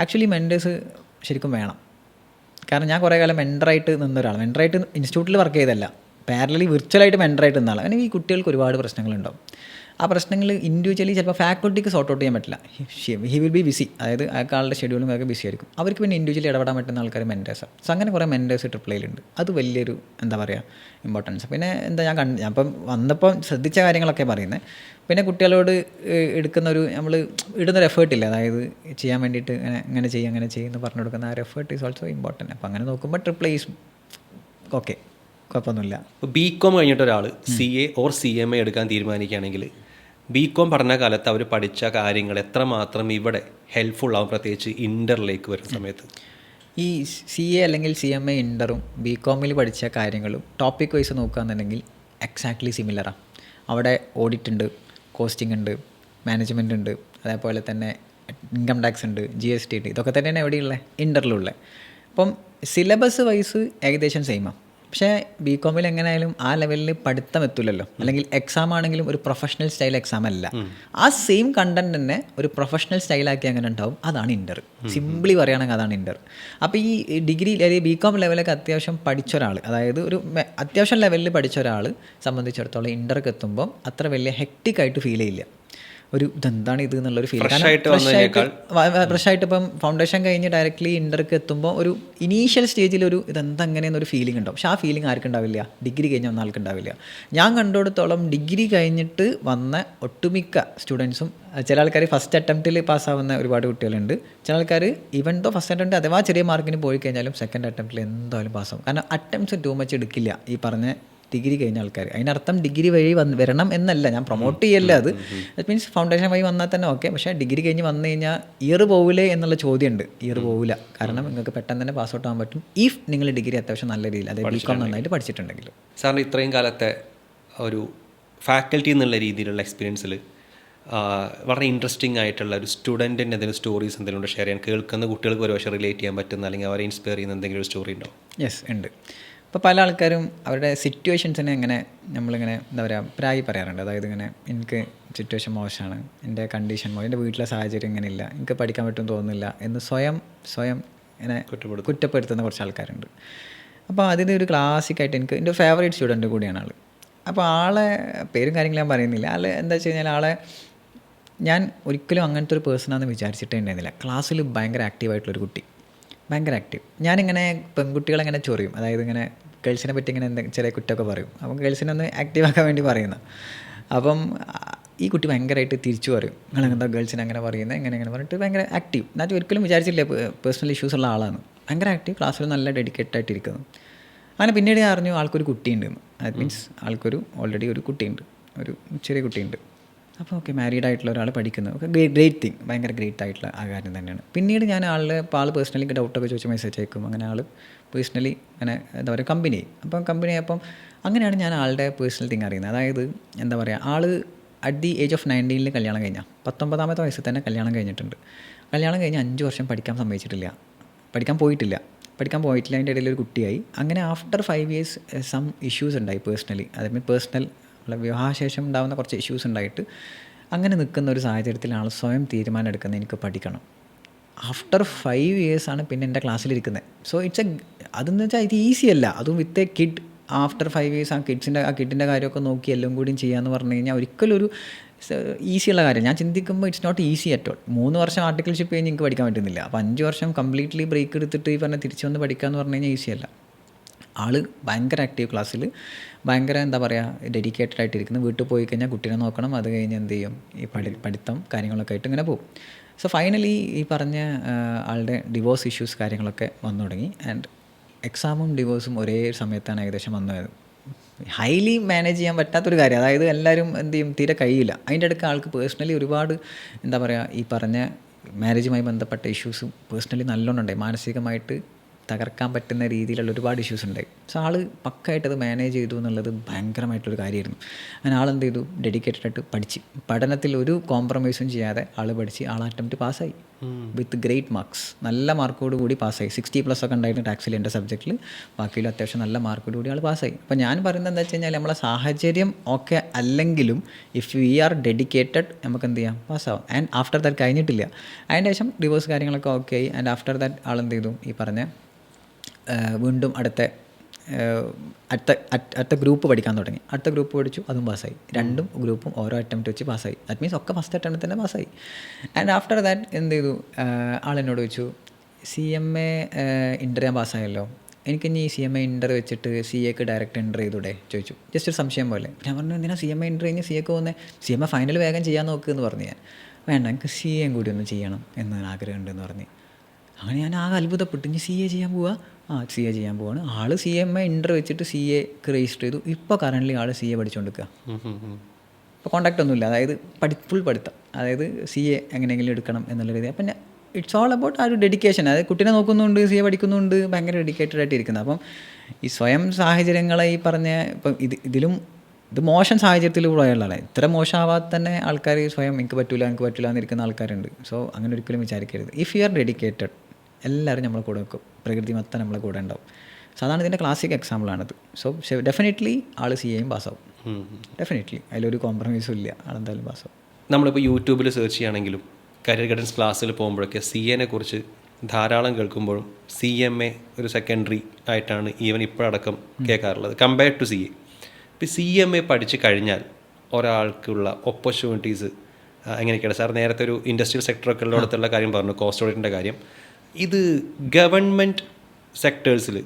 ആക്ച്വലി മെൻറ്റേഴ്സ് ശരിക്കും വേണം. കാരണം ഞാൻ കുറേ കാലം മെൻറ്ററായിട്ട് നിന്നൊരാൾ, മെൻറ്ററായിട്ട് ഇൻസ്റ്റിറ്റ്യൂട്ടിൽ വർക്ക് ചെയ്തല്ല, പാരലലി വിർച്വലായിട്ട് മെൻറ്ററായിട്ട് നിന്ന ആൾ. അങ്ങനെ ഈ കുട്ടികൾക്ക് ഒരുപാട് പ്രശ്നങ്ങളുണ്ടാവും. ആ പ്രശ്നങ്ങൾ ഇൻഡിവിജ്വലി ചിലപ്പോൾ ഫാക്കൾട്ടിക്ക് സോർട്ട് ഔട്ട് ചെയ്യാൻ പറ്റില്ല. ഹി വിൽ ബി ബിസി, അതായത് ആൾക്കാരുടെ ഷെഡ്യൂളും ഒക്കെ ബിസി ആയിരിക്കും. അവർക്ക് പിന്നെ ഇൻഡിവിജ്വലി ഇടപെടാൻ പറ്റുന്ന ആൾക്കാർ മെൻറ്റേഴ്സാണ്. സോ അങ്ങനെ കുറേ മെൻറ്റേഴ്സ് ട്രിപ്പിളിലുണ്ട്. അത് വലിയൊരു എന്താ പറയുക ഇമ്പോർട്ടൻസ്. പിന്നെ എന്താ ഞാൻ ഇപ്പം വന്നപ്പോൾ ശ്രദ്ധിച്ച കാര്യങ്ങളൊക്കെ പറയുന്നത്. പിന്നെ കുട്ടികളോട് എടുക്കുന്ന ഒരു നമ്മൾ ഇടുന്നൊരു എഫേർട്ടില്ല, അതായത് ചെയ്യാൻ വേണ്ടിയിട്ട് അങ്ങനെ ചെയ്യുമെന്ന് പറഞ്ഞു കൊടുക്കുന്ന ആ ഒരു എഫേർട്ട് ഈസ് ഓൾസോ ഇമ്പോർട്ടൻറ്റ്. അപ്പോൾ അങ്ങനെ നോക്കുമ്പോൾ ട്രിപ്പിൾ ഈസ് ഓക്കെ, കുഴപ്പമൊന്നുമില്ല. ഇപ്പോൾ ബി.കോം കഴിഞ്ഞിട്ട് ഒരാൾ CA ഓർ CMA എടുക്കാൻ തീരുമാനിക്കുകയാണെങ്കിൽ ബി.കോം പഠനകാലത്ത് അവർ പഠിച്ച കാര്യങ്ങൾ എത്രമാത്രം ഇവിടെ ഹെൽപ്ഫുൾ ആവും, പ്രത്യേകിച്ച് ഇൻ്ററിലേക്ക് വരുന്ന സമയത്ത്? ഈ CA അല്ലെങ്കിൽ CMA ഇൻ്ററും ബി.കോമിൽ പഠിച്ച കാര്യങ്ങളും ടോപ്പിക് വൈസ് നോക്കുകയാണെന്നുണ്ടെങ്കിൽ എക്സാക്ട്ലി സിമിലറാണ്. അവിടെ ഓഡിറ്റ് ഉണ്ട്, കോസ്റ്റിംഗ് ഉണ്ട്, മാനേജ്മെൻ്റ് ഉണ്ട്, അതേപോലെ തന്നെ ഇൻകം ടാക്സ് ഉണ്ട്, GST ഉണ്ട്. ഇതൊക്കെ തന്നെയാണ് എവിടെയുള്ള ഇൻ്ററിലുള്ള. അപ്പം സിലബസ് വൈസ് ഏകദേശം സെയിമാണ്. പക്ഷേ ബി.കോമിൽ എങ്ങനെയായാലും ആ ലെവലിൽ പഠിത്തം എത്തില്ലല്ലോ. അല്ലെങ്കിൽ എക്സാം ആണെങ്കിലും ഒരു പ്രൊഫഷണൽ സ്റ്റൈൽ എക്സാം അല്ല. ആ സെയിം കണ്ടന്റ് തന്നെ ഒരു പ്രൊഫഷണൽ സ്റ്റൈലാക്കി അങ്ങനെ ഉണ്ടാവും. അതാണ് ഇൻ്റർ. സിംപ്ലി പറയുകയാണെങ്കിൽ അതാണ് ഇൻ്റർ. അപ്പോൾ ഈ ഡിഗ്രി അല്ലെങ്കിൽ ബി.കോം ലെവലൊക്കെ അത്യാവശ്യം പഠിച്ച ഒരാൾ, അതായത് ഒരു അത്യാവശ്യം ലെവലിൽ പഠിച്ച ഒരാൾ സംബന്ധിച്ചിടത്തോളം ഇൻ്റർക്ക് എത്തുമ്പം അത്ര വലിയ ഹെക്ടിക് ആയിട്ട് ഫീൽ ചെയ്യില്ല. ഒരു ഇതെന്താണ് ഇത് എന്നുള്ളൊരു ഫീൽ. ഫ്രഷായിട്ട് ഇപ്പം ഫൗണ്ടേഷൻ കഴിഞ്ഞ് ഡയറക്റ്റ്ലി ഇൻ്റർക്ക് എത്തുമ്പോൾ ഒരു ഇനീഷ്യൽ സ്റ്റേജിൽ ഒരു ഇതെന്താ അങ്ങനെയെന്നൊരു ഫീലിംഗ് ഉണ്ടാവും. പക്ഷേ ആ ഫീലിംഗ് ആർക്കുണ്ടാവില്ല, ഡിഗ്രി കഴിഞ്ഞ വന്ന ആൾക്കുണ്ടാവില്ല. ഞാൻ കണ്ടിടത്തോളം ഡിഗ്രി കഴിഞ്ഞിട്ട് വന്ന ഒട്ടുമിക്ക സ്റ്റുഡൻസും, ചില ആൾക്കാർ ഫസ്റ്റ് അറ്റംപ്റ്റിൽ പാസ്സാവുന്ന ഒരുപാട് കുട്ടികളുണ്ട്. ചില ആൾക്കാർ ഈവൻ ദോ ഫസ്റ്റ് അറ്റംപ്റ്റ് അഥവാ ചെറിയ മാർക്കിന് പോയി കഴിഞ്ഞാലും സെക്കൻഡ് അറ്റംപ്റ്റിൽ എന്തായാലും പാസ്സാവും. കാരണം അറ്റംപ്റ്റ്സ് ടു മച്ച് എടുക്കില്ല ഈ പറഞ്ഞ ഡിഗ്രി കഴിഞ്ഞ ആൾക്കാർ. അതിനർത്ഥം ഡിഗ്രി വഴി വരണം എന്നല്ല, ഞാൻ പ്രൊമോട്ട് ചെയ്യല്ല അത്. ദാറ്റ് മീൻസ് ഫൗണ്ടേഷൻ വഴി വന്നാൽ തന്നെ ഓക്കെ. പക്ഷേ ഡിഗ്രി കഴിഞ്ഞ് വന്നു കഴിഞ്ഞാൽ ഇയർ പോവില്ലേ എന്നുള്ള ചോദ്യമുണ്ട്. ഇയർ പോവില്ല, കാരണം നിങ്ങൾക്ക് പെട്ടെന്ന് തന്നെ പാസ് ഔട്ട് ആകാൻ പറ്റും ഇഫ് നിങ്ങൾ ഡിഗ്രി അത്യാവശ്യം നല്ല രീതിയിൽ, അതായത് ബി.കോം നന്നായിട്ട് പഠിച്ചിട്ടുണ്ടെങ്കിൽ. സാറിന് ഇത്രയും കാലത്തെ ഒരു ഫാക്കൽറ്റി എന്നുള്ള രീതിയിലുള്ള എക്സ്പീരിയൻസിൽ വളരെ ഇൻട്രസ്റ്റിംഗ് ആയിട്ടുള്ള ഒരു സ്റ്റുഡൻറ്റിൻ്റെ എന്തെങ്കിലും സ്റ്റോറീസ് എന്തെങ്കിലും ഷെയർ ചെയ്യാൻ, കേൾക്കുന്ന കുട്ടികൾക്ക് ഒരു പക്ഷേ റിലേറ്റ് ചെയ്യാൻ പറ്റുന്ന അല്ലെങ്കിൽ അവരെ ഇൻസ്പയർ ചെയ്യുന്ന എന്തെങ്കിലും ഒരു സ്റ്റോറി ഉണ്ടോ? യെസ്, ഉണ്ട്. ഇപ്പോൾ പല ആൾക്കാരും അവരുടെ സിറ്റുവേഷൻസിനെ ഇങ്ങനെ നമ്മളിങ്ങനെ എന്താ പറയുക പ്രായി പറയാറുണ്ട്. അതായത് ഇങ്ങനെ എനിക്ക് സിറ്റുവേഷൻ മോശമാണ്, എൻ്റെ കണ്ടീഷൻ മോശം, എൻ്റെ വീട്ടിലെ സാഹചര്യം ഇങ്ങനെ ഇല്ല, എനിക്ക് പഠിക്കാൻ പറ്റുമെന്ന് തോന്നുന്നില്ല എന്ന് സ്വയം ഇങ്ങനെ കുറ്റപ്പെടുത്തുന്ന കുറച്ച് ആൾക്കാരുണ്ട്. അപ്പോൾ അതിൻ്റെ ഒരു ക്ലാസിക്കായിട്ട് എനിക്ക് എൻ്റെ ഫേവറേറ്റ് സ്റ്റുഡൻറ്റ് കൂടിയാണ് ആൾ. അപ്പോൾ ആളെ പേരും കാര്യങ്ങളും ഞാൻ പറയുന്നില്ല. ആൾ എന്താ വെച്ച് കഴിഞ്ഞാൽ ആളെ ഞാൻ ഒരിക്കലും അങ്ങനത്തെ ഒരു പേഴ്സണാണെന്ന് വിചാരിച്ചിട്ടേ ഉണ്ടായിരുന്നില്ല. ക്ലാസ്സിൽ ഭയങ്കര ആക്റ്റീവായിട്ടുള്ളൊരു കുട്ടി, ഭയങ്കര ആക്റ്റീവ്. ഞാനിങ്ങനെ പെൺകുട്ടികളെങ്ങനെ ചൊറിയും, അതായത് ഇങ്ങനെ ഗേൾസിനെ പറ്റി ഇങ്ങനെ ചെറിയ കുറ്റമൊക്കെ പറയും. അപ്പം ഗേൾസിനെ ഒന്ന് ആക്റ്റീവാക്കാൻ വേണ്ടി പറയുന്ന. അപ്പം ഈ കുട്ടി ഭയങ്കരമായിട്ട് തിരിച്ചു പറയും, നിങ്ങളെന്താ ഗേൾസിനെ അങ്ങനെ പറയുന്നത്, എങ്ങനെ പറഞ്ഞിട്ട് ഭയങ്കര ആക്റ്റീവ്. ഞാൻ ഒരിക്കലും വിചാരിച്ചില്ല പേഴ്സണൽ ഇഷ്യൂസ് ഉള്ള ആളാണ്. ഭയങ്കര ആക്റ്റീവ്, ക്ലാസ്സിൽ നല്ല ഡെഡിക്കേറ്റഡ് ആയിട്ടിരിക്കുന്നു. അങ്ങനെ പിന്നീട് ഞാൻ അറിഞ്ഞു ആൾക്കൊരു കുട്ടിയുണ്ടെന്ന്. ദാറ്റ് മീൻസ് ആൾക്കൊരു ഓൾറെഡി ഒരു കുട്ടിയുണ്ട്, ഒരു ചെറിയ കുട്ടിയുണ്ട്. അപ്പോൾ ഓക്കെ, മാരീഡ് ആയിട്ടുള്ള ഒരാൾ പഠിക്കുന്നത് ഓക്കെ, ഗ്രേറ്റ് തിങ്, ഭയങ്കര ഗ്രേറ്റ് ആയിട്ടുള്ള ആ കാര്യം തന്നെയാണ്. പിന്നീട് ഞാൻ ആൾ പേഴ്സണലി ഡൗട്ടൊക്കെ ചോദിച്ച് മെസ്സേജ് അയക്കും. അങ്ങനെ ആൾ പേഴ്സണലി അങ്ങനെ എന്താ പറയുക കമ്പനി ആയപ്പം അങ്ങനെയാണ് ഞാൻ ആളുടെ പേഴ്സണൽ തിങ് അറിയുന്നത്. അതായത് എന്താ പറയുക, ആൾ അറ്റ് ദി ഏജ് ഓഫ് 19 കല്യാണം കഴിഞ്ഞാൽ 19ാമത്തെ വയസ്സിൽ തന്നെ കല്യാണം കഴിഞ്ഞിട്ടുണ്ട്. കല്യാണം കഴിഞ്ഞ് 5 വർഷം പഠിക്കാൻ സമ്മതിച്ചിട്ടില്ല, പഠിക്കാൻ പോയിട്ടില്ല. അതിൻ്റെ ഇടയിൽ ഒരു കുട്ടിയായി. അങ്ങനെ ആഫ്റ്റർ 5 years സം ഇഷ്യൂസ് ഉണ്ടായി പേഴ്സണലി. അതായത് പേഴ്സണൽ വിവാഹശേഷം ഉണ്ടാകുന്ന കുറച്ച് ഇഷ്യൂസ് ഉണ്ടായിട്ട് അങ്ങനെ നിൽക്കുന്ന ഒരു സാഹചര്യത്തിൽ ആൾ സ്വയം തീരുമാനം എടുക്കുന്നത് എനിക്ക് പഠിക്കണം. ആഫ്റ്റർ 5 years ആണ് പിന്നെ എൻ്റെ ക്ലാസ്സിലിരിക്കുന്നത്. സോ അതെന്ന് വെച്ചാൽ ഇത് ഈസി അല്ല. അതും with a kid after 5 years ആ കിഡിൻ്റെ കാര്യമൊക്കെ നോക്കി എല്ലാം കൂടി ചെയ്യാമെന്ന് പറഞ്ഞു കഴിഞ്ഞാൽ ഒരിക്കലും ഒരു ഈസിയുള്ള കാര്യം. ഞാൻ ചിന്തിക്കുമ്പോൾ it's not easy at all. 3 വർഷം ആർട്ടിക്കിൾഷിപ്പ് കഴിഞ്ഞ് എനിക്ക് പഠിക്കാൻ പറ്റുന്നില്ല. അപ്പോൾ 5 വർഷം കംപ്ലീറ്റ്ലി ബ്രേക്ക് എടുത്തിട്ട് ഈ പറഞ്ഞാൽ തിരിച്ചു വന്ന് പഠിക്കുക എന്ന് പറഞ്ഞു കഴിഞ്ഞാൽ ഈസിയല്ല. ആൾ ഭയങ്കര ആക്റ്റീവ്, ക്ലാസ്സിൽ ഭയങ്കര എന്താ പറയുക ഡെഡിക്കേറ്റഡ് ആയിട്ടിരിക്കുന്നു. വീട്ടിൽ പോയി കഴിഞ്ഞാൽ കുട്ടീനെ നോക്കണം, അത് കഴിഞ്ഞ് എന്ത് ചെയ്യും ഈ പഠിത്തം കാര്യങ്ങളൊക്കെ ആയിട്ട് ഇങ്ങനെ പോകും. സോ ഫൈനലി ഈ പറഞ്ഞ ആളുടെ ഡിവോഴ്സ് ഇഷ്യൂസ് കാര്യങ്ങളൊക്കെ വന്നു തുടങ്ങി. ആൻഡ് എക്സാമും ഡിവോഴ്സും ഒരേ സമയത്താണ് ഏകദേശം വന്നത്. ഹൈലി മാനേജ് ചെയ്യാൻ പറ്റാത്തൊരു കാര്യം. അതായത് എല്ലാവരും എന്ത് ചെയ്യും, തീരെ കഴിയില്ല. അതിൻ്റെ ഇടയ്ക്ക് ആൾക്ക് പേഴ്സണലി ഒരുപാട് എന്താ പറയുക ഈ പറഞ്ഞ മാരേജുമായി ബന്ധപ്പെട്ട ഇഷ്യൂസും പേഴ്സണലി നല്ലോണം ഉണ്ടായി. മാനസികമായിട്ട് തകർക്കാൻ പറ്റുന്ന രീതിയിലുള്ള ഒരുപാട് ഇഷ്യൂസ് ഉണ്ടായി. സോ ആൾ പക്കായിട്ടത് മാനേജ് ചെയ്തു എന്നുള്ളത് ഭയങ്കരമായിട്ടൊരു കാര്യമായിരുന്നു. അങ്ങനെ ആളെന്ത് ചെയ്തു, ഡെഡിക്കേറ്റഡ് ആയിട്ട് പഠിച്ച് പഠനത്തിൽ ഒരു കോംപ്രമൈസും ചെയ്യാതെ ആൾ പഠിച്ച് അറ്റംപ്റ്റ് പാസ്സായി വിത്ത് ഗ്രേറ്റ് മാർക്സ്. നല്ല മാർക്കോട് കൂടി പാസ്സായി. 60+ ഒക്കെ ഉണ്ടായിരുന്നു ടാക്സിൽ എൻ്റെ സബ്ജക്റ്റിൽ. ബാക്കിയിൽ അത്യാവശ്യം നല്ല മാർക്കോട് കൂടി ആൾ പാസ്സായി. അപ്പോൾ ഞാൻ പറയുന്നത് എന്താ വെച്ച് കഴിഞ്ഞാൽ നമ്മളെ സാഹചര്യം ഓക്കെ അല്ലെങ്കിലും ഇഫ് വി ആർ ഡെഡിക്കേറ്റഡ് നമുക്ക് എന്ത് ചെയ്യാം, പാസ്സാവും. ആൻഡ് ആഫ്റ്റർ ദാറ്റ് കഴിഞ്ഞിട്ടില്ല. അതിൻ്റെ ശേഷം ഡിവോഴ്സ് കാര്യങ്ങളൊക്കെ ഓക്കെ ആയി. ആൻഡ് ആഫ്റ്റർ ദാറ്റ് ആളെന്ത് ചെയ്തു, ഈ പറഞ്ഞ വീണ്ടും അടുത്ത അടുത്ത ഗ്രൂപ്പ് പഠിക്കാൻ തുടങ്ങി. അടുത്ത ഗ്രൂപ്പ് പഠിച്ചു, അതും പാസ്സായി. രണ്ടും ഗ്രൂപ്പും ഓരോ അറ്റംപ്റ്റ് വെച്ച് പാസ്സായി. ദാറ്റ് മീൻസ് ഒക്കെ ഫസ്റ്റ് അറ്റംപ്റ്റ് തന്നെ പാസ്സായി. ആൻഡ് ആഫ്റ്റർ ദാറ്റ് എന്ത് ചെയ്തു, ആളെന്നോട് ചോദിച്ചു, CMA ഇൻ്റർ ഞാൻ പാസ്സായല്ലോ, എനിക്കിനി CMA ഇൻ്റർ വെച്ചിട്ട് CAക്ക് ഡയറക്റ്റ് എൻ്റർ ചെയ്തൂടെ ചോദിച്ചു. ജസ്റ്റ് ഒരു സംശയം പോലെ. ഞാൻ പറഞ്ഞു, എന്തിനാ CMA ഇൻ്റർ കഴിഞ്ഞ് CAക്ക് പോകുന്നത്, CMA ഫൈനൽ വേഗം ചെയ്യാൻ നോക്കുമെന്ന് പറഞ്ഞു. ഞാൻ വേണ്ട, എനിക്ക് CA കൂടി ഒന്ന് ചെയ്യണം എന്ന് ആഗ്രഹമുണ്ടെന്ന് പറഞ്ഞ്. അങ്ങനെ ഞാൻ ആകെ അത്ഭുതപ്പെട്ടു. ഇനി CA ചെയ്യാൻ പോവുക, CA ചെയ്യാൻ പോവാണ്. ആൾ CMA ഇൻ്റർ വെച്ചിട്ട് CAക്ക് രജിസ്റ്റർ ചെയ്തു. ഇപ്പോൾ കറൻ്റ്ലി ആൾ CA പഠിച്ചുകൊണ്ടിരിക്കുക. ഇപ്പോൾ കോൺടാക്റ്റ് ഒന്നുമില്ല, അതായത് ഫുൾ പഠിത്തം, അതായത് CA എങ്ങനെയെങ്കിലും എടുക്കണം എന്നുള്ള രീതി. അപ്പം ഇറ്റ്സ് ഓൾ അബൌട്ട് ആ ഒരു ഡെഡിക്കേഷൻ. അതായത് കുട്ടീനെ നോക്കുന്നുണ്ട്, CA പഠിക്കുന്നുണ്ട്, ഭയങ്കര ഡെഡിക്കേറ്റഡ് ആയിട്ട് ഇരിക്കുന്നത്. അപ്പം ഈ സ്വയം സാഹചര്യങ്ങളെ ഈ പറഞ്ഞ ഇപ്പം ഇത് മോശം സാഹചര്യത്തിൽ പോയുള്ള ഇത്ര മോശമാവാതെ തന്നെ ആൾക്കാർ സ്വയം എനിക്ക് പറ്റില്ല എന്നിരിക്കുന്ന ആൾക്കാരുണ്ട്. സോ അങ്ങനെ ഒരിക്കലും വിചാരിക്കരുത്. ഇഫ് യു ആർ ഡെഡിക്കേറ്റഡ്, എല്ലാവരും നമ്മളെ കൂടെ വെക്കും, പ്രകൃതി മൊത്തം നമ്മളെ കൂടെ ഉണ്ടാവും. സോ അതാണ് ഇതിൻ്റെ ക്ലാസിക് എക്സാമ്പിളാണത്. സോ ഡെഫിനറ്റ്ലി ആൾ CAയും പാസ്സാവും. ഡെഫിനറ്റ്ലി അതിലൊരു കോംപ്രമൈസും ഇല്ല, ആളെന്തായാലും പാസ്സാവും. നമ്മളിപ്പോൾ യൂട്യൂബിൽ സെർച്ച് ചെയ്യുകയാണെങ്കിലും കരിയർ ഗൈഡൻസ് ക്ലാസ്സിൽ പോകുമ്പോഴൊക്കെ CAനെ കുറിച്ച് ധാരാളം കേൾക്കുമ്പോഴും CMA ഒരു സെക്കൻഡറി ആയിട്ടാണ് ഈവൻ ഇപ്പോഴടക്കം കേൾക്കാറുള്ളത് കമ്പയർഡ് ടു CA. ഇപ്പോൾ CMA പഠിച്ചു കഴിഞ്ഞാൽ ഒരാൾക്കുള്ള ഓപ്പർച്യൂണിറ്റീസ് എങ്ങനെയൊക്കെയാണ് സാർ? നേരത്തെ ഒരു ഇൻഡസ്ട്രിയൽ സെക്ടറൊക്കെ ഉള്ളിടത്തുള്ള കാര്യം പറഞ്ഞു, കോസ്റ്റ് ഓഡിറ്റിൻ്റെ കാര്യം. ഇത് ഗവൺമെൻറ് സെക്ടേഴ്സിൽ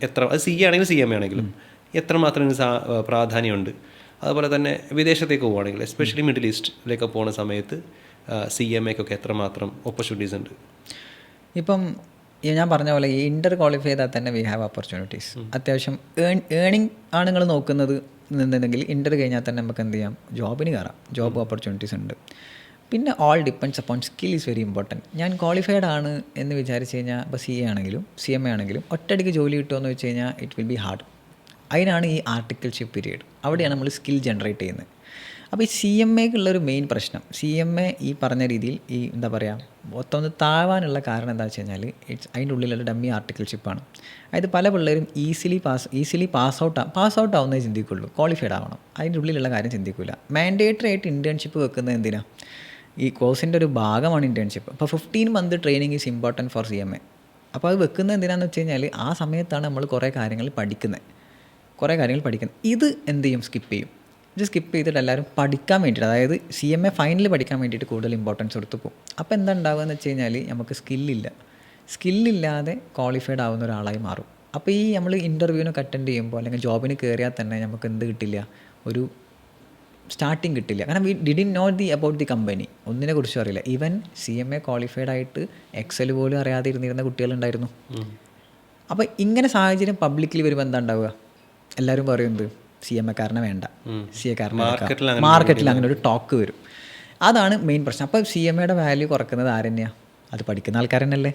എത്ര, അത് CA ആണെങ്കിലും CMA ആണെങ്കിലും എത്രമാത്രം പ്രാധാന്യമുണ്ട്? അതുപോലെ തന്നെ വിദേശത്തേക്ക് പോവുകയാണെങ്കിൽ എസ്പെഷ്യലി മിഡിൽ ഈസ്റ്റിലേക്ക് പോകുന്ന സമയത്ത് CMAക്കൊക്കെ എത്രമാത്രം ഓപ്പർച്യൂണിറ്റീസ് ഉണ്ട്? ഇപ്പം ഞാൻ പറഞ്ഞ പോലെ ഈ ഇൻ്റർ ക്വാളിഫൈ ചെയ്താൽ തന്നെ വി ഹാവ് ഓപ്പർച്യൂണിറ്റീസ്. അത്യാവശ്യം ഏണിംഗ് ആണ് നിങ്ങൾ നോക്കുന്നത് എന്നുണ്ടെങ്കിൽ ഇൻ്റർ കഴിഞ്ഞാൽ തന്നെ നമുക്ക് എന്ത് ചെയ്യാം, ജോബിന് കയറാം. ജോബ് ഓപ്പർച്യൂണിറ്റീസ് ഉണ്ട്. പിന്നെ all depends upon skill is very important. ഞാൻ ക്വാളിഫൈഡ് ആണ് എന്ന് വിചാരിച്ച് കഴിഞ്ഞാൽ ഇപ്പോൾ CA ആണെങ്കിലും CMA ആണെങ്കിലും ഒറ്റയടിക്ക് ജോലി കിട്ടുമെന്ന് വെച്ച് കഴിഞ്ഞാൽ ഇറ്റ് വിൽ ബി ഹാർഡ്. അതിനാണ് ഈ ആർട്ടിക്കിൾഷിപ്പ് പീരീഡ്. അവിടെയാണ് നമ്മൾ സ്കിൽ ജനറേറ്റ് ചെയ്യുന്നത്. അപ്പോൾ ഈ CMAക്കുള്ളൊരു മെയിൻ പ്രശ്നം, CMA ഈ പറഞ്ഞ രീതിയിൽ ഈ എന്താ പറയുക മൊത്തം ഒന്ന് താഴാനുള്ള കാരണം എന്താ വെച്ച് കഴിഞ്ഞാൽ അതിൻ്റെ ഉള്ളിലുള്ള ഡമ്മി ആർട്ടിക്കിൾഷിപ്പാണ്. അതായത് പല പിള്ളേരും ഈസിലി പാസ് ഔട്ട് ആവുന്നേ ചിന്തിക്കുള്ളൂ, ക്വാളിഫൈഡ് ആവണം, അതിൻ്റെ ഉള്ളിലുള്ള കാര്യം ചിന്തിക്കില്ല. മാൻഡേറ്ററി ആയിട്ട് ഇൻറ്റേൺഷിപ്പ് വെക്കുന്നത് എന്തിനാണ്? ഈ കോഴ്സിൻ്റെ ഒരു ഭാഗമാണ് ഇൻറ്റേൺഷിപ്പ്. അപ്പോൾ 15 month training is important for CMA. അപ്പോൾ അത് വെക്കുന്നത് എന്തിനാണെന്ന് വെച്ച് കഴിഞ്ഞാൽ ആ സമയത്താണ് നമ്മൾ കുറേ കാര്യങ്ങൾ പഠിക്കുന്നത്. ഇത് എന്ത് ചെയ്യും, സ്കിപ്പ് ചെയ്യും. ഇത് സ്കിപ്പ് ചെയ്തിട്ട് എല്ലാവരും പഠിക്കാൻ വേണ്ടിയിട്ട്, അതായത് CMA ഫൈനൽ പഠിക്കാൻ വേണ്ടിയിട്ട് കൂടുതൽ ഇമ്പോർട്ടൻസ് കൊടുത്തു പോകും. അപ്പോൾ എന്താ ഉണ്ടാവുക എന്ന് വെച്ച് കഴിഞ്ഞാൽ നമുക്ക് സ്കില്ലില്ലാതെ ക്വാളിഫൈഡ് ആവുന്ന ഒരാളായി മാറും. അപ്പോൾ ഈ നമ്മൾ ഇൻ്റർവ്യൂവിനൊക്കെ അറ്റൻഡ് ചെയ്യുമ്പോൾ അല്ലെങ്കിൽ ജോബിന് കയറിയാൽ തന്നെ നമുക്ക് എന്ത് കിട്ടില്ല, ഒരു സ്റ്റാർട്ടിങ് കിട്ടില്ല. കാരണം we didn't know about the company, ഒന്നിനെ കുറിച്ചും അറിയില്ല. ഈവൻ CMA ക്വാളിഫൈഡ് ആയിട്ട് എക്സൽ പോലും അറിയാതെ ഇരുന്നിരുന്ന കുട്ടികളുണ്ടായിരുന്നു. അപ്പോൾ ഇങ്ങനെ സാഹചര്യം പബ്ലിക്കിൽ വരുമ്പോൾ എന്താ ഉണ്ടാവുക, എല്ലാവരും പറയുന്നത് CMAക്കാരനെ വേണ്ട, CAക്കാരനെ മാർക്കറ്റിൽ അങ്ങനെ ഒരു ടോക്ക് വരും. അതാണ് മെയിൻ പ്രശ്നം. അപ്പോൾ CMAയുടെ വാല്യൂ കുറക്കുന്നത് ആരെന്നെയാണ്? അത് പഠിക്കുന്ന ആൾക്കാർ തന്നെയല്ലേ.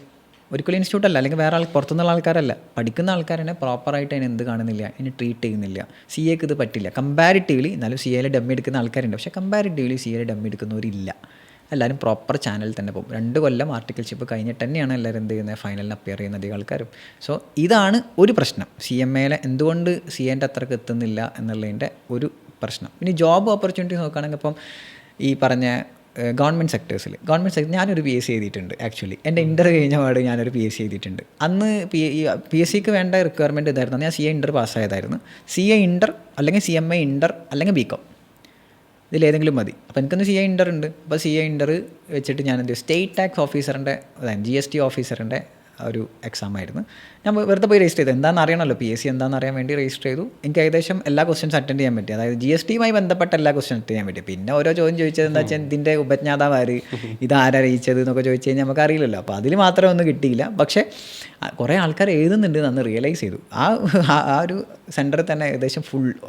ഒരിക്കലും ഇൻസ്റ്റിറ്റ്യൂട്ടല്ല, അല്ലെങ്കിൽ വേറെ പുറത്തുനിന്നുള്ള ആൾക്കാരല്ല. പഠിക്കുന്ന ആൾക്കാരെ പ്രോപ്പറായിട്ട് അതിന് എന്ത് കാണുന്നില്ല, അതിന് ട്രീറ്റ് ചെയ്യുന്നില്ല. CAക്ക് ഇത് പറ്റില്ല. കമ്പാരിറ്റീവ്ലി എന്നാലും CAയിൽ ഡമ്മി എടുക്കുന്ന ആൾക്കാരുണ്ട്, പക്ഷേ കമ്പാരിറ്റീവ്ലി CAയിൽ ഡമ്മി എടുക്കുന്നവരില്ല. എല്ലാവരും പ്രോപ്പർ ചാനലിൽ തന്നെ പോകും. 2 കൊല്ലം ആർട്ടിക്കിൾഷിപ്പ് കഴിഞ്ഞിട്ട് തന്നെയാണ് എല്ലാവരും എന്ത് ചെയ്യുന്നത്, ഫൈനലിന് അപ്പിയർ ചെയ്യുന്ന അധികം ആൾക്കാരും. സോ ഇതാണ് ഒരു പ്രശ്നം. CMAയിലെ എന്തുകൊണ്ട് CAൻ്റെ അത്രക്ക് എത്തുന്നില്ല എന്നുള്ളതിൻ്റെ ഒരു പ്രശ്നം. ഇനി ജോബ് ഓപ്പർച്യൂണിറ്റീസ് നോക്കുകയാണെങ്കിൽ ഇപ്പം ഈ പറഞ്ഞ ഗവൺമെൻറ് സെക്ടേഴ്സിൽ ഞാനൊരു PSC എഴുതിയിട്ടുണ്ട്. ആക്ച്വലി എൻ്റെ ഇൻ്റർ കഴിഞ്ഞ പാട് ഞാനൊരു PSC എഴുതിയിട്ടുണ്ട്. അന്ന് PSCക്ക് വേണ്ട റിക്വയർമെൻറ്റ് ഇതായിരുന്നു. ഞാൻ CA ഇൻ്റർ പാസ്സായതായിരുന്നു. CA ഇൻ്റർ അല്ലെങ്കിൽ CMA ഇൻ്റർ അല്ലെങ്കിൽ BCom, ഇതിലേതെങ്കിലും മതി. അപ്പോൾ എനിക്കൊന്ന് CA ഇൻ്റർ ഉണ്ട്. അപ്പോൾ CA ഇൻ്റർ വെച്ചിട്ട് ഞാൻ എന്ത് സ്റ്റേറ്റ് ടാക്സ് ഓഫീസറിൻ്റെ, അതായത് GST ഓഫീസറിൻ്റെ ഒരു എക്സാം ആയിരുന്നു. ഞാൻ വെറുതെ പോയി രജിസ്റ്റർ ചെയ്തു. എന്താണെന്ന് അറിയണമല്ലോ, PSC എന്താണെന്ന് അറിയാൻ വേണ്ടി രജിസ്റ്റർ ചെയ്തു. എനിക്ക് ഏകദേശം എല്ലാ ക്വസ്റ്റ്യൻസ് അറ്റൻഡ് ചെയ്യാൻ പറ്റി. അതായത് GSTയുമായി ബന്ധപ്പെട്ട എല്ലാ ക്വസ്റ്റ്യൻ അറ്റൻഡ് ചെയ്യാൻ പറ്റി. പിന്നെ ഓരോ ചോദ്യം ചോദിച്ചത് എന്താ വെച്ചാൽ ഇതിൻ്റെ ഉപജ്ഞാതാവ് ആര്, ഇതാരാ രചിച്ചത് എന്നൊക്കെ ചോദിച്ചു കഴിഞ്ഞാൽ നമുക്ക് അറിയില്ലല്ലോ. അപ്പോൾ അതിൽ മാത്രമേ ഒന്നും കിട്ടിയില്ല. പക്ഷേ കുറേ ആൾക്കാർ എഴുതുന്നുണ്ട് എന്ന് റിയലൈസ് ചെയ്തു. ആ ഒരു സെൻറ്ററിൽ തന്നെ ഏകദേശം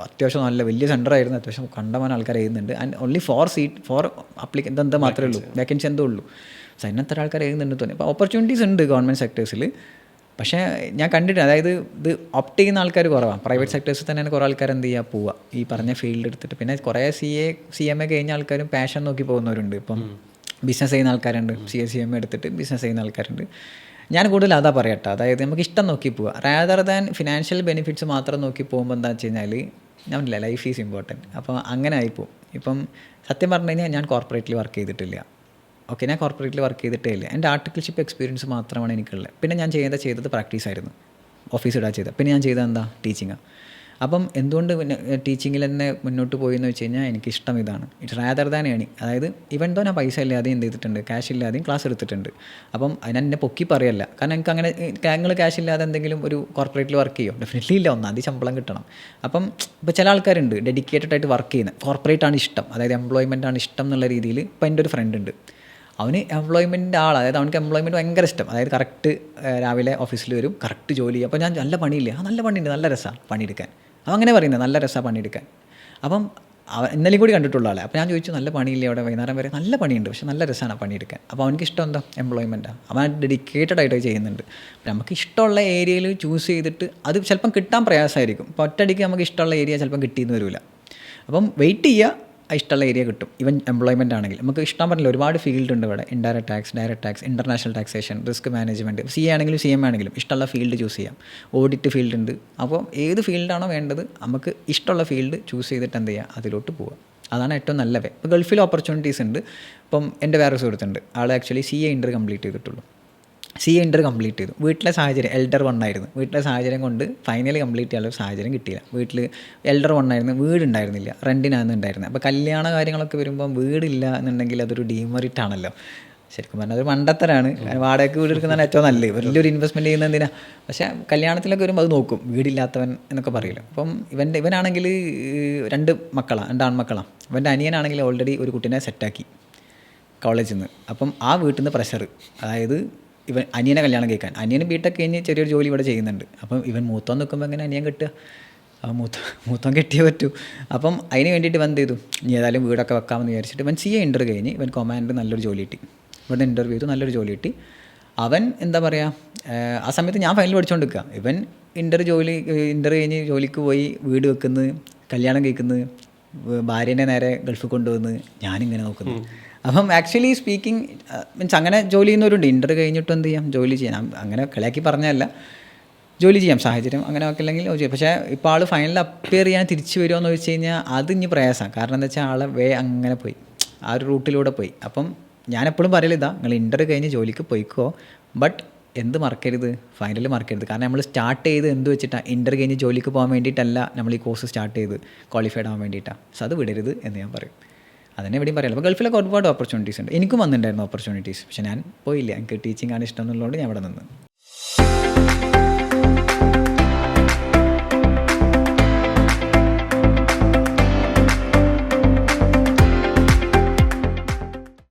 അത്യാവശ്യം നല്ല വലിയ സെൻറ്ററായിരുന്നു. അത്യാവശ്യം കണ്ടമാനം ആൾക്കാർ എഴുതുന്നുണ്ട്. ആൻഡ് ഓൺലി 4 അപ്ലിക്കൻ്റ് എന്താ മാത്രമേ ഉള്ളൂ, വേക്കൻസി എന്തോ ഉള്ളൂ. സോ അതിനത്ര ആൾക്കാർ എഴുതുന്നുണ്ട് തോന്നി. അപ്പോൾ ഓപ്പർച്യൂണിറ്റീസ് ഉണ്ട് ഗവൺമെൻറ് സെക്ടേഴ്സിൽ. പക്ഷേ ഞാൻ കണ്ടിട്ട്, അതായത് ഇത് ഓപ്റ്റ് ചെയ്യുന്ന ആൾക്കാർ കുറവാണ്. പ്രൈവറ്റ് സെക്ടേഴ്സിൽ തന്നെയാണ് കുറേ ആൾക്കാർ എന്ത് ചെയ്യുക, പോവുക ഈ പറഞ്ഞ ഫീൽഡ് എടുത്തിട്ട്. പിന്നെ കുറേ CMA കഴിഞ്ഞ ആൾക്കാരും പാഷൻ നോക്കി പോകുന്നവരുണ്ട്. ഇപ്പം ബിസിനസ് ചെയ്യുന്ന ആൾക്കാരുണ്ട്, CMA എടുത്തിട്ട് ബിസിനസ് ചെയ്യുന്ന ആൾക്കാരുണ്ട്. ഞാൻ കൂടുതൽ അതാ പറയട്ടെ, അതായത് നമുക്ക് ഇഷ്ടം നോക്കി പോവുക, റാദർ ദാൻ ഫിനാൻഷ്യൽ ബെനിഫിറ്റ്സ് മാത്രം നോക്കി പോകുമ്പോൾ എന്താ വെച്ച് കഴിഞ്ഞാൽ ഞാനില്ല, ലൈഫ് ഈസ് ഇമ്പോർട്ടൻറ്റ്. അപ്പോൾ അങ്ങനെ ആയിപ്പോവും. ഇപ്പം സത്യം പറഞ്ഞു കഴിഞ്ഞാൽ ഞാൻ കോർപ്പറേറ്റിൽ വർക്ക് ചെയ്തിട്ടില്ല. ഞാൻ കോർപ്പറേറ്റിൽ വർക്ക് ചെയ്തിട്ടേ ഇല്ല. എൻ്റെ ആർട്ടിക്കിൾഷിപ്പ് എക്സ്പീരിയൻസ് മാത്രമാണ് എനിക്കുള്ളത്. പിന്നെ ഞാൻ ചെയ്തത് പ്രാക്ടീസ് ആയിരുന്നു. ഓഫീസ് ഇടാ ചെയ്തത്. പിന്നെ ഞാൻ ചെയ്തത് എന്താ, ടീച്ചിങ്ങാണ്. അപ്പം എന്തുകൊണ്ട് പിന്നെ ടീച്ചിങ്ങിൽ തന്നെ മുന്നോട്ട് പോയി എന്ന് വെച്ച് കഴിഞ്ഞാൽ എനിക്കിഷ്ടം ഇതാണ്. ഇറ്റ്സ് റാദർ ദാൻ ഏണിങ്. അതായത് ഇവൻ തോ ഞാൻ പൈസ ഇല്ലാതെയും എന്ത് ചെയ്തിട്ടുണ്ട്, ക്യാഷ് ഇല്ലാതെയും ക്ലാസ് എടുത്തിട്ടുണ്ട്. അപ്പം അതിനെ എന്നെ പൊക്കി പറയല്ല. കാരണം എനിക്ക് അങ്ങനെ നിങ്ങൾ ക്യാഷ് ഇല്ലാതെ എന്തെങ്കിലും ഒരു കോർപ്പറേറ്റിൽ വർക്ക് ചെയ്യും, ഡെഫിനറ്റ്ലി ഇല്ല. ഒന്നാമത് ശമ്പളം കിട്ടണം. അപ്പം ഇപ്പോൾ ചില ആൾക്കാരുണ്ട് ഡെഡിക്കേറ്റഡ് ആയിട്ട് വർക്ക് ചെയ്യുന്നത്, കോർപ്പറേറ്റ് ആണ് ഇഷ്ടം, അതായത് എംപ്ലോയ്മെൻ്റ് ആണ് ഇഷ്ടം എന്നുള്ള രീതിയിൽ. ഇപ്പോൾ എൻ്റെ ഒരു ഫ്രണ്ട് ഉണ്ട്, അവന് എംപ്ലോയ്മെൻ്റ് ആൾ, അതായത് അവനക്ക് എംപ്ലോയ്മെൻറ്റ് ഭയങ്കര ഇഷ്ടം. അതായത് കറക്റ്റ് രാവിലെ ഓഫീസിൽ വരും, കറക്റ്റ് ജോലി ചെയ്യും. അപ്പോൾ ഞാൻ നല്ല പണിയില്ലേ, നല്ല പണിയുണ്ട്, നല്ല രസമാണ് പണിയെടുക്കാൻ. അവൻ അങ്ങനെ പറയുന്നത്, നല്ല രസമാണ് പണിയെടുക്കാൻ. അപ്പം ഇന്നലെയും കൂടി കണ്ടിട്ടുള്ള ആളെ. അപ്പോൾ ഞാൻ ചോദിച്ചു, നല്ല പണിയില്ലേ അവിടെ വൈകുന്നേരം വരെ? നല്ല പണിയുണ്ട്, പക്ഷേ നല്ല രസമാണ് പണിയെടുക്കാൻ. അപ്പോൾ അവനക്ക് ഇഷ്ടം എന്താ, എംപ്ലോയ്മെൻറ്റാണ്. അവൻ ഡെഡിക്കേറ്റഡ് ആയിട്ട് ചെയ്യുന്നുണ്ട്. അപ്പം നമുക്ക് ഇഷ്ടമുള്ള ഏരിയയിൽ ചൂസ് ചെയ്തിട്ട് അത് ചിലപ്പം കിട്ടാൻ പ്രയാസമായിരിക്കും. ഇപ്പോൾ ഒറ്റയടിക്ക് നമുക്ക് ഇഷ്ടമുള്ള ഏരിയ ചിലപ്പം കിട്ടിയെന്ന് വരില്ല. അപ്പം വെയിറ്റ് ചെയ്യുക, ഇഷ്ടമുള്ള ഏരിയ കിട്ടും. ഈവൻ എംപ്ലോയ്മെൻ്റ് ആണെങ്കിൽ നമുക്ക് ഇഷ്ടം പറഞ്ഞില്ല, ഒരുപാട് ഫീൽഡ് ഉണ്ട് ഇവിടെ. Indirect tax, direct tax, international taxation, risk management, C A ആണെങ്കിലും CM ആണെങ്കിലും ഇഷ്ടമുള്ള ഫീൽഡ് ചൂസ് ചെയ്യാം. ഓഡിറ്റ് ഫീൽഡ് ഉണ്ട്. അപ്പോൾ ഏത് ഫീൽഡാണോ വേണ്ടത് നമുക്ക് ഇഷ്ടമുള്ള ഫീൽഡ് ചൂസ് ചെയ്തിട്ട് എന്ത് ചെയ്യുക, അതിലോട്ട് പോവുക. അതാണ് ഏറ്റവും നല്ല വേ. ഇപ്പോൾ ഗൾഫിൽ ഓപ്പർച്യൂണിറ്റീസ് ഉണ്ട്. ഇപ്പം എൻ്റെ വേറെ സുഹൃത്തുണ്ട്, ആൾ ആക്ച്വലി CA ഇൻ്റർ കംപ്ലീറ്റ് ചെയ്തിട്ടുള്ളൂ. CA ഇൻ്റർ കംപ്ലീറ്റ് ചെയ്തു. വീട്ടിലെ സാഹചര്യം എൽഡർ 1 ആയിരുന്നു. വീട്ടിലെ സാഹചര്യം കൊണ്ട് ഫൈനലി കംപ്ലീറ്റ് ചെയ്യാനുള്ള സാഹചര്യം കിട്ടിയില്ല. വീട്ടിൽ എൽഡർ 1 ആയിരുന്നു, വീടുണ്ടായിരുന്നില്ല, റെൻറ്റിനാണ് ഉണ്ടായിരുന്നത്. അപ്പോൾ കല്യാണ കാര്യങ്ങളൊക്കെ വരുമ്പം വീടില്ല എന്നുണ്ടെങ്കിൽ അതൊരു ഡീമെറിറ്റ് ആണല്ലോ. ശരിക്കും പറഞ്ഞാൽ അതൊരു മണ്ടത്തരാണ്. വാടകയ്ക്ക് വീട് എടുക്കുന്നതാണ് ഏറ്റവും നല്ലത്, വലിയൊരു ഇൻവെസ്റ്റ്മെൻറ്റ് ചെയ്യുന്ന എന്തിനാ. പക്ഷേ കല്യാണത്തിലൊക്കെ വരുമ്പോൾ അത് നോക്കും, വീടില്ലാത്തവൻ എന്നൊക്കെ പറയില്ല. അപ്പം ഇവനാണെങ്കിൽ 2 മക്കളാണ്, 2 ആൺമക്കളാണ്. ഇവൻ്റെ അനിയനാണെങ്കിൽ ഓൾറെഡി ഒരു കുട്ടീനെ സെറ്റാക്കി കോളേജിൽ നിന്ന്. അപ്പം ആ വീട്ടിൽ നിന്ന് പ്രഷർ, അതായത് ഇവൻ അനിയനെ കല്യാണം കഴിക്കാൻ. അനിയന് ബിടെക് കഴിഞ്ഞ് ചെറിയൊരു ജോലി ഇവിടെ ചെയ്യുന്നുണ്ട്. അപ്പം ഇവൻ മൂത്തോൻ നിൽക്കുമ്പോൾ എങ്ങനെ അനിയൻ കെട്ടുക, മൂത്തോൻ കെട്ടിയേ പറ്റൂ. അപ്പം അതിന് വേണ്ടിയിട്ട് ഇവൻ എന്ത് ചെയ്തു, ഇനി ഏതായാലും വീടൊക്കെ വെക്കാമെന്ന് വിചാരിച്ചിട്ട് ഇവൻ CA ഇൻ്റർ കഴിഞ്ഞ് ഇവൻ കൊമാൻഡ് നല്ലൊരു ജോലി കിട്ടി. ഇവിടെ ഇൻ്റർവ്യൂ ചെയ്തു, നല്ലൊരു ജോലി കിട്ടി. അവൻ എന്താ പറയുക, ആ സമയത്ത് ഞാൻ ഫൈനൽ പഠിച്ചുകൊണ്ടിരിക്കുക. ഇവൻ ഇൻ്റർ കഴിഞ്ഞ് ജോലിക്ക് പോയി, വീട് വെക്കുന്നത്, കല്യാണം കഴിക്കുന്നത്, ഭാര്യേനെ നേരെ ഗൾഫിൽ കൊണ്ടുവന്ന് ഞാനിങ്ങനെ നോക്കുന്നു. അപ്പം ആക്ച്വലി സ്പീക്കിംഗ് മീൻസ് അങ്ങനെ ജോലി ചെയ്യുന്നവരുണ്ട്. ഇൻ്റർ കഴിഞ്ഞിട്ട് എന്ത് ചെയ്യാം, ജോലി ചെയ്യാം. അങ്ങനെ കളിയാക്കി പറഞ്ഞതല്ല, ജോലി ചെയ്യാം, സാഹചര്യം അങ്ങനെ ഒക്കെ അല്ലെങ്കിൽ ചെയ്യാം. പക്ഷേ ഇപ്പോൾ ആൾ ഫൈനലിൽ അപ്പിയർ ചെയ്യാൻ തിരിച്ചു വരുമോ എന്ന് വെച്ച് കഴിഞ്ഞാൽ അത് ഇനി പ്രയാസമാണ്. കാരണം എന്താ വെച്ചാൽ ആളെ അങ്ങനെ പോയി, ആ ഒരു റൂട്ടിലൂടെ പോയി. അപ്പം ഞാനെപ്പോഴും പറയലിതാ, നിങ്ങൾ ഇൻ്റർ കഴിഞ്ഞ് ജോലിക്ക് പോയിക്കോ, ബട്ട് എന്ത് മറക്കരുത്, ഫൈനൽ മറക്കരുത്. കാരണം നമ്മൾ സ്റ്റാർട്ട് ചെയ്ത് എന്ത് വെച്ചിട്ടാണ്, ഇൻ്റർ കഴിഞ്ഞ് ജോലിക്ക് പോകാൻ വേണ്ടിയിട്ടല്ല നമ്മൾ ഈ കോഴ്സ് സ്റ്റാർട്ട് ചെയ്ത് ക്വാളിഫൈഡ് ആവാൻ വേണ്ടിയിട്ടാണ്. സോ അത് വിടരുത് എന്ന് ഞാൻ പറയും. അതന്നെ എവിടെയും പറയാമല്ലോ. അപ്പോൾ ഗൾഫിലൊക്കെ ഒരുപാട് ഓപ്പർച്യൂണിറ്റീസ് ഉണ്ട്. എനിക്കും വന്നിട്ടുണ്ടായിരുന്നു ഓപ്പർച്യൂണിറ്റീസ്, പക്ഷേ ഞാൻ പോയില്ല. എനിക്ക് ടീച്ചിങ് ആണ് ഇഷ്ടം എന്നുള്ളതുകൊണ്ട് ഞാൻ ഇവിടെ നിന്ന്.